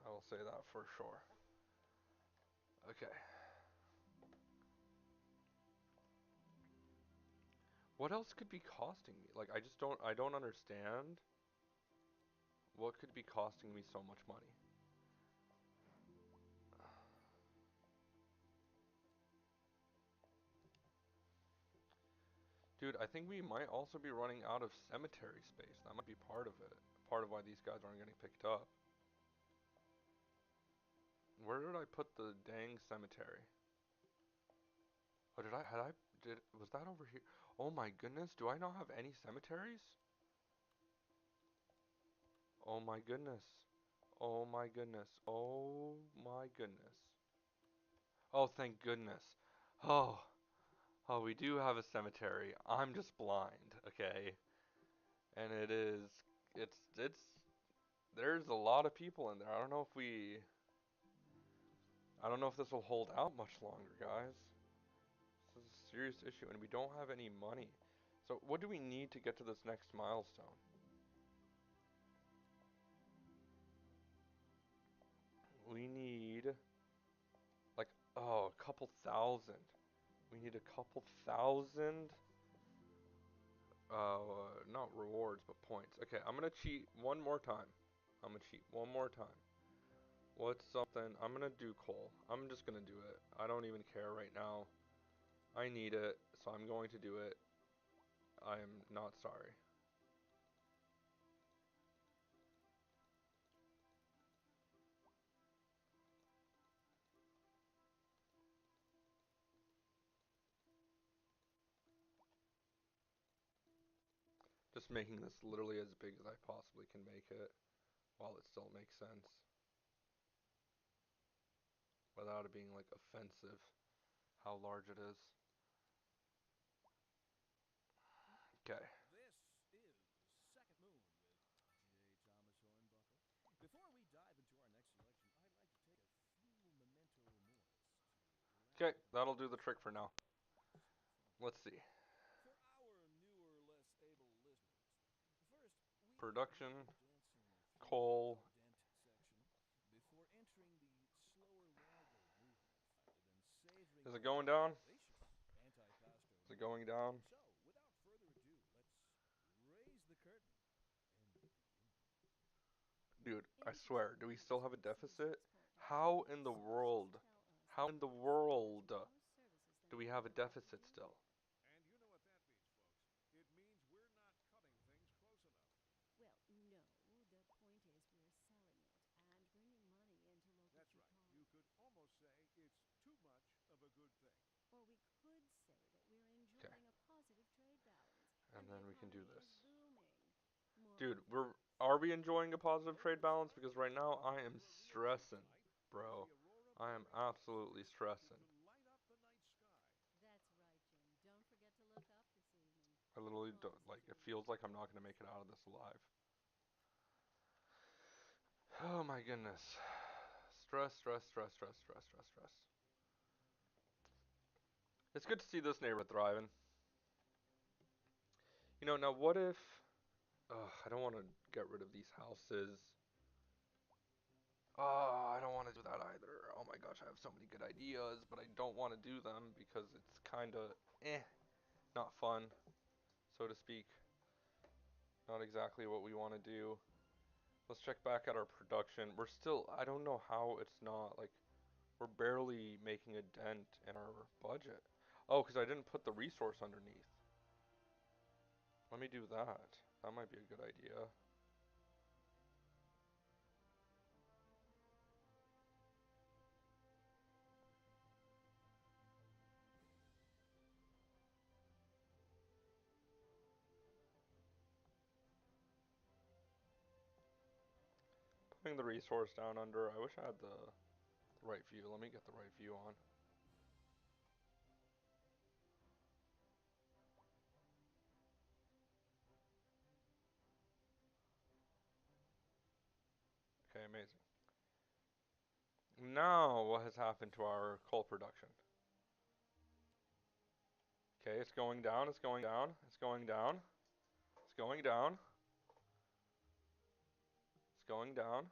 I will say that for sure. Okay. What else could be costing me? Like I don't understand what could be costing me so much money. Dude, I think we might also be running out of cemetery space. That might be part of it. Part of why these guys aren't getting picked up. Where did I put the dang cemetery? Oh, was that over here? Oh my goodness, do I not have any cemeteries? Oh my goodness. Oh my goodness. Oh my goodness. Oh, thank goodness. Oh, oh, we do have a cemetery. I'm just blind, okay? And it's, there's a lot of people in there. I don't know if this will hold out much longer, guys. This is a serious issue, and we don't have any money. So what do we need to get to this next milestone? We need, like, oh, a couple thousand. We need a couple thousand, not rewards, but points. Okay, I'm gonna cheat one more time. I'm gonna cheat one more time. What's something? I'm gonna do coal. I'm just gonna do it. I don't even care right now. I need it, so I'm going to do it. I am not sorry. Just making this literally as big as I possibly can make it, while it still makes sense, without it being like offensive how large it is. Okay. This is Second Moon with J. Thomas Hornbuckle. Before we dive into our next selection, I'd like to take a few memento moris to Okay, remind that'll everyone do of the just trick how for now. fun Let's things see. can be. For our newer, less able listeners, first, we Production, begin dancing through the coal. al dente section before entering the slower largo movement, then savoring Is it the going down? vivacious antipasto Is it movement. going down? So, without further ado, let's raise the curtain and begin. Dude, I swear, do we Interestingly, still have a some deficit? citizens point out How in the sources world? tell us How that in the the city has world more services than do we it have a ever had to deficit deal still? with. And you know what that means, folks. It means we're not cutting things close enough. Well, no, the point is we're selling it and bringing money into local That's right. Chupon. You could almost say it's too much of a good thing. Or we could say that we're Okay, enjoying a positive trade balance and and the then we can do economy this. is booming. More Dude, on that are we later. enjoying a positive trade Local balance? stars Because right now I am For a real treat stressing, tonight is bro. the aurora I am borealis, absolutely expected stressing. to light up the night sky. That's right, Jim. Don't forget to look up this evening. I literally don't, like, it Positively feels like I'm not going to make it optimistic. out of this alive. Oh my goodness. Stress, stress, stress, stress, stress, stress, stress. It's good to see this neighborhood thriving. Now what if? I don't want to get rid of these houses. I don't want to do that either. Oh my gosh, I have so many good ideas, but I don't want to do them because it's kind of not fun, so to speak. Not exactly what we want to do. Let's check back at our production. I don't know how it's not, like, we're barely making a dent in our budget. Oh, because I didn't put the resource underneath. Let me do that. That might be a good idea. Putting the resource down under, I wish I had the right view. Let me get the right view on. Okay, amazing. Now, what has happened to our coal production? Okay, it's going down, it's going down, it's going down, it's going down, it's going down.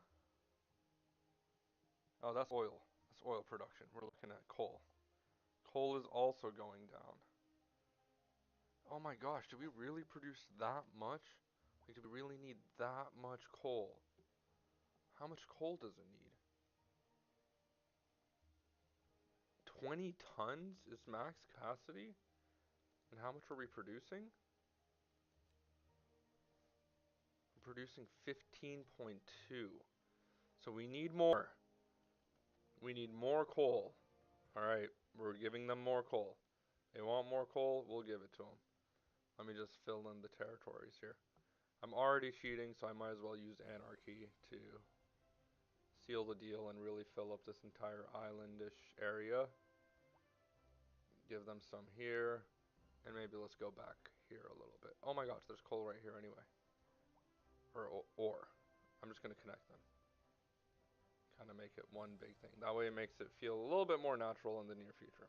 Oh, that's oil. That's oil production. We're looking at coal. Coal is also going down. Oh my gosh, do we really produce that much? Like, do we really need that much coal? How much coal does it need? 20 tons is max capacity? And how much are we producing? We're producing 15.2. So we need more. We need more coal. Alright, we're giving them more coal. They want more coal, we'll give it to them. Let me just fill in the territories here. I'm already cheating, so I might as well use anarchy to seal the deal and really fill up this entire islandish area. Give them some here, and maybe let's go back here a little bit. Oh my gosh, there's coal right here anyway. Or ore. I'm just going to connect them. Kind of make it one big thing. That way it makes it feel a little bit more natural in the near future.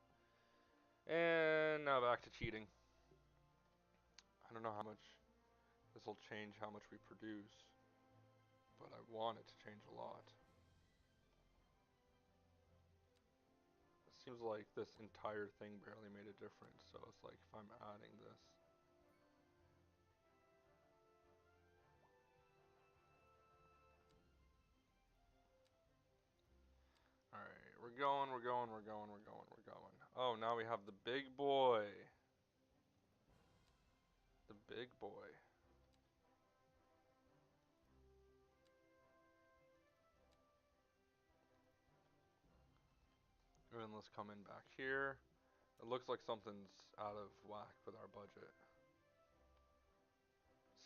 And now back to cheating. I don't know how much this will change how much we produce, but I want it to change a lot. It seems like this entire thing barely made a difference, so it's like if I'm adding this. Alright, we're going, we're going, we're going, we're going, we're going. Oh, now we have the big boy. The big boy. And then let's come in back here. It looks like something's out of whack with our budget.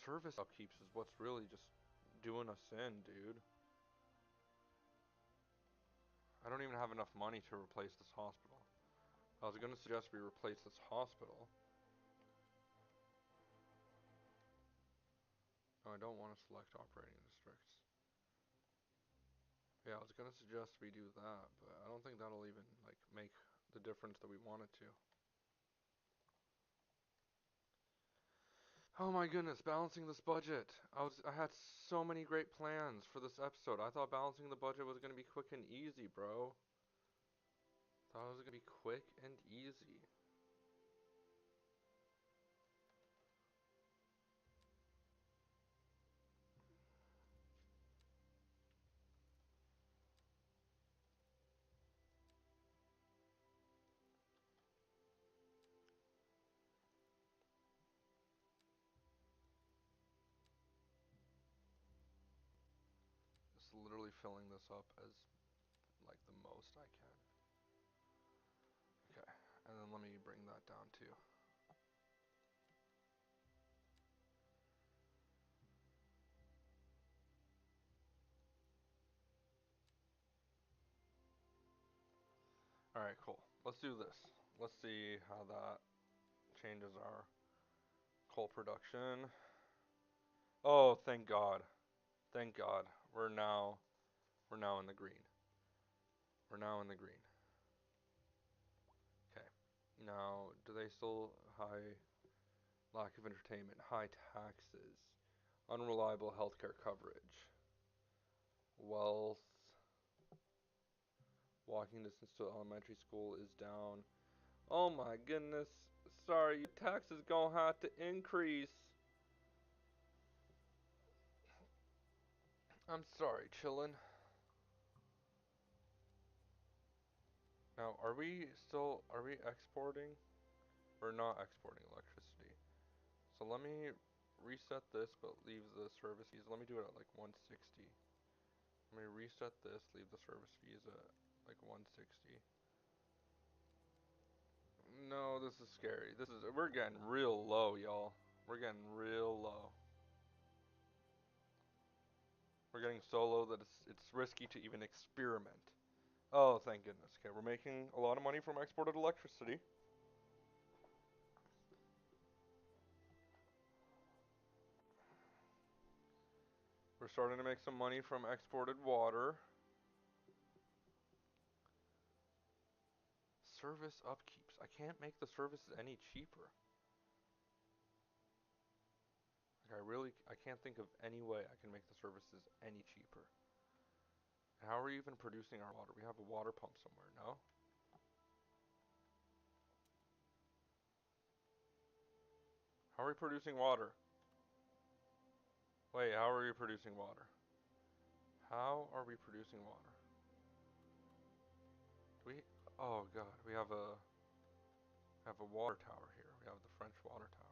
Service upkeeps is what's really just doing us in, dude. I don't even have enough money to replace this hospital. I was gonna suggest we replace this hospital. No, I don't want to select operating districts. Yeah, I was gonna suggest we do that, but I don't think that'll even like make the difference that we want it to. Oh my goodness, balancing this budget. I had so many great plans for this episode. I thought balancing the budget was gonna be quick and easy, bro. Thought it was gonna be quick and easy. Just literally filling this up as like the most I can. Okay, and then let me bring that down too. Alright, cool. Let's do this. Let's see how that changes our coal production. Oh, thank God. Thank God. We're now in the green. We're now in the green. Okay. Now, do they still high? lack of entertainment, high taxes, unreliable healthcare coverage, wealth, walking distance to elementary school is down. Oh my goodness. Sorry, your taxes gonna have to increase. I'm sorry, chillin'. Now, are we exporting or not exporting electricity? So let me reset this, but leave the service fees. Let me do it at like 160. Let me reset this, leave the service fees at like 160. No, this is scary. We're getting real low, y'all. We're getting real low. We're getting so low that it's risky to even experiment. Oh, thank goodness. Okay, we're making a lot of money from exported electricity. We're starting to make some money from exported water. Service upkeeps. I can't make the services any cheaper. Like I can't think of any way I can make the services any cheaper. How are we even producing our water? We have a water pump somewhere, no? How are we producing water? Wait, how are we producing water? How are we producing water? Do we? Oh God, we have a water tower here. We have the French water tower.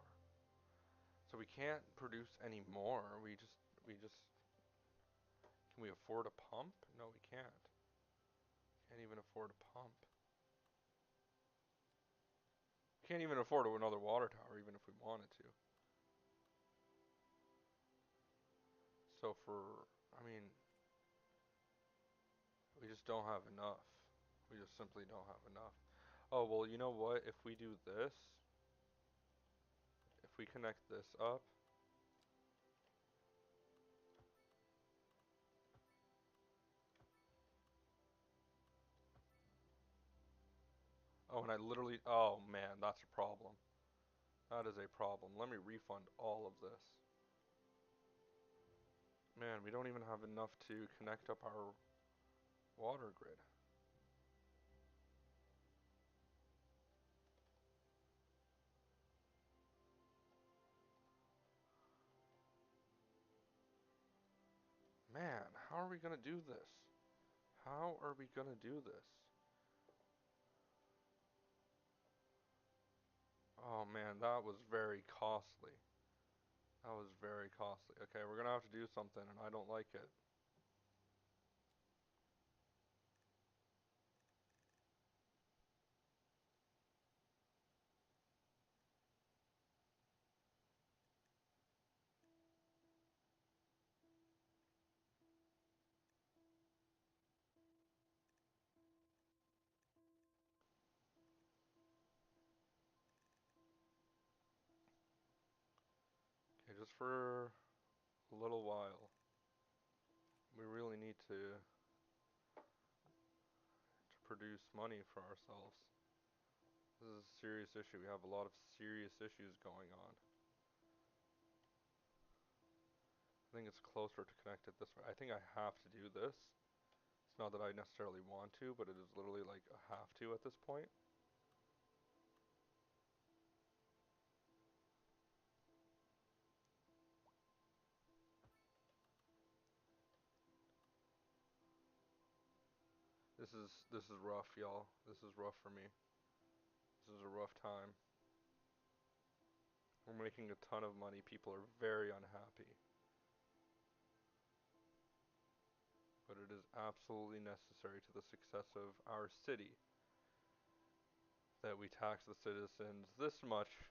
So we can't produce any more. We just can we afford a pump? No, we can't. Can't even afford a pump. Can't even afford another water tower even if we wanted to. So I mean, we just don't have enough. We just simply don't have enough. Oh, well, you know what? If we do this, if we connect this up, oh, and I literally, oh man, that's a problem. That is a problem. Let me refund all of this. Man, we don't even have enough to connect up our water grid. Man, how are we gonna do this? How are we gonna do this? Oh man, that was very costly. That was very costly. Okay, we're gonna have to do something, and I don't like it. Okay, just for a little while. We really need to produce money for ourselves. This is a serious issue. We have a lot of serious issues going on. I think it's closer to connect it this way. I think I have to do this. It's not that I necessarily want to, but it is literally like a have to at this point. This is rough, y'all. This is rough for me. This is a rough time. We're making a ton of money. People are very unhappy. But it is absolutely necessary to the success of our city that we tax the citizens this much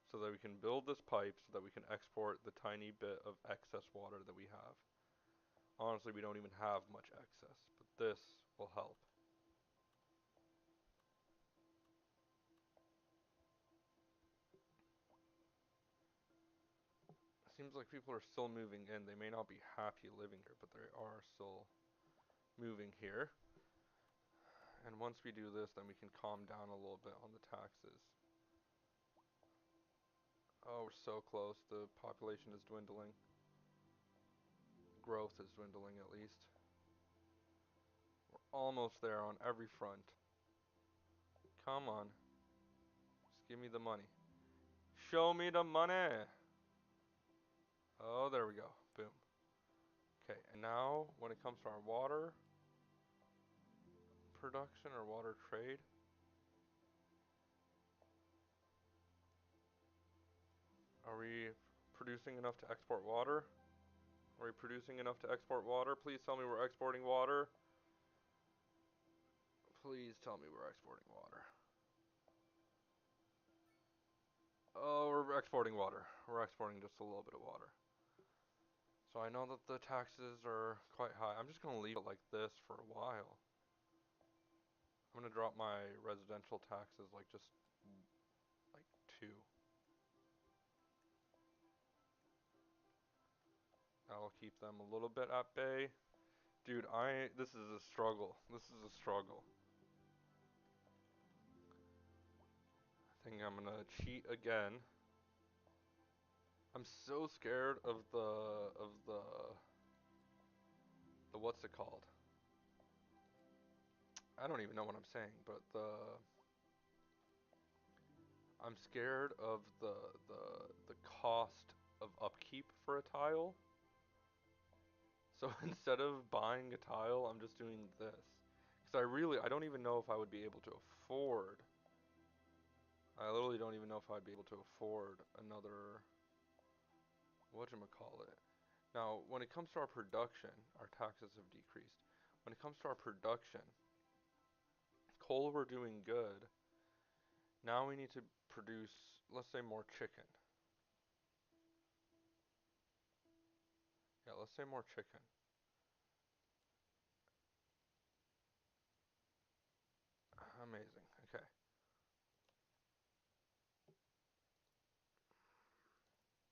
so that we can build this pipe so that we can export the tiny bit of excess water that we have. Honestly, we don't even have much excess, but this will help. It seems like people are still moving in. They may not be happy living here, but they are still moving here. And once we do this, then we can calm down a little bit on the taxes. Oh, we're so close. The population is dwindling. Growth is dwindling at least. We're almost there on every front. Come on. Just give me the money. Show me the money! Oh, there we go. Boom. Okay, and now when it comes to our water production or water trade, are we producing enough to export water? Are we producing enough to export water? Please tell me we're exporting water. Please tell me we're exporting water. Oh, we're exporting water. We're exporting just a little bit of water. So I know that the taxes are quite high. I'm just going to leave it like this for a while. I'm going to drop my residential taxes like just like 2. That'll keep them a little bit at bay. Dude, this is a struggle. This is a struggle. I think I'm gonna cheat again. I'm so scared of the what's it called? I don't even know what I'm saying, but I'm scared of the cost of upkeep for a tile. So instead of buying a tile, I'm just doing this. Because I don't even know if I would be able to afford. I literally don't even know if I'd be able to afford another, whatchamacallit. Now, when it comes to our production, our taxes have decreased. When it comes to our production, coal we're doing good. Now we need to produce, let's say, more chicken. Yeah, let's say more chicken. Amazing. Okay.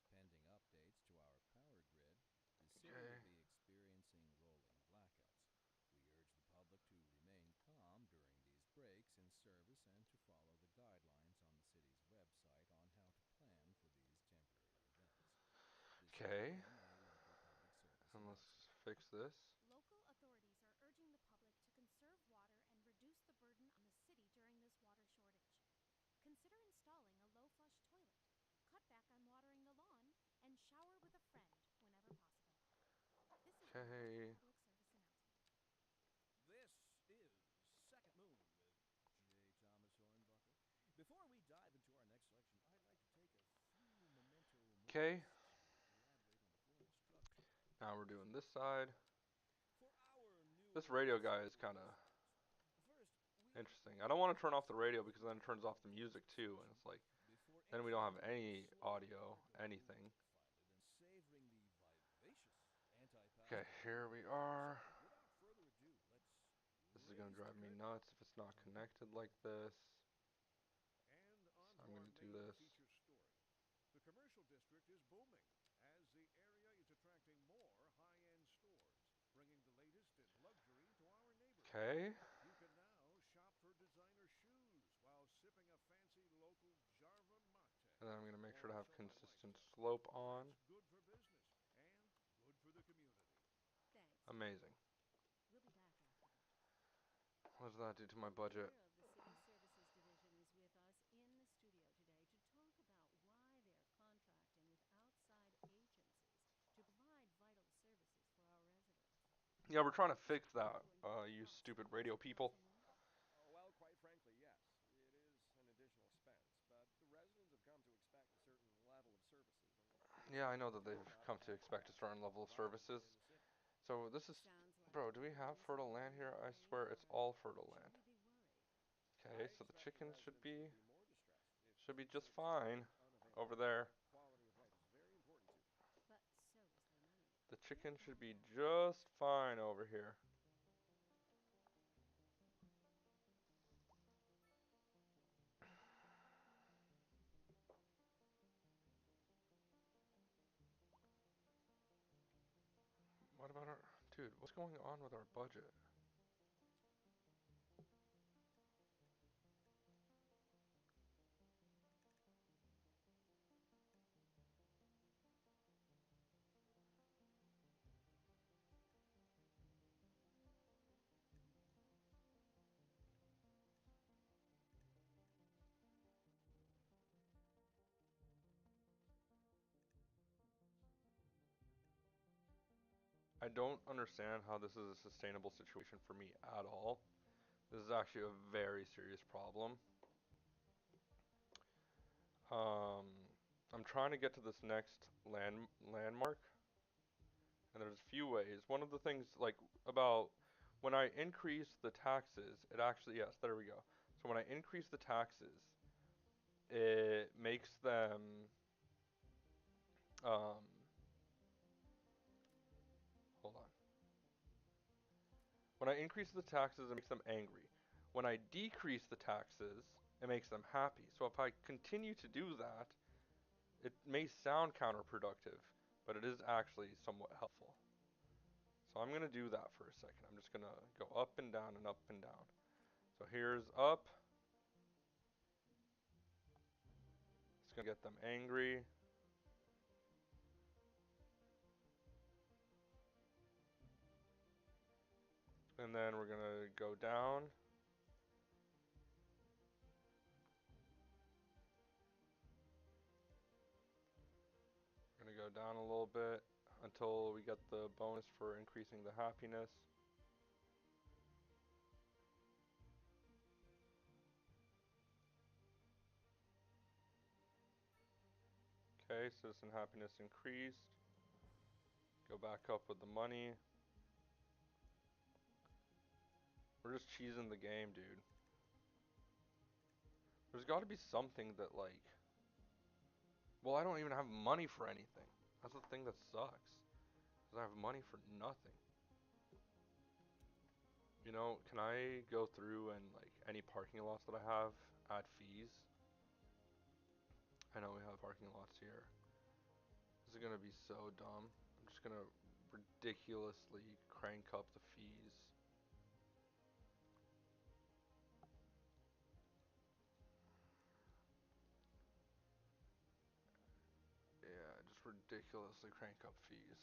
Pending updates to our power grid, the city Okay. will be experiencing rolling blackouts. We urge the public to remain calm during these breaks in service and to follow the guidelines on the city's website on how to plan for these temporary events. This has Okay. been a local public service And let's announcement. fix this. Local authorities are urging the public to conserve water and reduce the burden on the city during this water shortage. Consider installing a low-flush toilet, cut back on watering the lawn, and shower with a friend whenever possible. This has been a local Okay. public service announcement. This is Second Moon with J. Thomas Hornbuckle. Before we dive into our next section, I'd like to take a few memento Okay. moments to elaborate on the formal structure Now of we're this doing this episode. side. For our This newer radio guy is listeners, kind of first, we'd interesting. I don't like want to turn to off the start radio with because a then it turns general off the rules music too, and discussion it's like before then we don't entering have into our any slow audio, burn of anything. ultraviolet and savoring the vivacious Okay, anti-pasta here flavors. we are. So, without further ado, let's This is gonna raise the drive me curtain nuts if it's not on connected like this. And on So to I'm our gonna do main this. feature story. The commercial district is booming as the area is attracting more high-end stores, bringing the latest in luxury to our neighborhood. Okay. You can now shop for designer shoes while sipping a fancy local Jarva mate And then I'm gonna make sure to or have so my wife consistent says. slope on. That's good for business and good for the community. Thanks. Amazing. We'll be back after that. What does that do to my The budget? leader of the City Services Division is with us in the studio today to talk about why they're contracting with outside agencies to provide vital services for our residents. Yeah, we're trying to Is fix it that. going to You cost stupid more, radio people. Councilman? Well, quite frankly, yes. It is an additional expense, but the residents have come to expect a certain level of services, and we Yeah, I know simply that do they've not come to have the expect a certain capacity to level of provide them services. within the city. So this is, Sounds like bro, the do we have residents fertile are land here? I wondering, swear it's or all fertile should land. we be worried? Okay, I so the expect the chickens should residents be would be more distressed if good just services fine remained over unavailable. there. Quality of life is very important to them. But so is their money. The We'll chicken should find be out. just fine over here. What about our... Dude, what's going on with our budget? I don't understand how this is a sustainable situation for me at all. This is actually a very serious problem. Um, I'm trying to get to this next landmark, and there's a few ways. One of the things like about when I increase the taxes, it actually yes, there we go. So when I increase the taxes, it makes them um hold on. When I increase the taxes, it makes them angry. When I decrease the taxes, it makes them happy. So if I continue to do that, it may sound counterproductive, but it is actually somewhat helpful. So I'm going to do that for a second. I'm just going to go up and down and up and down. So here's up. It's going to get them angry. And then we're going to go down. We're going to go down a little bit until we get the bonus for increasing the happiness. Okay, citizen happiness increased. Go back up with the money. We're just cheesing the game, dude. There's got to be something that like, well, I don't even have money for anything. That's the thing that sucks. Cause I have money for nothing. You know, can I go through and like any parking lots that I have add fees? I know we have parking lots here. This is gonna be so dumb. I'm just gonna ridiculously crank up the fees. Yeah, just ridiculously crank up fees.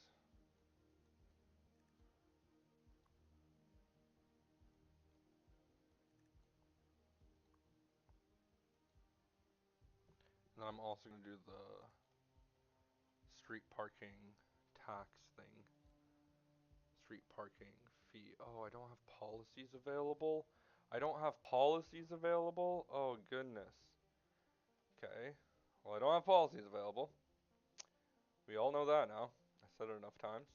And then I'm also gonna do the street parking tax thing. Street parking fee. Oh, I don't have policies available. I don't have policies available. Oh goodness. Okay. Well, I don't have policies available. We all know that now. I said it enough times.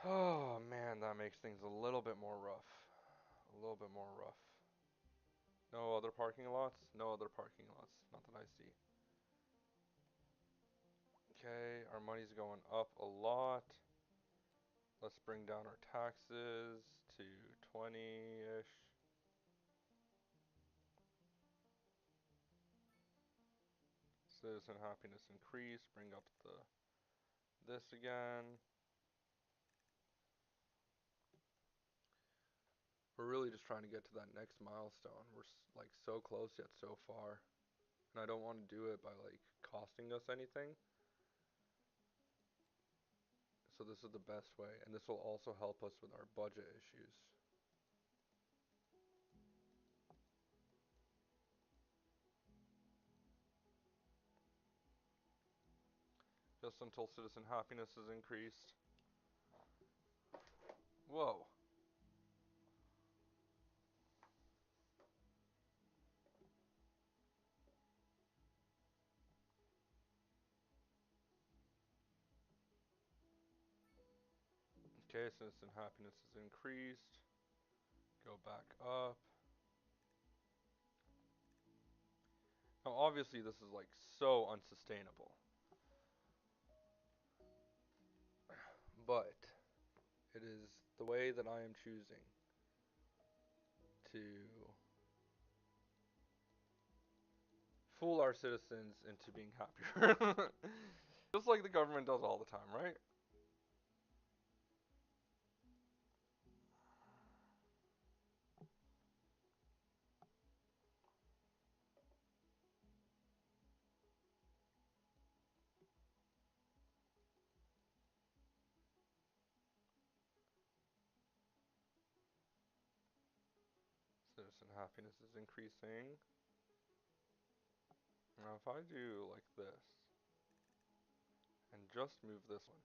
Oh man, that makes things a little bit more rough. A little bit more rough. No other parking lots? No other parking lots. Not that I see. Okay, our money's going up a lot. Let's bring down our taxes to 20-ish. Citizen happiness increase. Bring up this again. We're really just trying to get to that next milestone. We're like so close yet so far. And I don't want to do it by like costing us anything. So this is the best way, and this will also help us with our budget issues. Just until citizen happiness is increased. Whoa. Okay, citizen happiness is increased. Go back up. Now obviously this is like so unsustainable. But it is the way that I am choosing to fool our citizens into being happier. Just like the government does all the time, right? Citizen happiness is increasing. Now if I do like this, and just move this one,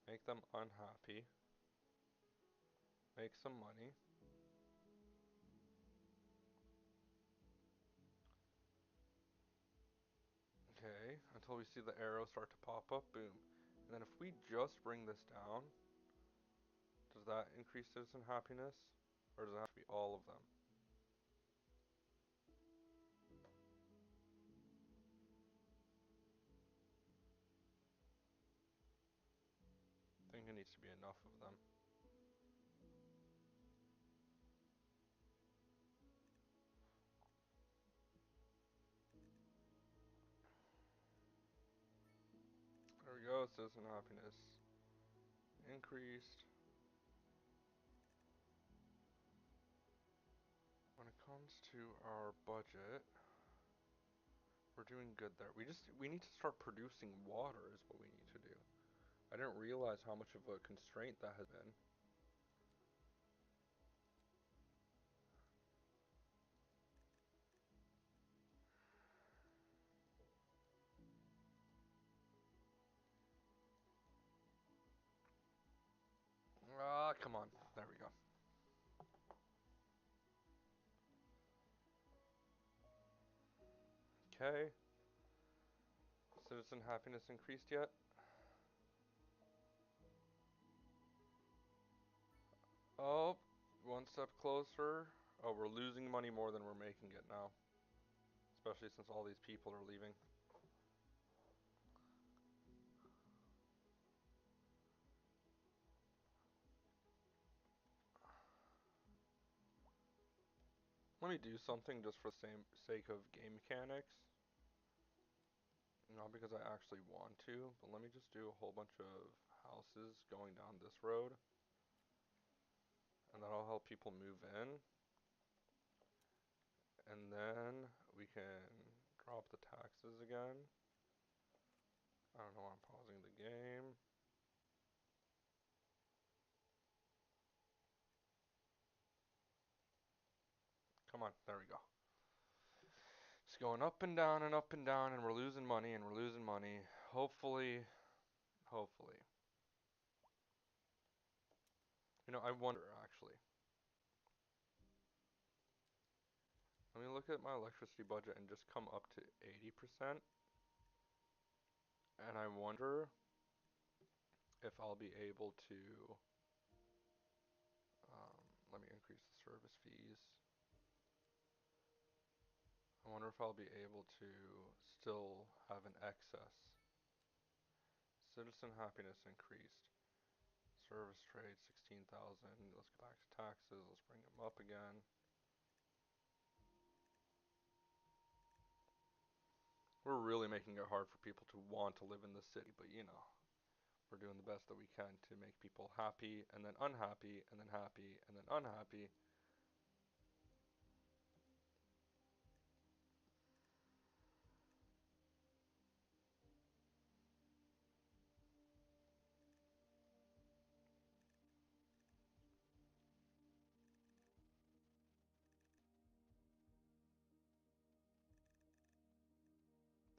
Make them unhappy. Make some money. Okay, until we see the arrows start to pop up, boom. And then if we just bring this down, does that increase citizen happiness? Or does it have to be all of them? I think it needs to be enough of them. There we go, citizen happiness increased. When it comes to our budget, we're doing good there. We need to start producing water is what we need to do. I didn't realize how much of a constraint that has been. Ah, come on. There we go. Okay. Citizen happiness increased yet? Oh, one step closer. Oh, we're losing money more than we're making it now. Especially since all these people are leaving. Let me do something just for the sake of game mechanics. Not because I actually want to, but let me just do a whole bunch of houses going down this road. And that'll help people move in. And then we can drop the taxes again. I don't know why I'm pausing the game. Come on, there we go. It's going up and down and up and down, and we're losing money and we're losing money. Hopefully. You know, I wonder actually. Let me look at my electricity budget and just come up to 80%. And I wonder if I'll be able to. Let me increase the service fees. I wonder if I'll be able to still have an excess. Citizen happiness increased. Service trade 16,000. Let's go back to taxes. Let's bring them up again. We're really making it hard for people to want to live in the city, but you know, we're doing the best that we can to make people happy and then unhappy and then happy and then unhappy.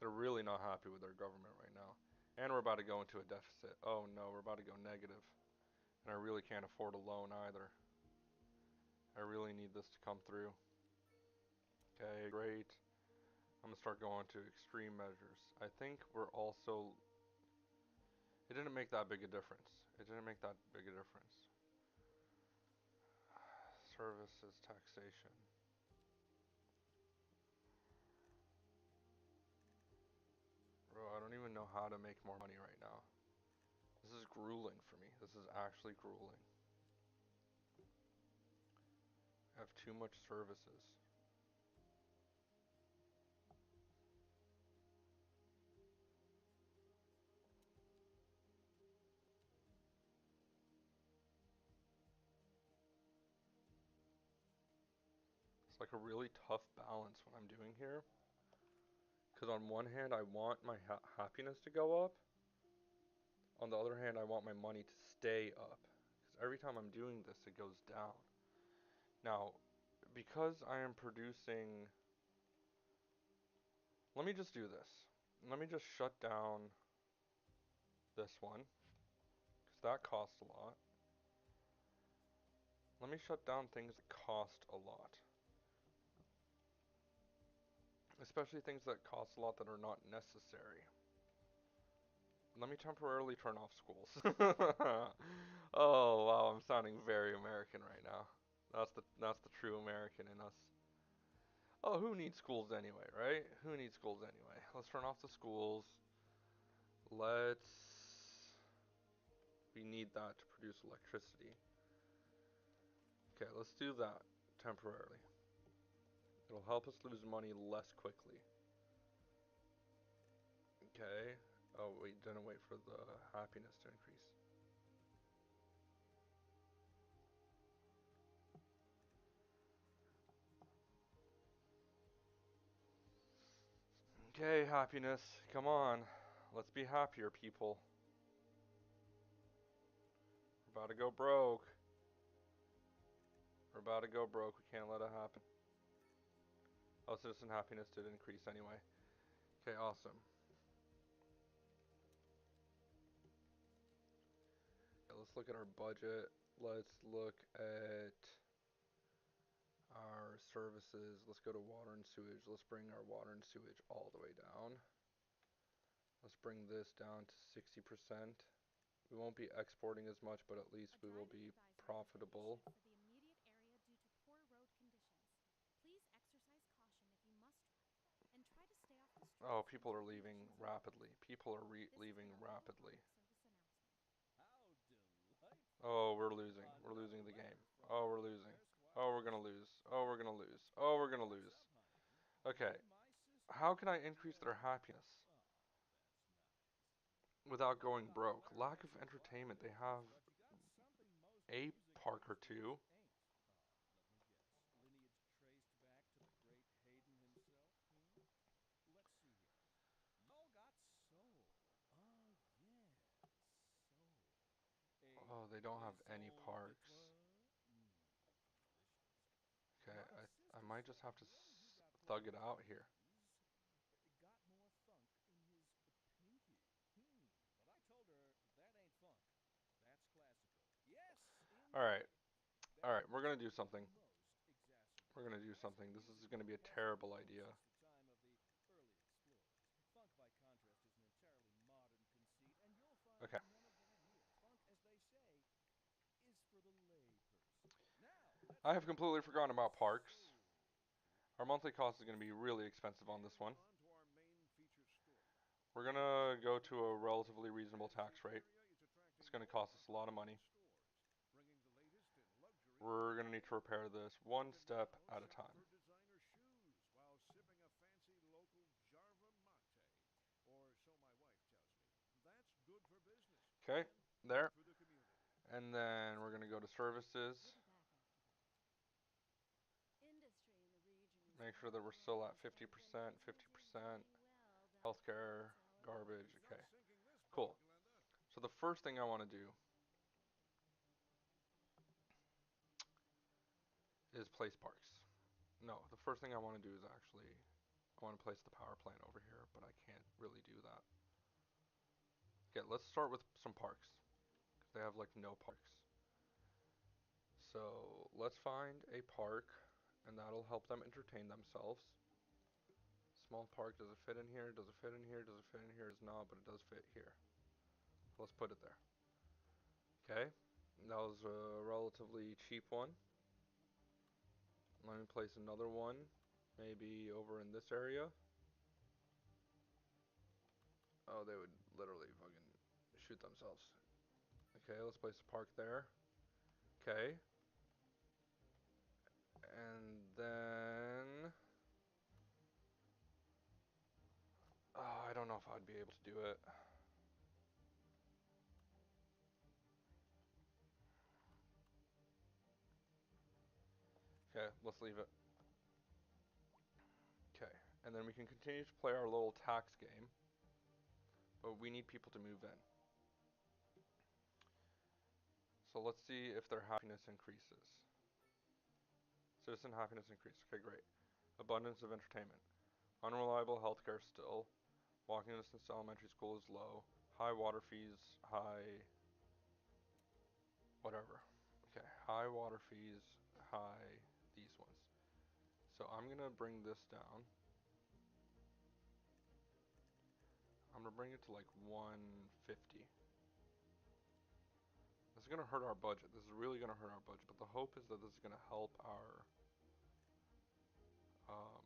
They're really not happy with their government right now. And we're about to go into a deficit. Oh no, we're about to go negative. And I really can't afford a loan either. I really need this to come through. Okay, great. I'm gonna start going to extreme measures. I think we're also. It didn't make that big a difference. It didn't make that big a difference. Services taxation. Bro, I don't even know how to make more money right now. This is grueling for me. This is actually grueling. I have too much services. It's like a really tough balance what I'm doing here. Because on one hand, I want my happiness to go up. On the other hand, I want my money to stay up. Because every time I'm doing this, it goes down. Now, because I am producing. Let me just do this. Let me just shut down this one. Because that costs a lot. Let me shut down things that cost a lot. Especially things that cost a lot that are not necessary. Let me temporarily turn off schools. Oh wow, I'm sounding very American right now. That's the true American in us. Oh, who needs schools anyway, right? Who needs schools anyway? Let's turn off the schools. Let's We need that to produce electricity. Okay, let's do that temporarily. It'll help us lose money less quickly. Okay. Oh, we didn't wait for the happiness to increase. Okay, happiness. Come on. Let's be happier, people. We're about to go broke. We're about to go broke. We can't let it happen. Oh, citizen happiness did increase anyway. Okay, awesome. Okay, let's look at our budget. Let's look at our services. Let's go to water and sewage. Let's bring our water and sewage all the way down. Let's bring this down to 60%. We won't be exporting as much, but at least A we will driving be advisory has been profitable. issued for the immediate area due to poor road conditions. Please exercise caution if you must drive, and try to stay off the Oh, streets people until are leaving conditions improve. rapidly. People are This has leaving been a local rapidly. public service announcement. How delightful. Oh, we're losing. We're Another losing the game. letter from Oh, our we're losing. Oh, we're erstwhile gonna lose. listener. Oh, we're gonna lose. Oh, we're gonna What's lose. up, honey? Okay. You and my sister How can I having increase their happiness Oh, that's nice. without Well, going broke? Larry Lack got of some entertainment. They qualifications, have but you got something most a music park or boosters two. ain't. Let me guess. Lineage traced back to the great Hayden himself? Hmm? Let's see here. Y'all got soul. Oh, yes, soul. A Oh, they don't have any maison parks. d'étoiles? Delicious. Okay, My I sister might just said have to when he got thug playing it the out here. keys, it got more funk in his pinky. But I told her that ain't funk. That's classical. Yes, Alright, indeed. That's alright, what we're makes gonna it do something. most We're exacerbated. gonna do something. Classical This is music gonna be a hasn't terrible grown idea. since the time of the early explorers. Funk, by contrast, is an entirely modern conceit, and you'll find Okay. none of that here. Funk, as they say, is for the lay person. Now, let's I have talk completely about forgotten about parks. soul Our monthly cost is gonna be really expensive on this And one. on to our main featured story. We're Cities gonna go to a Skylines relatively booming reasonable as the tax rate. area is It's attracting gonna cost more us a lot of high-end money. stores, bringing the latest in luxury to We're our gonna need to repair neighborhood. this You one can step now at a shop time. for designer shoes while sipping a fancy local Jarva mate, or so my wife tells me. That's good for business Okay, and good there. for the community. And then we're gonna go to services. We'll be back after this. Industry in the region is Make sure that we're still vibrant at and 50%, Benitez is 50%. doing well, Dr. Healthcare, Tello. garbage. He's not Okay, sinking this boat, cool. Glenda. So the first thing I want to do is place parks. No, the first thing I want to do is actually I want to place the power plant over here, but I can't really do that. Okay, let's start with some parks, because they have like no parks. So let's find a park, and that'll help them entertain themselves. Small park, does it fit in here? Does it fit in here? Does it fit in here? It does not, but it does fit here. Let's put it there. Okay, that was a relatively cheap one. Let me place another one, maybe over in this area. Oh, they would literally fucking shoot themselves. Okay, let's place a park there. Okay. And then... Oh, I don't know if I'd be able to do it. Okay, let's leave it. Okay, and then we can continue to play our little tax game. But we need people to move in. So let's see if their happiness increases. Citizen happiness increase. Okay, great. Abundance of entertainment. Unreliable healthcare still. Walking distance to elementary school is low. High water fees, high. whatever. Okay, high water fees, high these ones. So I'm gonna bring this down. I'm gonna bring it to like 150. This is gonna hurt our budget. This is really gonna hurt our budget. But the hope is that this is gonna help our um,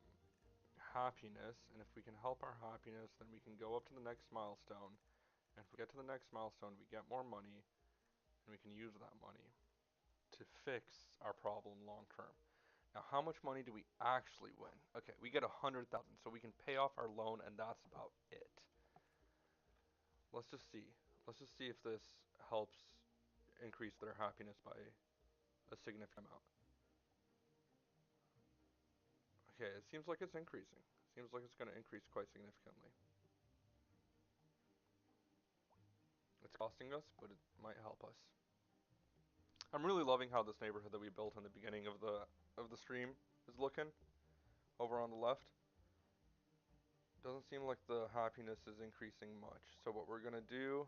happiness. And if we can help our happiness, then we can go up to the next milestone. And if we get to the next milestone, we get more money, and we can use that money to fix our problem long term. Now, how much money do we actually win? Okay, we get 100,000, so we can pay off our loan, and that's about it. Let's just see. Let's just see if this helps increase their happiness by a significant amount. Okay, it seems like it's increasing. Seems like it's going to increase quite significantly. It's costing us, but it might help us. I'm really loving how this neighborhood that we built in the beginning of the stream is looking over on the left. Doesn't seem like the happiness is increasing much. So what we're going to do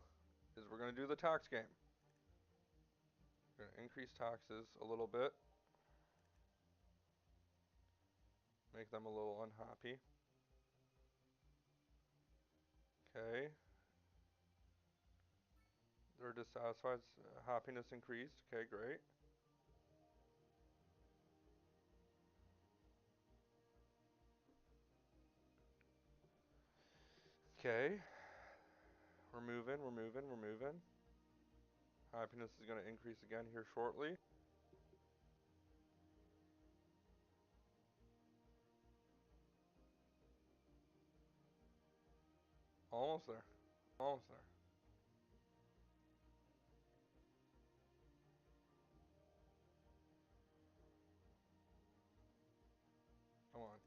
is we're going to do the tax game. We're going to increase taxes a little bit. Make them a little unhappy. Okay. They're dissatisfied. Happiness increased. Okay, great. Okay. We're moving, we're moving, we're moving. Happiness is going to increase again here shortly. Almost there. Almost there. Come on.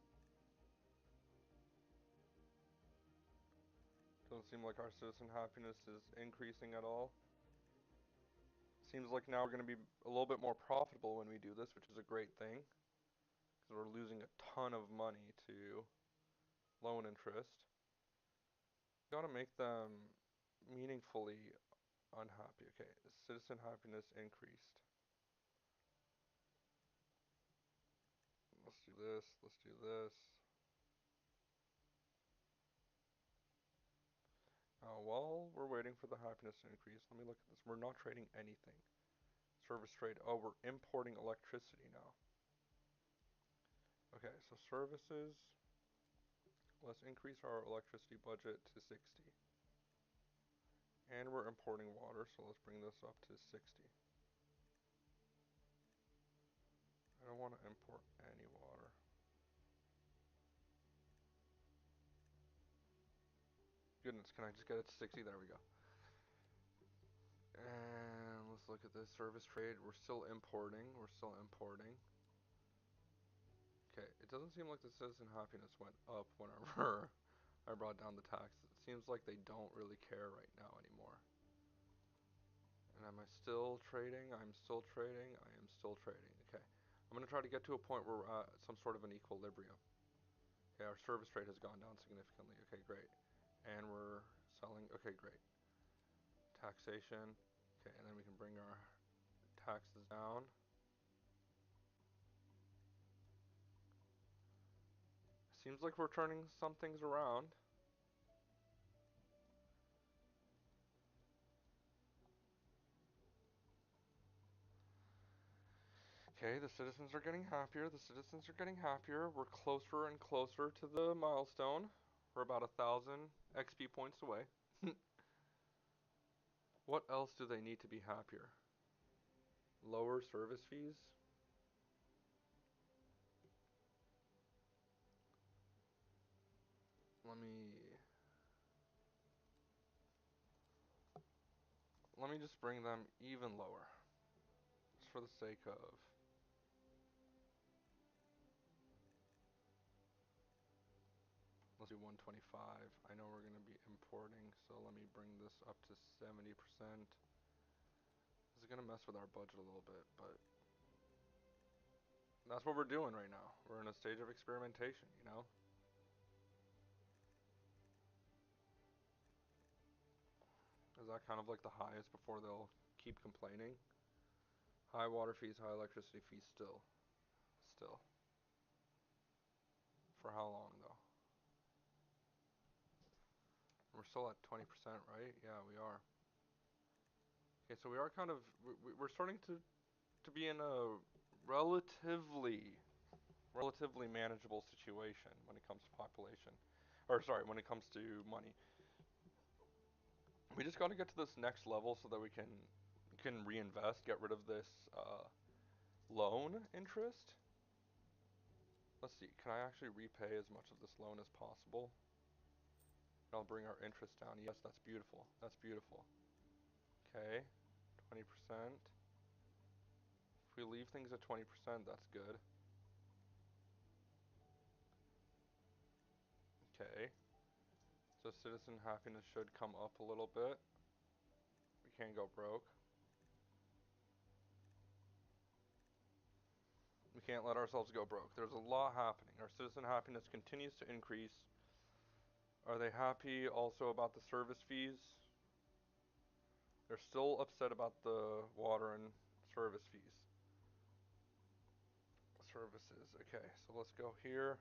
Doesn't seem like our citizen happiness is increasing at all. Seems like now we're going to be a little bit more profitable when we do this, which is a great thing. Because we're losing a ton of money to loan interest. Gotta make them meaningfully unhappy. Okay, citizen happiness increased. Let's do this, let's do this. While we're waiting for the happiness to increase, let me look at this. We're not trading anything. Service trade. Oh, we're importing electricity now. Okay, so services. Let's increase our electricity budget to 60. And we're importing water, so let's bring this up to 60. I don't want to import any water. Goodness, can I just get it to 60? There we go. And let's look at this service trade. We're still importing. We're still importing. Okay, it doesn't seem like the citizen happiness went up whenever I brought down the taxes. It seems like they don't really care right now anymore. And am I still trading? I'm still trading. I am still trading. Okay. I'm going to try to get to a point where we're at some sort of an equilibrium. Okay, our service trade has gone down significantly. Okay, great. And we're selling. Okay, great. Taxation. Okay, and then we can bring our taxes down. Seems like we're turning some things around. Okay, the citizens are getting happier. The citizens are getting happier. We're closer and closer to the milestone. We're about 1,000 XP points away. What else do they need to be happier? Lower service fees? Let me let me just bring them even lower. Just for the sake of let's do 125. I know we're going to be importing, so let me bring this up to 70%. This is going to mess with our budget a little bit, but that's what we're doing right now. We're in a stage of experimentation, you know? Is that kind of like the highest before they'll keep complaining? High water fees, high electricity fees still. Still. For how long though? We're still at 20%, right? Yeah, we are. Okay, so we are kind of we're starting to be in a relatively relatively manageable situation when it comes to population. Or sorry, when it comes to money. We just got to get to this next level so that we can reinvest, get rid of this loan interest. Let's see, can I actually repay as much of this loan as possible? I'll bring our interest down. Yes, that's beautiful. That's beautiful. Okay, 20%. If we leave things at 20%, that's good. Okay. So citizen happiness should come up a little bit. We can't go broke. We can't let ourselves go broke. There's a lot happening. Our citizen happiness continues to increase. Are they happy also about the service fees? They're still upset about the water and service fees. Services. Okay, so let's go here.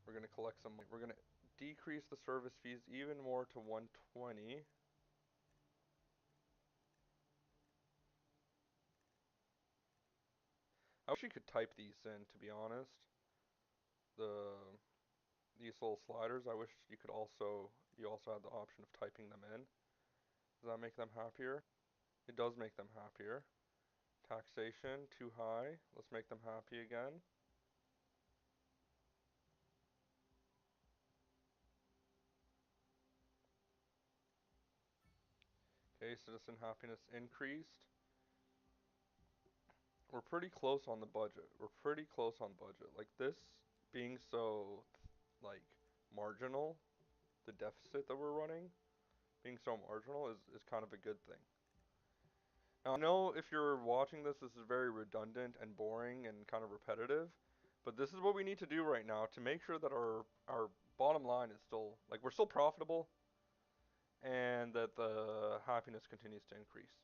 We're going to collect some money. We're going to decrease the service fees even more to 120. I wish you could type these in, to be honest. The these little sliders, I wish you also had the option of typing them in. Does that make them happier? It does make them happier. Taxation, too high. Let's make them happy again. Okay, citizen happiness increased. We're pretty close on the budget. We're pretty close on budget. Like this being so like marginal, the deficit that we're running being so marginal is kind of a good thing. Now I know if you're watching this, this is very redundant and boring and kind of repetitive, but this is what we need to do right now to make sure that our bottom line is still like we're still profitable and that the happiness continues to increase.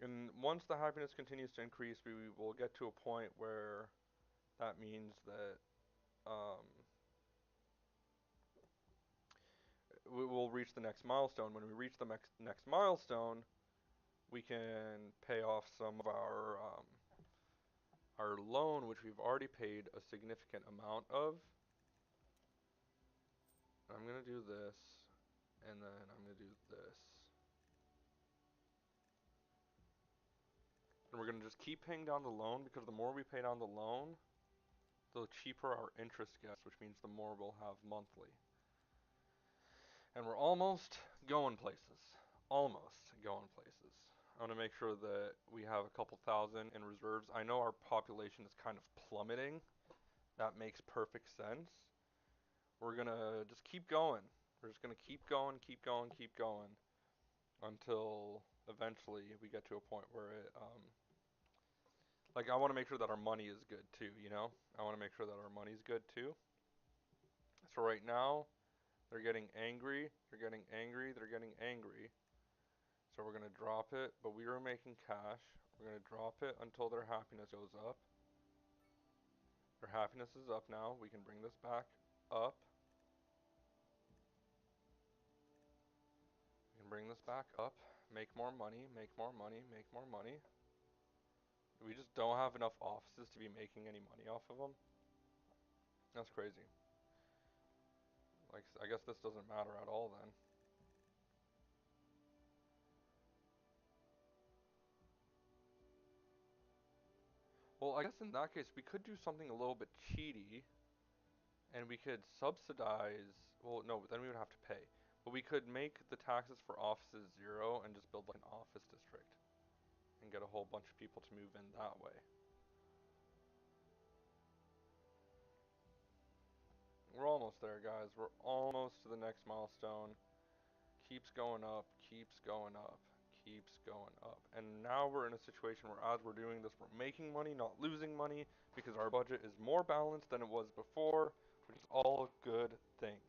And once the happiness continues to increase, we will get to a point where that means that um, we will reach the next milestone. When we reach the next milestone, we can pay off some of our loan, which we've already paid a significant amount of. I'm gonna do this, and then I'm gonna do this, and we're gonna just keep paying down the loan because the more we pay down the loan, the cheaper our interest gets, which means the more we'll have monthly. And we're almost going places. Almost going places. I want to make sure that we have a couple thousand in reserves. I know our population is kind of plummeting. That makes perfect sense. We're gonna just keep going. We're just gonna keep going, keep going, keep going until eventually we get to a point where like I want to make sure that our money is good too, you know? I want to make sure that our money's good too. So right now, they're getting angry, they're getting angry, they're getting angry. So we're going to drop it, but we are making cash. We're going to drop it until their happiness goes up. Their happiness is up now. We can bring this back up. We can bring this back up. Make more money, make more money, make more money. We just don't have enough offices to be making any money off of them. That's crazy. Like, I guess this doesn't matter at all then. Well, I guess in that case, we could do something a little bit cheaty, and we could subsidize, well, no, then we would have to pay. But we could make the taxes for offices zero and just build like an office district and get a whole bunch of people to move in that way. We're almost there, guys. We're almost to the next milestone. Keeps going up, keeps going up, keeps going up. And now we're in a situation where as we're doing this, we're making money, not losing money, because our budget is more balanced than it was before, which is all good things.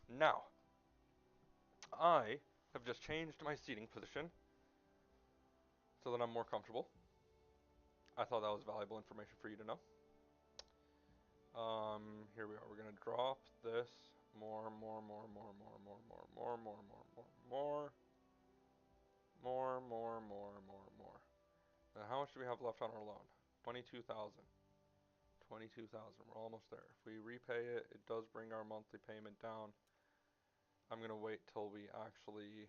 Now, I have just changed my seating position so that I'm more comfortable. I thought that was valuable information for you to know. Here we are. We're gonna drop this more. Now how much do we have left on our loan? 22,000. 22,000. We're almost there. If we repay it, it does bring our monthly payment down. I'm gonna wait till we actually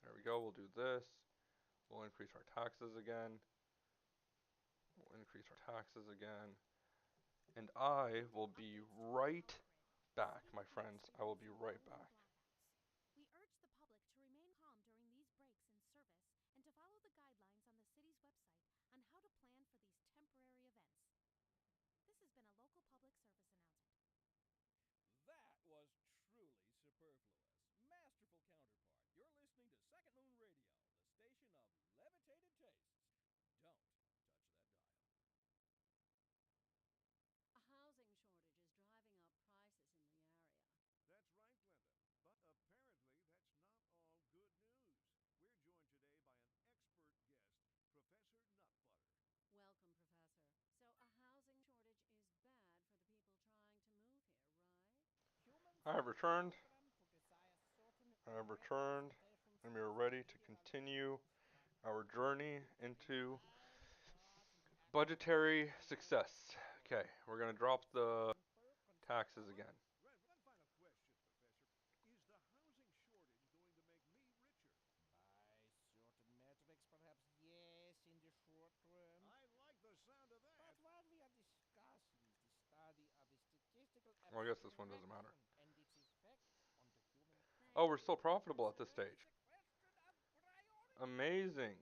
there we go. We'll do this. We'll increase our taxes again. And I will be right back, my friends. I will be right back. We urge the public to remain calm during these breaks in service and to follow the guidelines on the city's website on how to plan for these temporary events. This has been a local public service announcement. That was truly superfluous. Masterful counterpart. You're listening to Second Moon Radio, the station of levitated tastes. Don't touch that dial. A housing shortage is driving up prices in the area. That's right, Glenda. But apparently, that's not all good news. We're joined today by an expert guest, Professor Nutbutter. Welcome, Professor. So, a housing shortage is bad for the people trying to move here, right? I have returned. And we are ready to continue our journey into budgetary success. Okay, we're gonna drop the taxes again. One final question, Professor. Is the housing shortage going to make me richer? By certain metrics, perhaps yes, in the short term. I like the sound of that. But what we are discussing is the study of the statistical Well, I guess this one doesn't matter. and its effect on the human. Oh, we're still profitable at this stage. It's a question of priority. Amazing.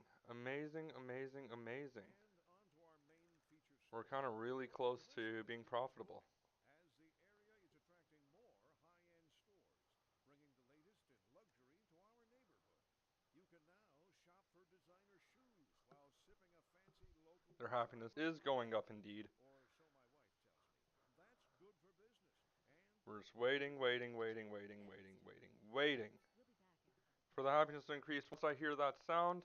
And on to our main feature We're story. kind of really close to Commercial being district is profitable. booming, as the area is attracting more high-end stores, bringing the latest in luxury to our neighborhood. You can now shop for designer shoes while sipping a fancy local Their rum happiness from is the going bar. up indeed. Or so my wife tells me. That's good for business and We're for just the waiting environment. We'll be back after this. for the happiness to increase. Once I hear that sound,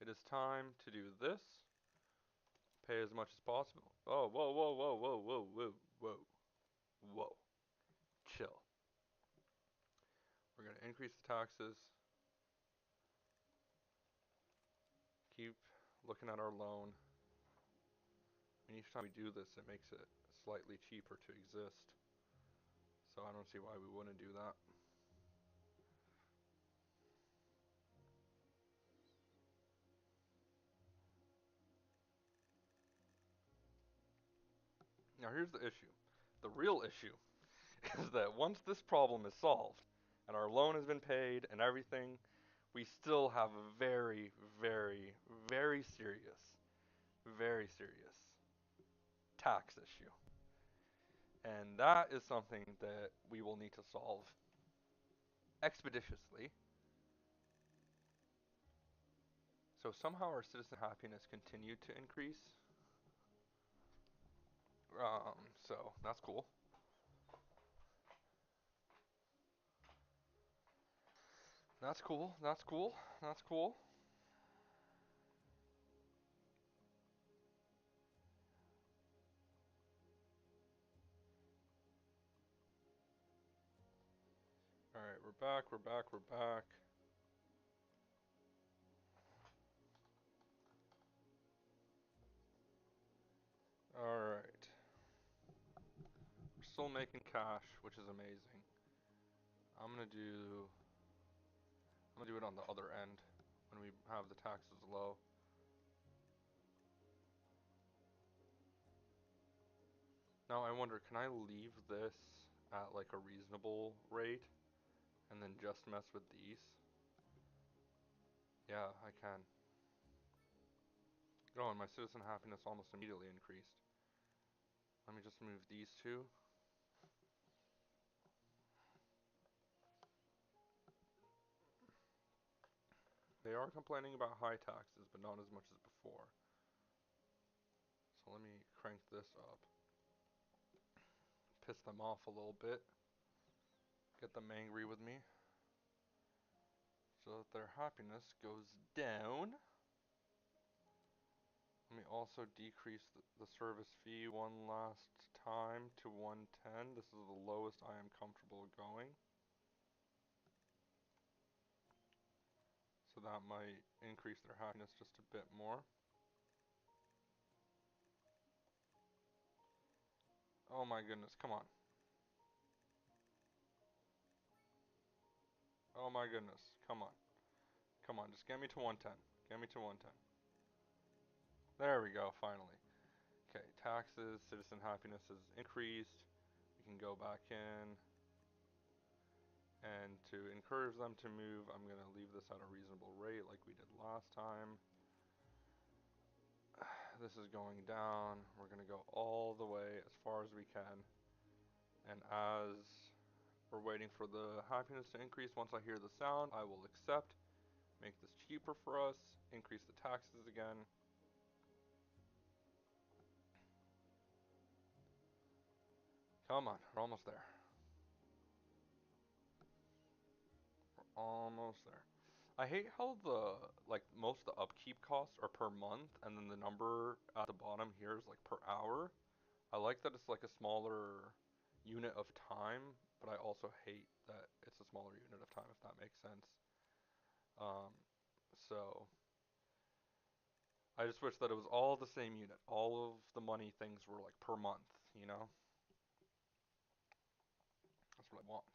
it is time to do this. Pay as much as possible. Oh, whoa. Whoa. Chill. We're going to increase the taxes. Keep looking at our loan. And each time we do this, it makes it slightly cheaper to exist. So I don't see why we wouldn't do that. Now here's the issue. The real issue is that once this problem is solved and our loan has been paid and everything, we still have a very serious tax issue. And that is something that we will need to solve expeditiously. So somehow our citizen happiness continued to increase. So that's cool. That's cool. Alright, we're back. Alright. We're still making cash, which is amazing. I'm gonna do it on the other end when we have the taxes low. Now I wonder, can I leave this at like a reasonable rate and then just mess with these? Yeah, I can. Oh, and my citizen happiness almost immediately increased. Let me just move these two. They are complaining about high taxes, but not as much as before. So let me crank this up. Piss them off a little bit. Get them angry with me. Just that their happiness goes down. Let me also decrease the service fee one last time to 110. This is the lowest I am comfortable going. So that might increase their happiness just a bit more. Oh my goodness, come on. Oh my goodness, come on. Come on, just get me to 110. Get me to 110. There we go, finally. Okay, taxes, citizen happiness has increased. We can go back in. And to encourage them to move, I'm going to leave this at a reasonable rate like we did last time. This is going down. We're going to go all the way as far as we can. And as we're waiting for the happiness to increase, once I hear the sound, I will accept, make this cheaper for us, increase the taxes again. Come on, we're almost there. We're almost there. I hate how most of the upkeep costs are per month, and then the number at the bottom here is like per hour. I like that it's like a smaller unit of time, but I also hate that it's a smaller unit of time, if that makes sense. Um, so I just wish that it was all the same unit. All of the money things were like per month, you know? That's what I want.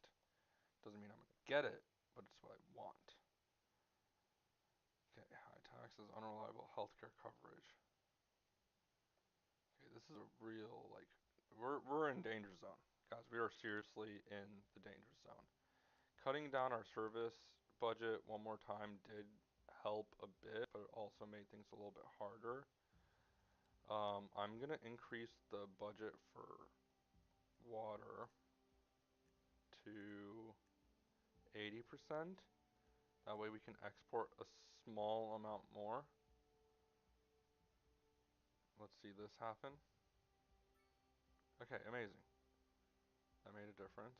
Doesn't mean I'm gonna get it, but it's what I want. Okay, high taxes, unreliable healthcare coverage. Okay, this is a real we're in danger zone. Guys, we are seriously in the danger zone. Cutting down our service budget one more time did help a bit, but it also made things a little bit harder. I'm gonna increase the budget for water to 80%. That way we can export a small amount more. Let's see this happen. Okay, amazing. That made a difference.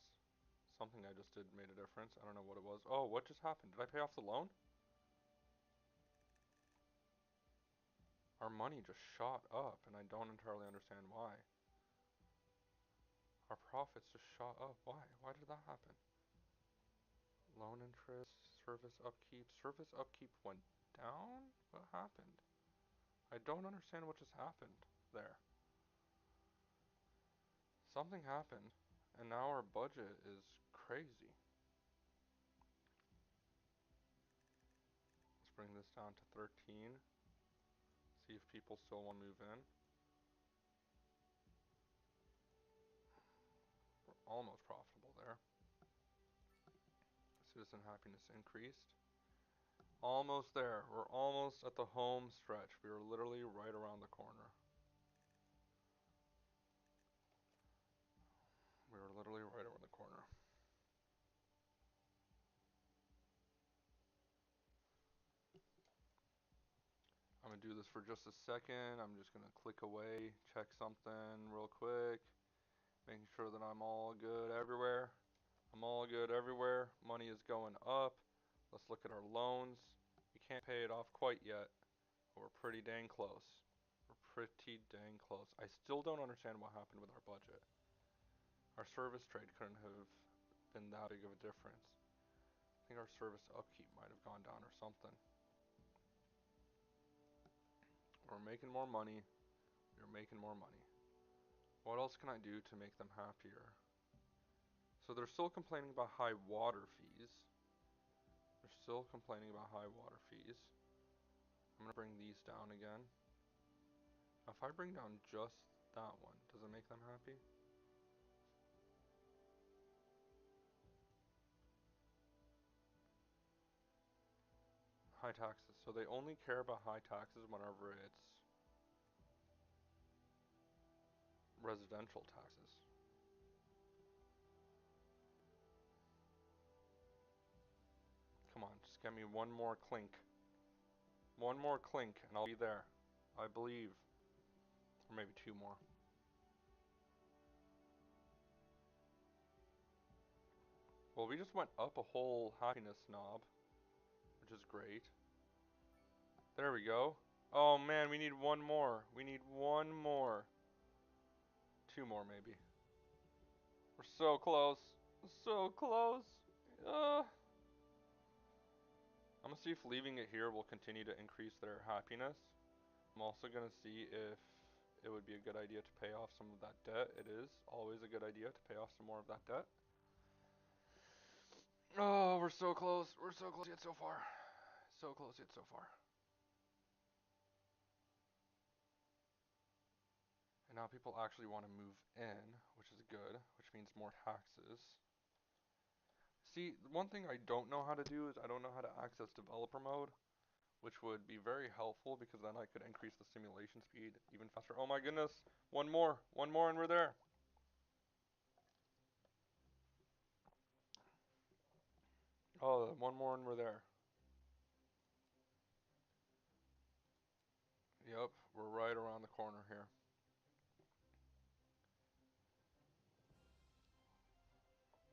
Something I just did made a difference. I don't know what it was. Oh, what just happened? Did I pay off the loan? Our money just shot up, and I don't entirely understand why. Our profits just shot up. Why? Why did that happen? Loan interest, service upkeep. Service upkeep went down? What happened? I don't understand what just happened there. Something happened, and now our budget is crazy. Let's bring this down to 13. See if people still want to move in. We're almost profitable there. Citizen happiness increased. Almost there. We're almost at the home stretch. We are literally right around the corner. We are literally right around the corner. I'm gonna do this for just a second. I'm just gonna click away, check something real quick, making sure that I'm all good everywhere. I'm all good everywhere. Money is going up. Let's look at our loans. We can't pay it off quite yet, but we're pretty dang close. We're pretty dang close. I still don't understand what happened with our budget. Our service trade couldn't have been that big of a difference. I think our service upkeep might have gone down or something. We're making more money. We're making more money. What else can I do to make them happier? So they're still complaining about high water fees. They're still complaining about high water fees. I'm gonna bring these down again. Now if I bring down just that one, does it make them happy? High taxes. So they only care about high taxes whenever it's residential taxes. Come on, just get me one more clink. One more clink and I'll be there. I believe. Or maybe two more. Well, we just went up a whole happiness knob. which is great. There we go. Oh man, we need one more. We need one more. Two more maybe. We're so close. So close. Uh, I'm gonna see if leaving it here will continue to increase their happiness. I'm also gonna see if it would be a good idea to pay off some of that debt. It is always a good idea to pay off some more of that debt. Oh, we're so close. We're so close yet so far. So close yet so far. And now people actually want to move in, which is good, which means more taxes. See, one thing I don't know how to do is I don't know how to access developer mode, which would be very helpful because then I could increase the simulation speed even faster. Oh my goodness, one more and we're there. Oh, one more and we're there. Yep, we're right around the corner here.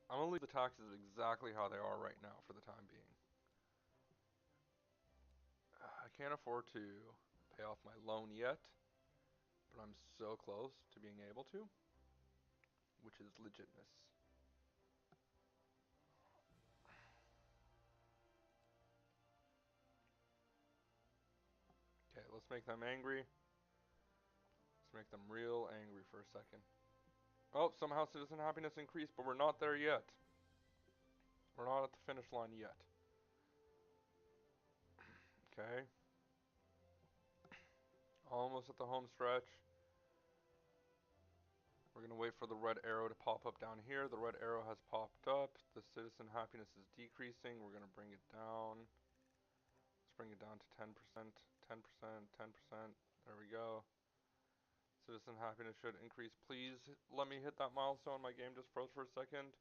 I'm gonna leave the taxes exactly how they are right now for the time being. I can't afford to pay off my loan yet, but I'm so close to being able to, which is legitness. Okay, let's make them angry. Let's make them real angry for a second. Oh, somehow citizen happiness increased, but we're not there yet. We're not at the finish line yet. Okay. Almost at the home stretch. We're going to wait for the red arrow to pop up down here. The red arrow has popped up. The citizen happiness is decreasing. We're going to bring it down. Let's bring it down to 10%, 10%, 10%. There we go. Citizen happiness should increase. Please let me hit that milestone. My game just froze for a second.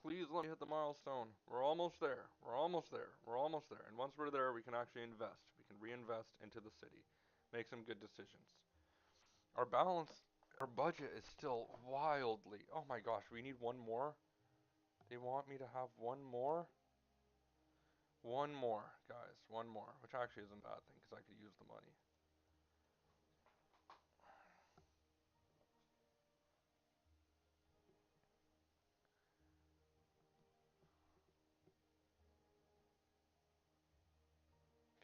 Please let me hit the milestone. We're almost there. We're almost there. We're almost there. And once we're there, we can actually invest. We can reinvest into the city. Make some good decisions. Our balance, our budget is still wildly. Oh my gosh, we need one more. They want me to have one more? One more, guys. One more. Which actually isn't a bad thing because I could use the money.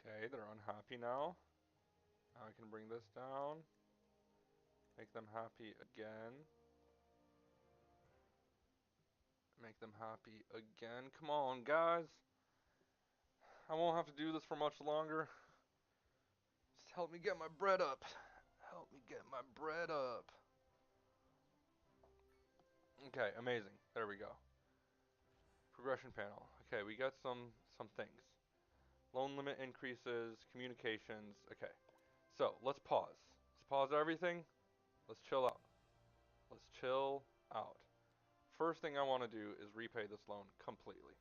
Okay, they're unhappy now. Now I can bring this down. Make them happy again. Make them happy again. Come on, guys. I won't have to do this for much longer. Just help me get my bread up. Help me get my bread up. Okay, amazing. There we go. Progression panel. Okay, we got some things. Loan limit increases, communications. Okay. So, let's pause. Let's pause everything. Let's chill out. Let's chill out. First thing I want to do is repay this loan completely.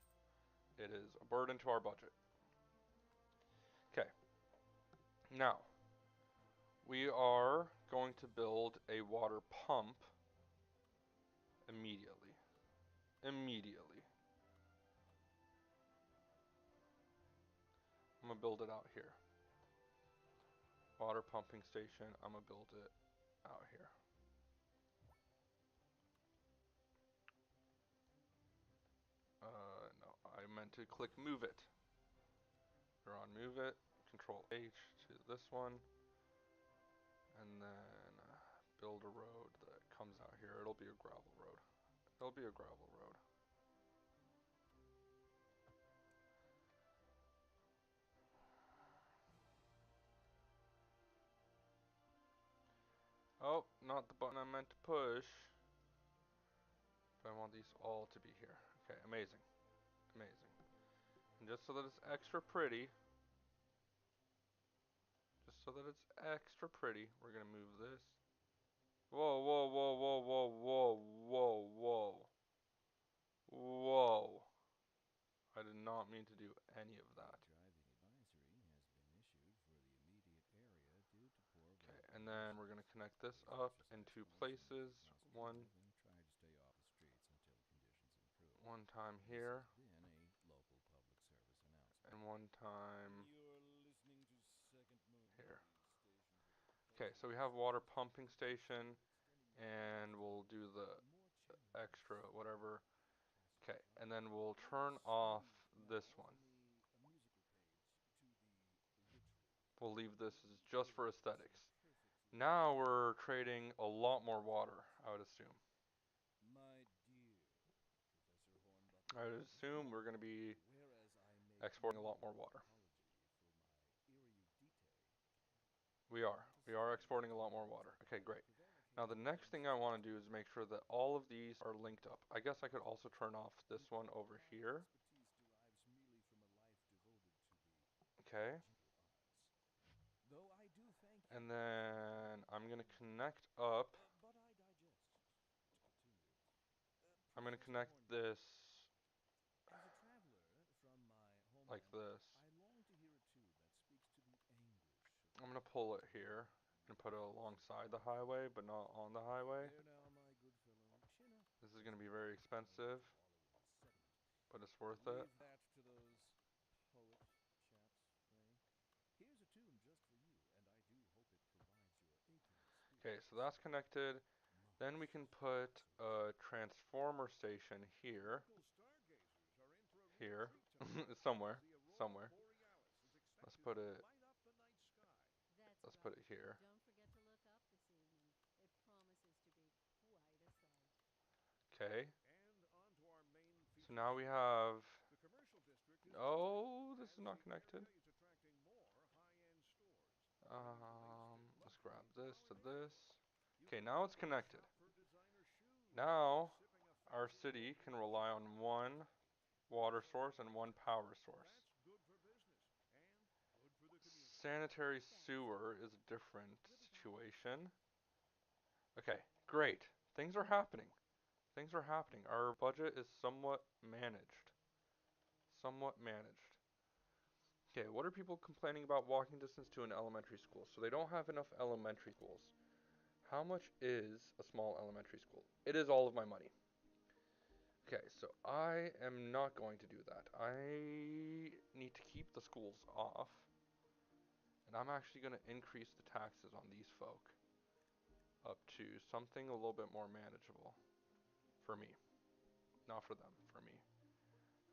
It is a burden to our budget. Okay. Now, we are going to build a water pump immediately. Immediately. I'm going to build it out here. Water pumping station. I'm going to build it out here. No, I meant to click move it. We're on move it. Control H to this one. And then build a road that comes out here. It'll be a gravel road. It'll be a gravel road. Oh, not the button I meant to push. But I want these all to be here. Okay, amazing. Amazing. And just so that it's extra pretty, we're gonna move this. Whoa, whoa, whoa, whoa, whoa, whoa, whoa, whoa. Whoa. I did not mean to do any of that. Okay, and then we're gonna connect this up in two places. One time here, and one one time You're listening to Second Moon, here. the station for the Okay, so we cultural and have water pumping sophisticated. station, Extending your and ears to we'll be do the more extra challenging whatever. spheres Okay, of the and possible. then we'll Let turn us off move this now one. from the musical page to the literal. We'll leave this as Here just for is aesthetics. a perfectly Now we're beautiful trading a lot more water, example. I would assume. My dear Professor Hornbuckle, I would assume we're going to be whereas I make exporting a no lot more water. apology for my erudite, We are. let us We are turn exporting a to lot more matters water. of Okay, more great. Now the prevaricating next thing I want to do is consequence. make sure that all of these are linked up. I guess I could also turn off this one over My here. expertise derives merely from a life devoted to the Okay. gentle arts. Though I do thank you And for your then I'm going to kind connect words. up. But I digest. To continue. I'm going to Professor connect this Hornbuckle, as a traveler from my like homeland, this. I long to hear a tune that speaks to the anguish of I'm the going to pull it toiling here and put it millions of alongside the highway, miles. but not on the highway. There now, my good fellow, chin up, This is as going to be we very call it expensive, in Wallowing Sediment. but it's worth it. Leave that to those poet chaps, Ray. Here's a tune just for you, and I do hope it provides your aching Okay, spirits so that's connected. Then we modest can put a consolation. transformer station here. Local stargazers are in for a real Here. treat tonight as Somewhere. the aurora Somewhere. borealis is Let's expected put to it light up the night sky. That's let's put right. it here. Don't forget to look up this evening. It promises to be quite a sight. Okay. And on to our main So feature now we story. have The commercial district is booming oh, this is as not the connected. area is attracting more high-end stores, bringing the latest in Let's grab luxury to this our to this. neighborhood. You Okay, can now it's now connected. shop for designer shoes while Now sipping a our fancy city can luxury rely on champagne. one Good water for source and one lifestyle. power source. That's good for business and good for the community. Sanitary That's sewer right. is a different Riverbank. situation. Okay, great. Things are happening. Things are happening. Our budget is somewhat managed. Somewhat managed. Okay, what are people complaining about walking distance to an elementary school? So they don't have enough elementary schools. How much is a small elementary school? It is all of my money. Okay, so I am not going to do that. I need to keep the schools off. And I'm actually going to increase the taxes on these folk up to something a little bit more manageable for me. Not for them, for me.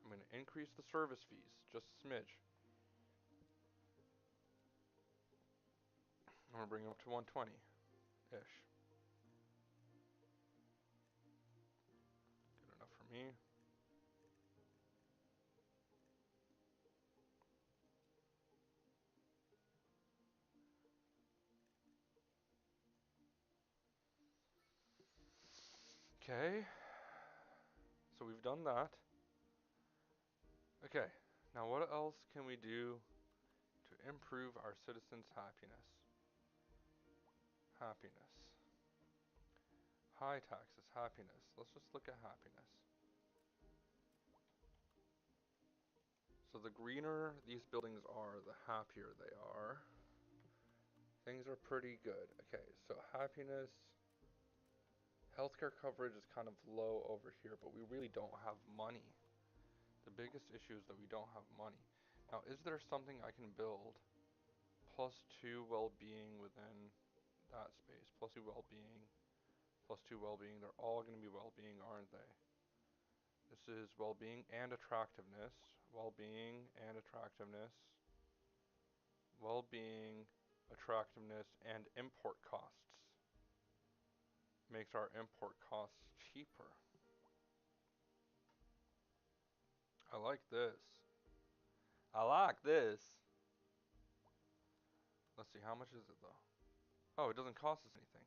I'm going to increase the service fees just a smidge. I'm going to bring them up to 120-ish. Good enough for me. Okay. So we've done that. Okay. Now what else can we do to improve our citizens' happiness? Happiness. High taxes, happiness. Let's just look at happiness. So the greener these buildings are, the happier they are. Things are pretty good. Okay, so happiness. Healthcare coverage is kind of low over here, but we really don't have money. The biggest issue is that we don't have money. Now, is there something I can build? +2 well-being within that space. +2 well-being. +2 well-being. They're all going to be well-being, aren't they? This is well-being and attractiveness. Well-being and attractiveness. Well-being, attractiveness, and import costs. Makes our import costs cheaper. I like this. I like this. Let's see, how much is it though? Oh, it doesn't cost us anything.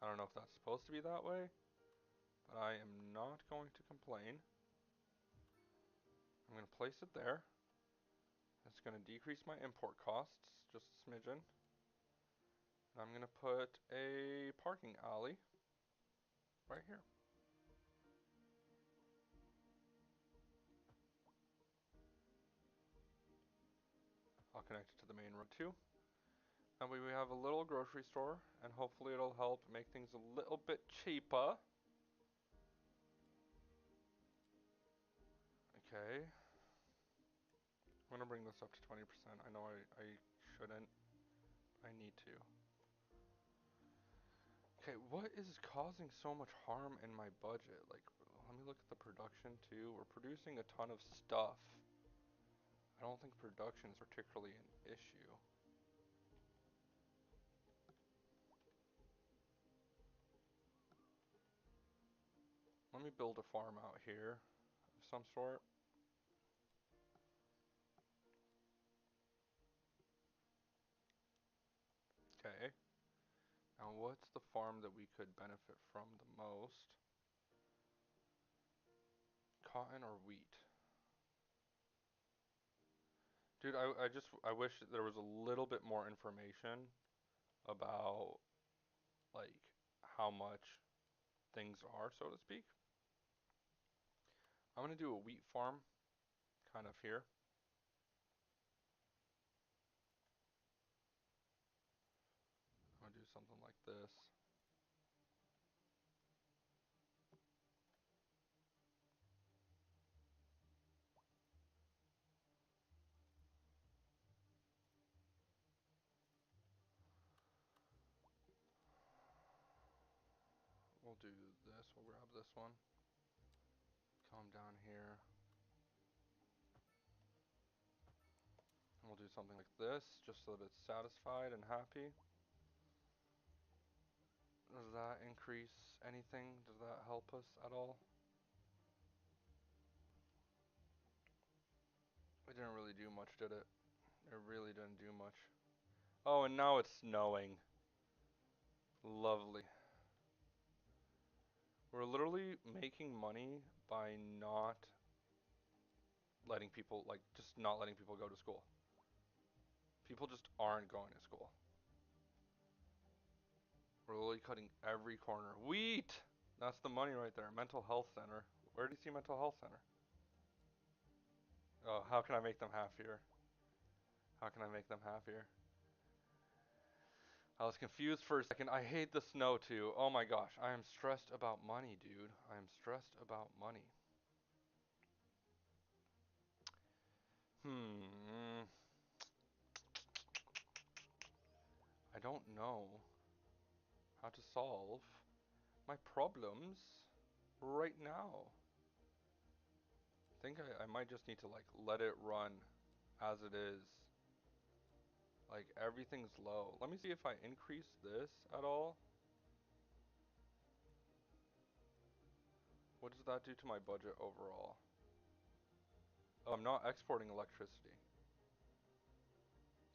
I don't know if that's supposed to be that way, but I am not going to complain. I'm going to place it there. It's going to decrease my import costs just a smidgen. And I'm going to put a parking alley right here. I'll connect it to the main road too. That way we have a little grocery store, and hopefully it'll help make things a little bit cheaper. Okay. gonna bring this up to 20%. I know I shouldn't. I need to. Okay, what is causing so much harm in my budget? Like, let me look at the production too. We're producing a ton of stuff. I don't think production is particularly an issue. Let me build a farm out here of some sort. Okay. Now, what's the farm that we could benefit from the most? Cotton or wheat? Dude, I wish there was a little bit more information about like how much things are, so to speak. I'm gonna do a wheat farm kind of here. I'm gonna do something like this. We'll do this. We'll grab this one. Come down here. And we'll do something like this, just so that it's satisfied and happy. Does that increase anything? Does that help us at all? It didn't really do much, did it? It really didn't do much. Oh, and now it's snowing. Lovely. We're literally making money by not letting people, like, just not letting people go to school. People just aren't going to school. We're literally cutting every corner. Wheat! That's the money right there. Mental health center. Where do you see mental health center? Oh, how can I make them happier? How can I make them happier? I was confused for a second. I hate the snow too. Oh my gosh. I am stressed about money, dude. I am stressed about money. Hmm. I don't know how to solve my problems right now. I think I might just need to like let it run as it is. Like everything's low. Let me see if I increase this at all. What does that do to my budget overall? Oh, I'm not exporting electricity.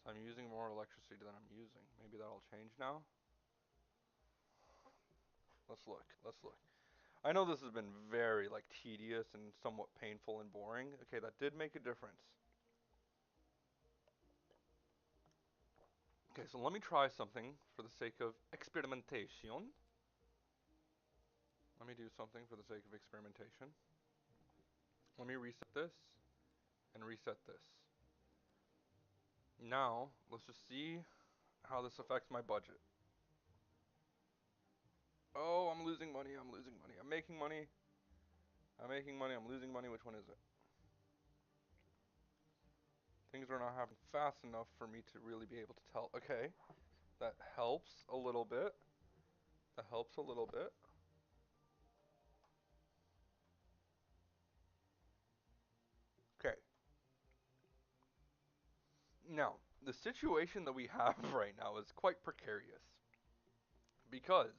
So I'm using more electricity than I'm using. Maybe that'll change now. Let's look. Let's look. I know this has been very like tedious and somewhat painful and boring. Okay, that did make a difference. Okay, so let me try something for the sake of experimentation. Let me do something for the sake of experimentation. Let me reset this and reset this. Now, let's just see how this affects my budget. Oh, I'm losing money, I'm losing money. I'm making money. I'm making money, I'm losing money. Which one is it? Things are not happening fast enough for me to really be able to tell. Okay, that helps a little bit. That helps a little bit. Okay. Now, the situation that we have right now is quite precarious because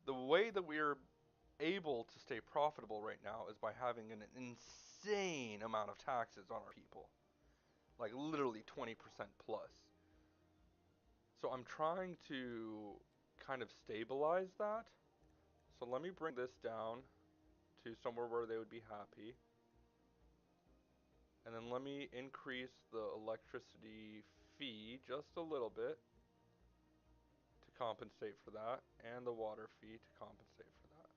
the way that we're able to stay profitable right now is by having an insane amount of taxes on our people. Like literally 20% plus. So I'm trying to kind of stabilize that. So let me bring this down to somewhere where they would be happy. And then let me increase the electricity fee just a little bit to compensate for that, and the water fee to compensate for that.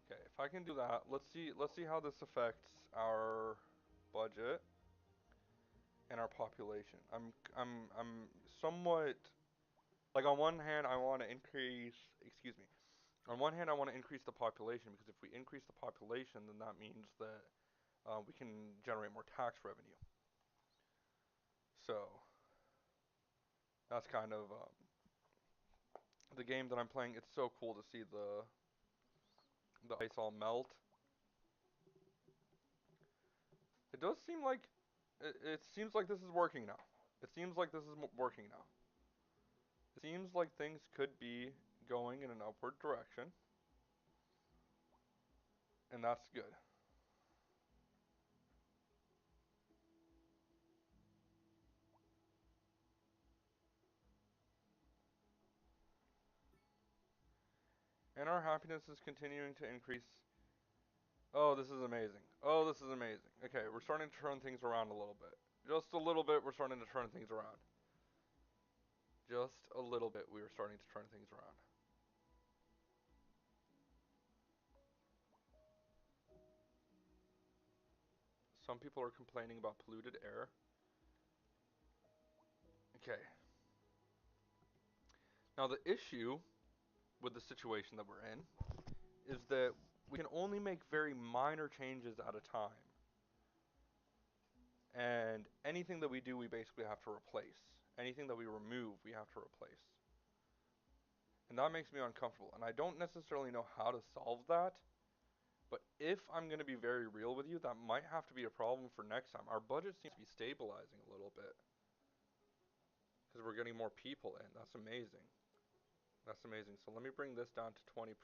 Okay, if I can do that, let's see how this affects our budget and our population. I'm somewhat like on one hand I want to increase, excuse me. On one hand, I want to increase the population because if we increase the population, then that means that we can generate more tax revenue. So that's kind of the game that I'm playing. It's so cool to see the ice all melt. It does seem like it seems like this is working now. It seems like this is working now. It seems like things could be going in an upward direction, and that's good. And our happiness is continuing to increase. Oh, this is amazing. Oh, this is amazing. Okay, we're starting to turn things around a little bit. Just a little bit, we're starting to turn things around. Just a little bit, we are starting to turn things around. Some people are complaining about polluted air. Okay. Now, the issue with the situation that we're in is that we can only make very minor changes at a time. And anything that we do, we basically have to replace. Anything that we remove, we have to replace. And that makes me uncomfortable. And I don't necessarily know how to solve that. But if I'm going to be very real with you, that might have to be a problem for next time. Our budget seems to be stabilizing a little bit. Because we're getting more people in. That's amazing. That's amazing. So let me bring this down to 20%.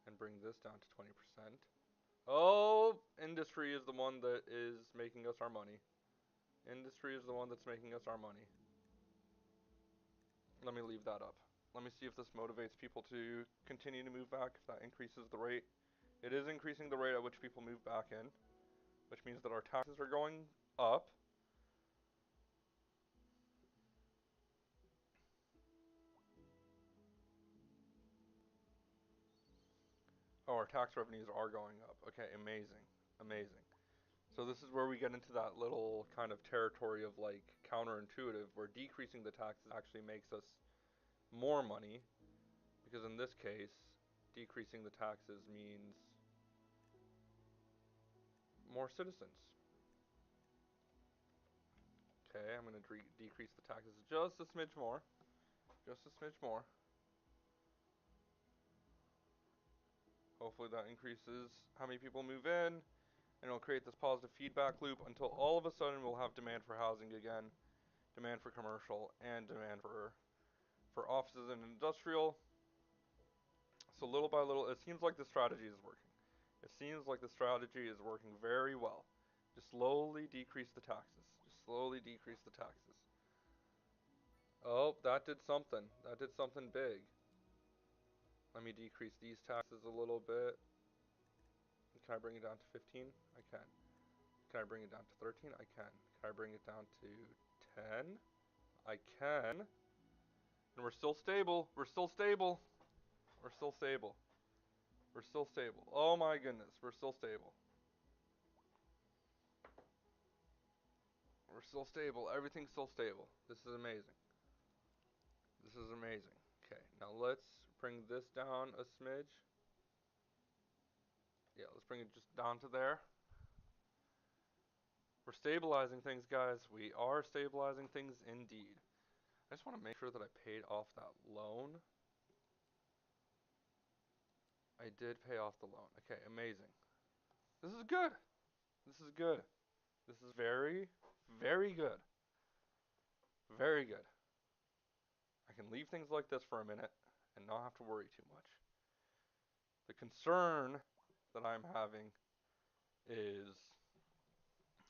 And bring this down to 20%. Oh, industry is the one that is making us our money. Industry is the one that's making us our money. Let me leave that up. Let me see if this motivates people to continue to move back, if that increases the rate. It is increasing the rate at which people move back in, which means that our taxes are going up. Oh, our tax revenues are going up. Okay, amazing. Amazing. So this is where we get into that little kind of territory of like counterintuitive, where decreasing the taxes actually makes us more money, because in this case, decreasing the taxes means more citizens. Okay, I'm going to decrease the taxes just a smidge more. Just a smidge more. Hopefully that increases how many people move in, and it'll create this positive feedback loop until all of a sudden we'll have demand for housing again, demand for commercial, and demand for offices and industrial. So little by little, it seems like the strategy is working. It seems like the strategy is working very well. Just slowly decrease the taxes. Just slowly decrease the taxes. Oh, that did something. That did something big. Let me decrease these taxes a little bit. Can I bring it down to 15? I can. Can I bring it down to 13? I can. Can I bring it down to 10? I can. And we're still stable. We're still stable. We're still stable. We're still stable. Oh my goodness, we're still stable. We're still stable. Everything's still stable. This is amazing. This is amazing. Okay, now let's bring this down a smidge. Yeah, let's bring it just down to there. We're stabilizing things, guys. We are stabilizing things indeed. I just want to make sure that I paid off that loan. I did pay off the loan. Okay, amazing. This is good. This is good. This is very, very good. Very good. I can leave things like this for a minute and not have to worry too much. The concern that I'm having is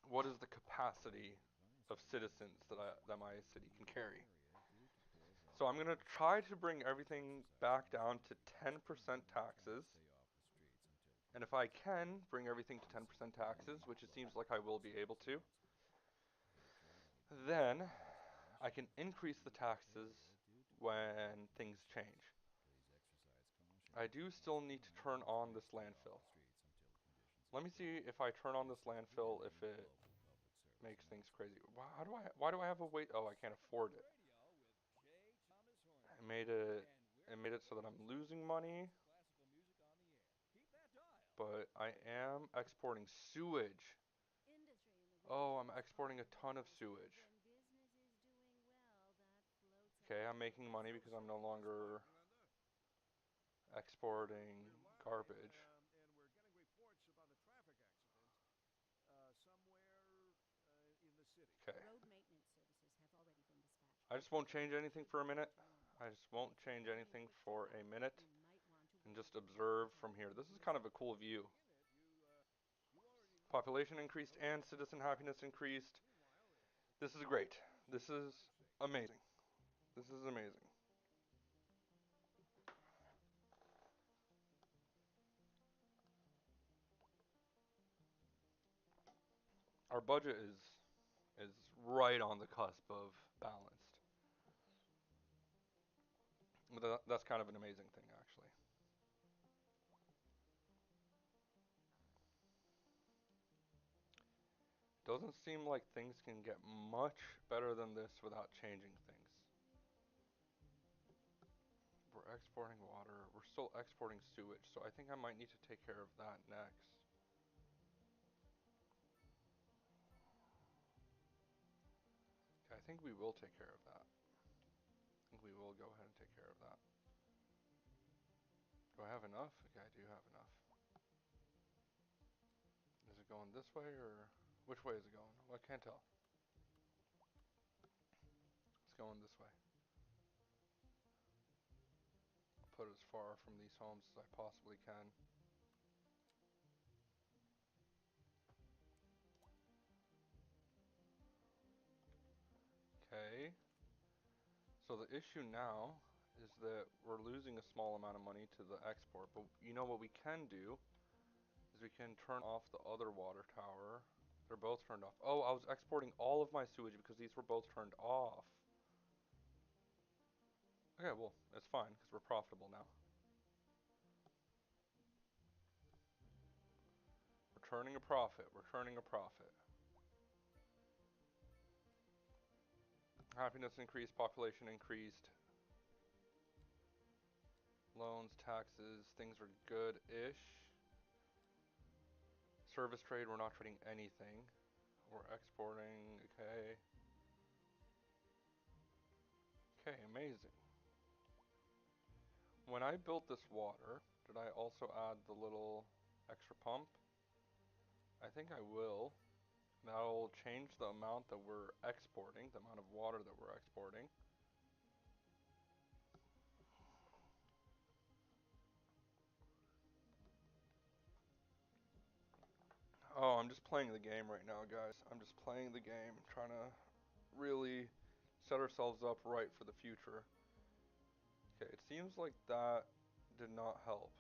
what is the capacity of citizens that my city can carry. So I'm going to try to bring everything back down to 10% taxes. And if I can bring everything to 10% taxes, which it seems like I will be able to, then I can increase the taxes when things change. I do still need to turn on this landfill. Let me see if I turn on this landfill if it makes things crazy. Why do I have a wait? Oh, I can't afford it. I made it and made it so that I'm losing money, Classical music on the air. Keep that dial. but I am exporting sewage. Industry in the Oh, region I'm is exporting a hard ton of because sewage. when business is doing well, that floats Okay, our I'm making boat. money So because I'm no circle this point, longer Glenda. exporting We're live, garbage. and we're getting reports about a traffic accident somewhere in the city. Okay. Road maintenance services have already been dispatched. I just won't change Traffic anything should for a return minute. to normal. I just won't change Regarding anything quick for a traffic, minute you might want to and wait just until observe the from here. traffic This is clears kind of up. a cool To view. begin it, you already know Population that increased road and traffic citizen is happiness important. increased. Meanwhile, it's This is also great. crucial This for is public safety. amazing. This is amazing. Our budget is right on the cusp of balanced. That's kind of an amazing thing, actually. Doesn't seem like things can get much better than this without changing things. We're exporting water. We're still exporting sewage, so I think I might need to take care of that next. Okay, I think we will take care of that. I think we will go ahead and take care of that. Do I have enough? Okay, I do have enough. Is it going this way or which way is it going? Well, I can't tell. It's going this way. I'll put it as far from these homes as I possibly can. Okay. So the issue now is that we're losing a small amount of money to the export, but you know what we can do is we can turn off the other water tower. They're both turned off. Oh, I was exporting all of my sewage because these were both turned off. Okay, well, it's fine because we're profitable now. We're turning a profit. We're turning a profit. Happiness increased, population increased. Loans, taxes, things are good-ish. Service trade, we're not trading anything. We're exporting, okay. Okay, amazing. When I built this water, did I also add the little extra pump? I think I will. That'll change the amount that we're exporting, the amount of water that we're exporting. Oh, I'm just playing the game right now, guys. I'm just playing the game, trying to really set ourselves up right for the future. Okay, it seems like that did not help.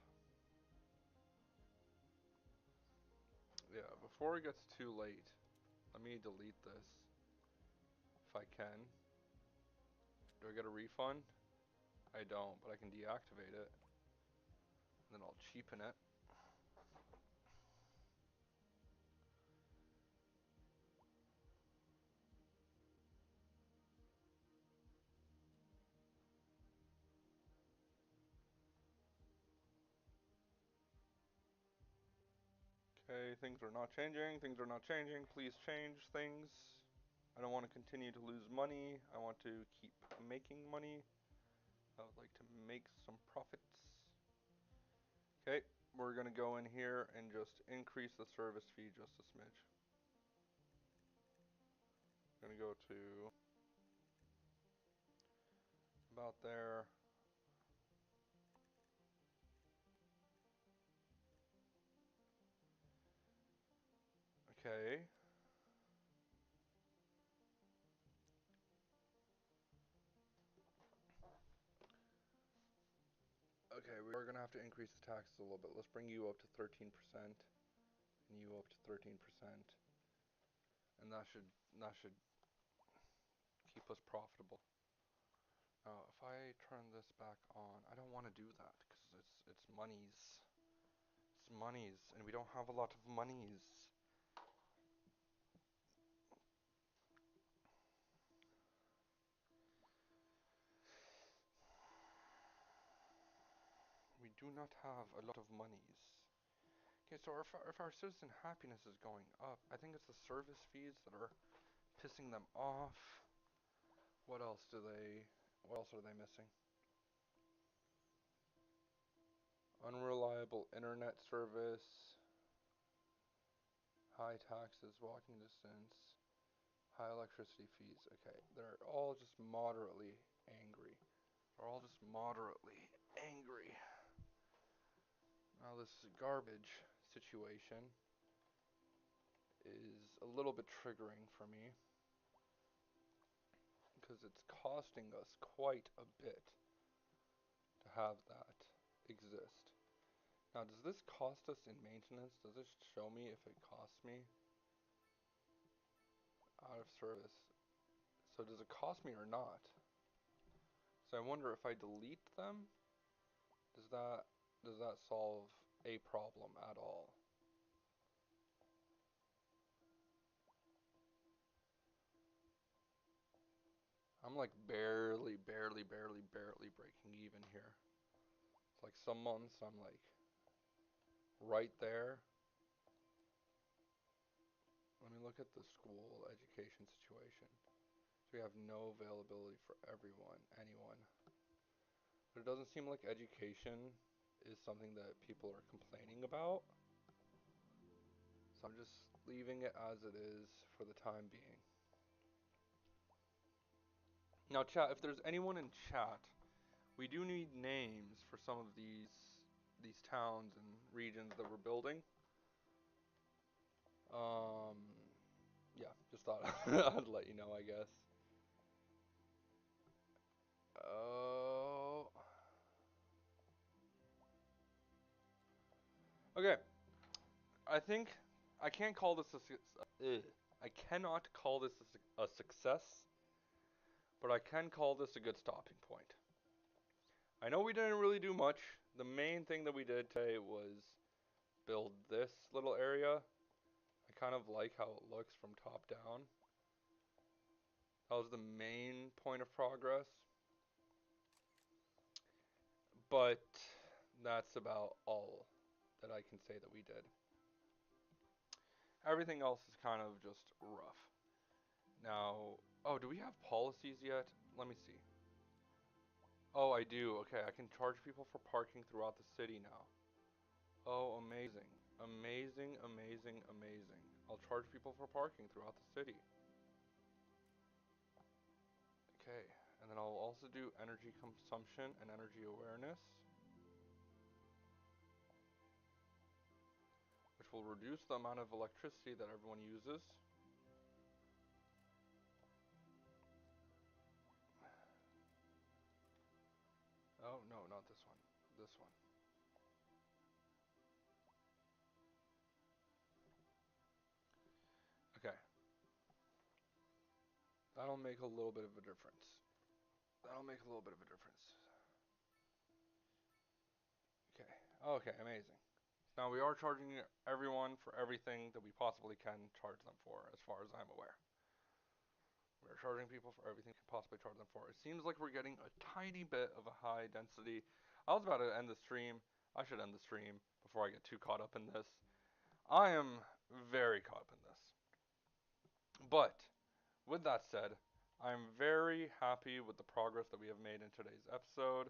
Yeah, before it gets too late, let me delete this if I can. Do I get a refund? I don't, but I can deactivate it. And then I'll cheapen it. Okay, things are not changing. Things are not changing. Please change things. I don't want to continue to lose money. I want to keep making money. I would like to make some profits. Okay, we're going to go in here and just increase the service fee just a smidge. I'm going to go to about there. Okay. Okay, we're going to have to increase the taxes a little bit. Let's bring you up to 13% and you up to 13%. And that should keep us profitable. Now, if I turn this back on, I don't want to do that because it's monies. It's monies and we don't have a lot of monies. do not have a lot of monies. Okay, so if our citizen happiness is going up, I think it's the service fees that are pissing them off. What else do they? What else are they missing? Unreliable internet service, high taxes, walking distance, high electricity fees. Okay, they're all just moderately angry. They're all just moderately angry. Now this garbage situation is a little bit triggering for me because it's costing us quite a bit to have that exist. Now, does this cost us in maintenance? Does this show me if it costs me out of service? So does it cost me or not? So I wonder if I delete them, does that solve a problem at all? I'm like barely breaking even here. It's like some months I'm like right there. Let me look at the school education situation. So we have no availability for anyone. But it doesn't seem like education is something that people are complaining about. So I'm just leaving it as it is for the time being. Now chat, if there's anyone in chat, we do need names for some of these towns and regions that we're building. Um yeah, just thought I'd let you know, I guess. Oh. Okay. I think I can't call this I cannot call this a success, but I can call this a good stopping point. I know we didn't really do much. The main thing that we did today was build this little area. I kind of like how it looks from top down. That was the main point of progress. But that's about all that I can say that we did. Everything else is kind of just rough. Now, oh, do we have policies yet? Let me see. Oh, I do. Okay, I can charge people for parking throughout the city now. Oh, amazing. Amazing. I'll charge people for parking throughout the city. Okay, and then I'll also do energy consumption and energy awareness, which will reduce the amount of electricity that everyone uses. Oh, no, not this one. This one. Okay. That'll make a little bit of a difference. That'll make a little bit of a difference. Okay. Okay, amazing. Now we are charging everyone for everything that we possibly can charge them for, as far as I'm aware. We're charging people for everything we can possibly charge them for. It seems like we're getting a tiny bit of a high density. I was about to end the stream. I should end the stream before I get too caught up in this. I am very caught up in this. But with that said, I'm very happy with the progress that we have made in today's episode,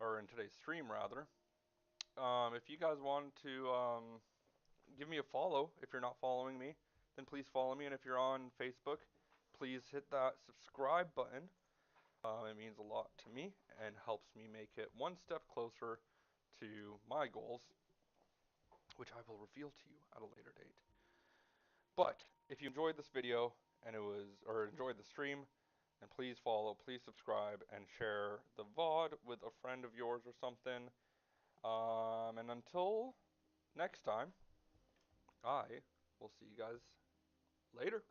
or in today's stream rather. If you guys want to give me a follow, if you're not following me, then please follow me. And if you're on Facebook, please hit that subscribe button. It means a lot to me and helps me make it one step closer to my goals, which I will reveal to you at a later date. But if you enjoyed this video or enjoyed the stream, then please follow, please subscribe, and share the VOD with a friend of yours or something. And until next time, I will see you guys later.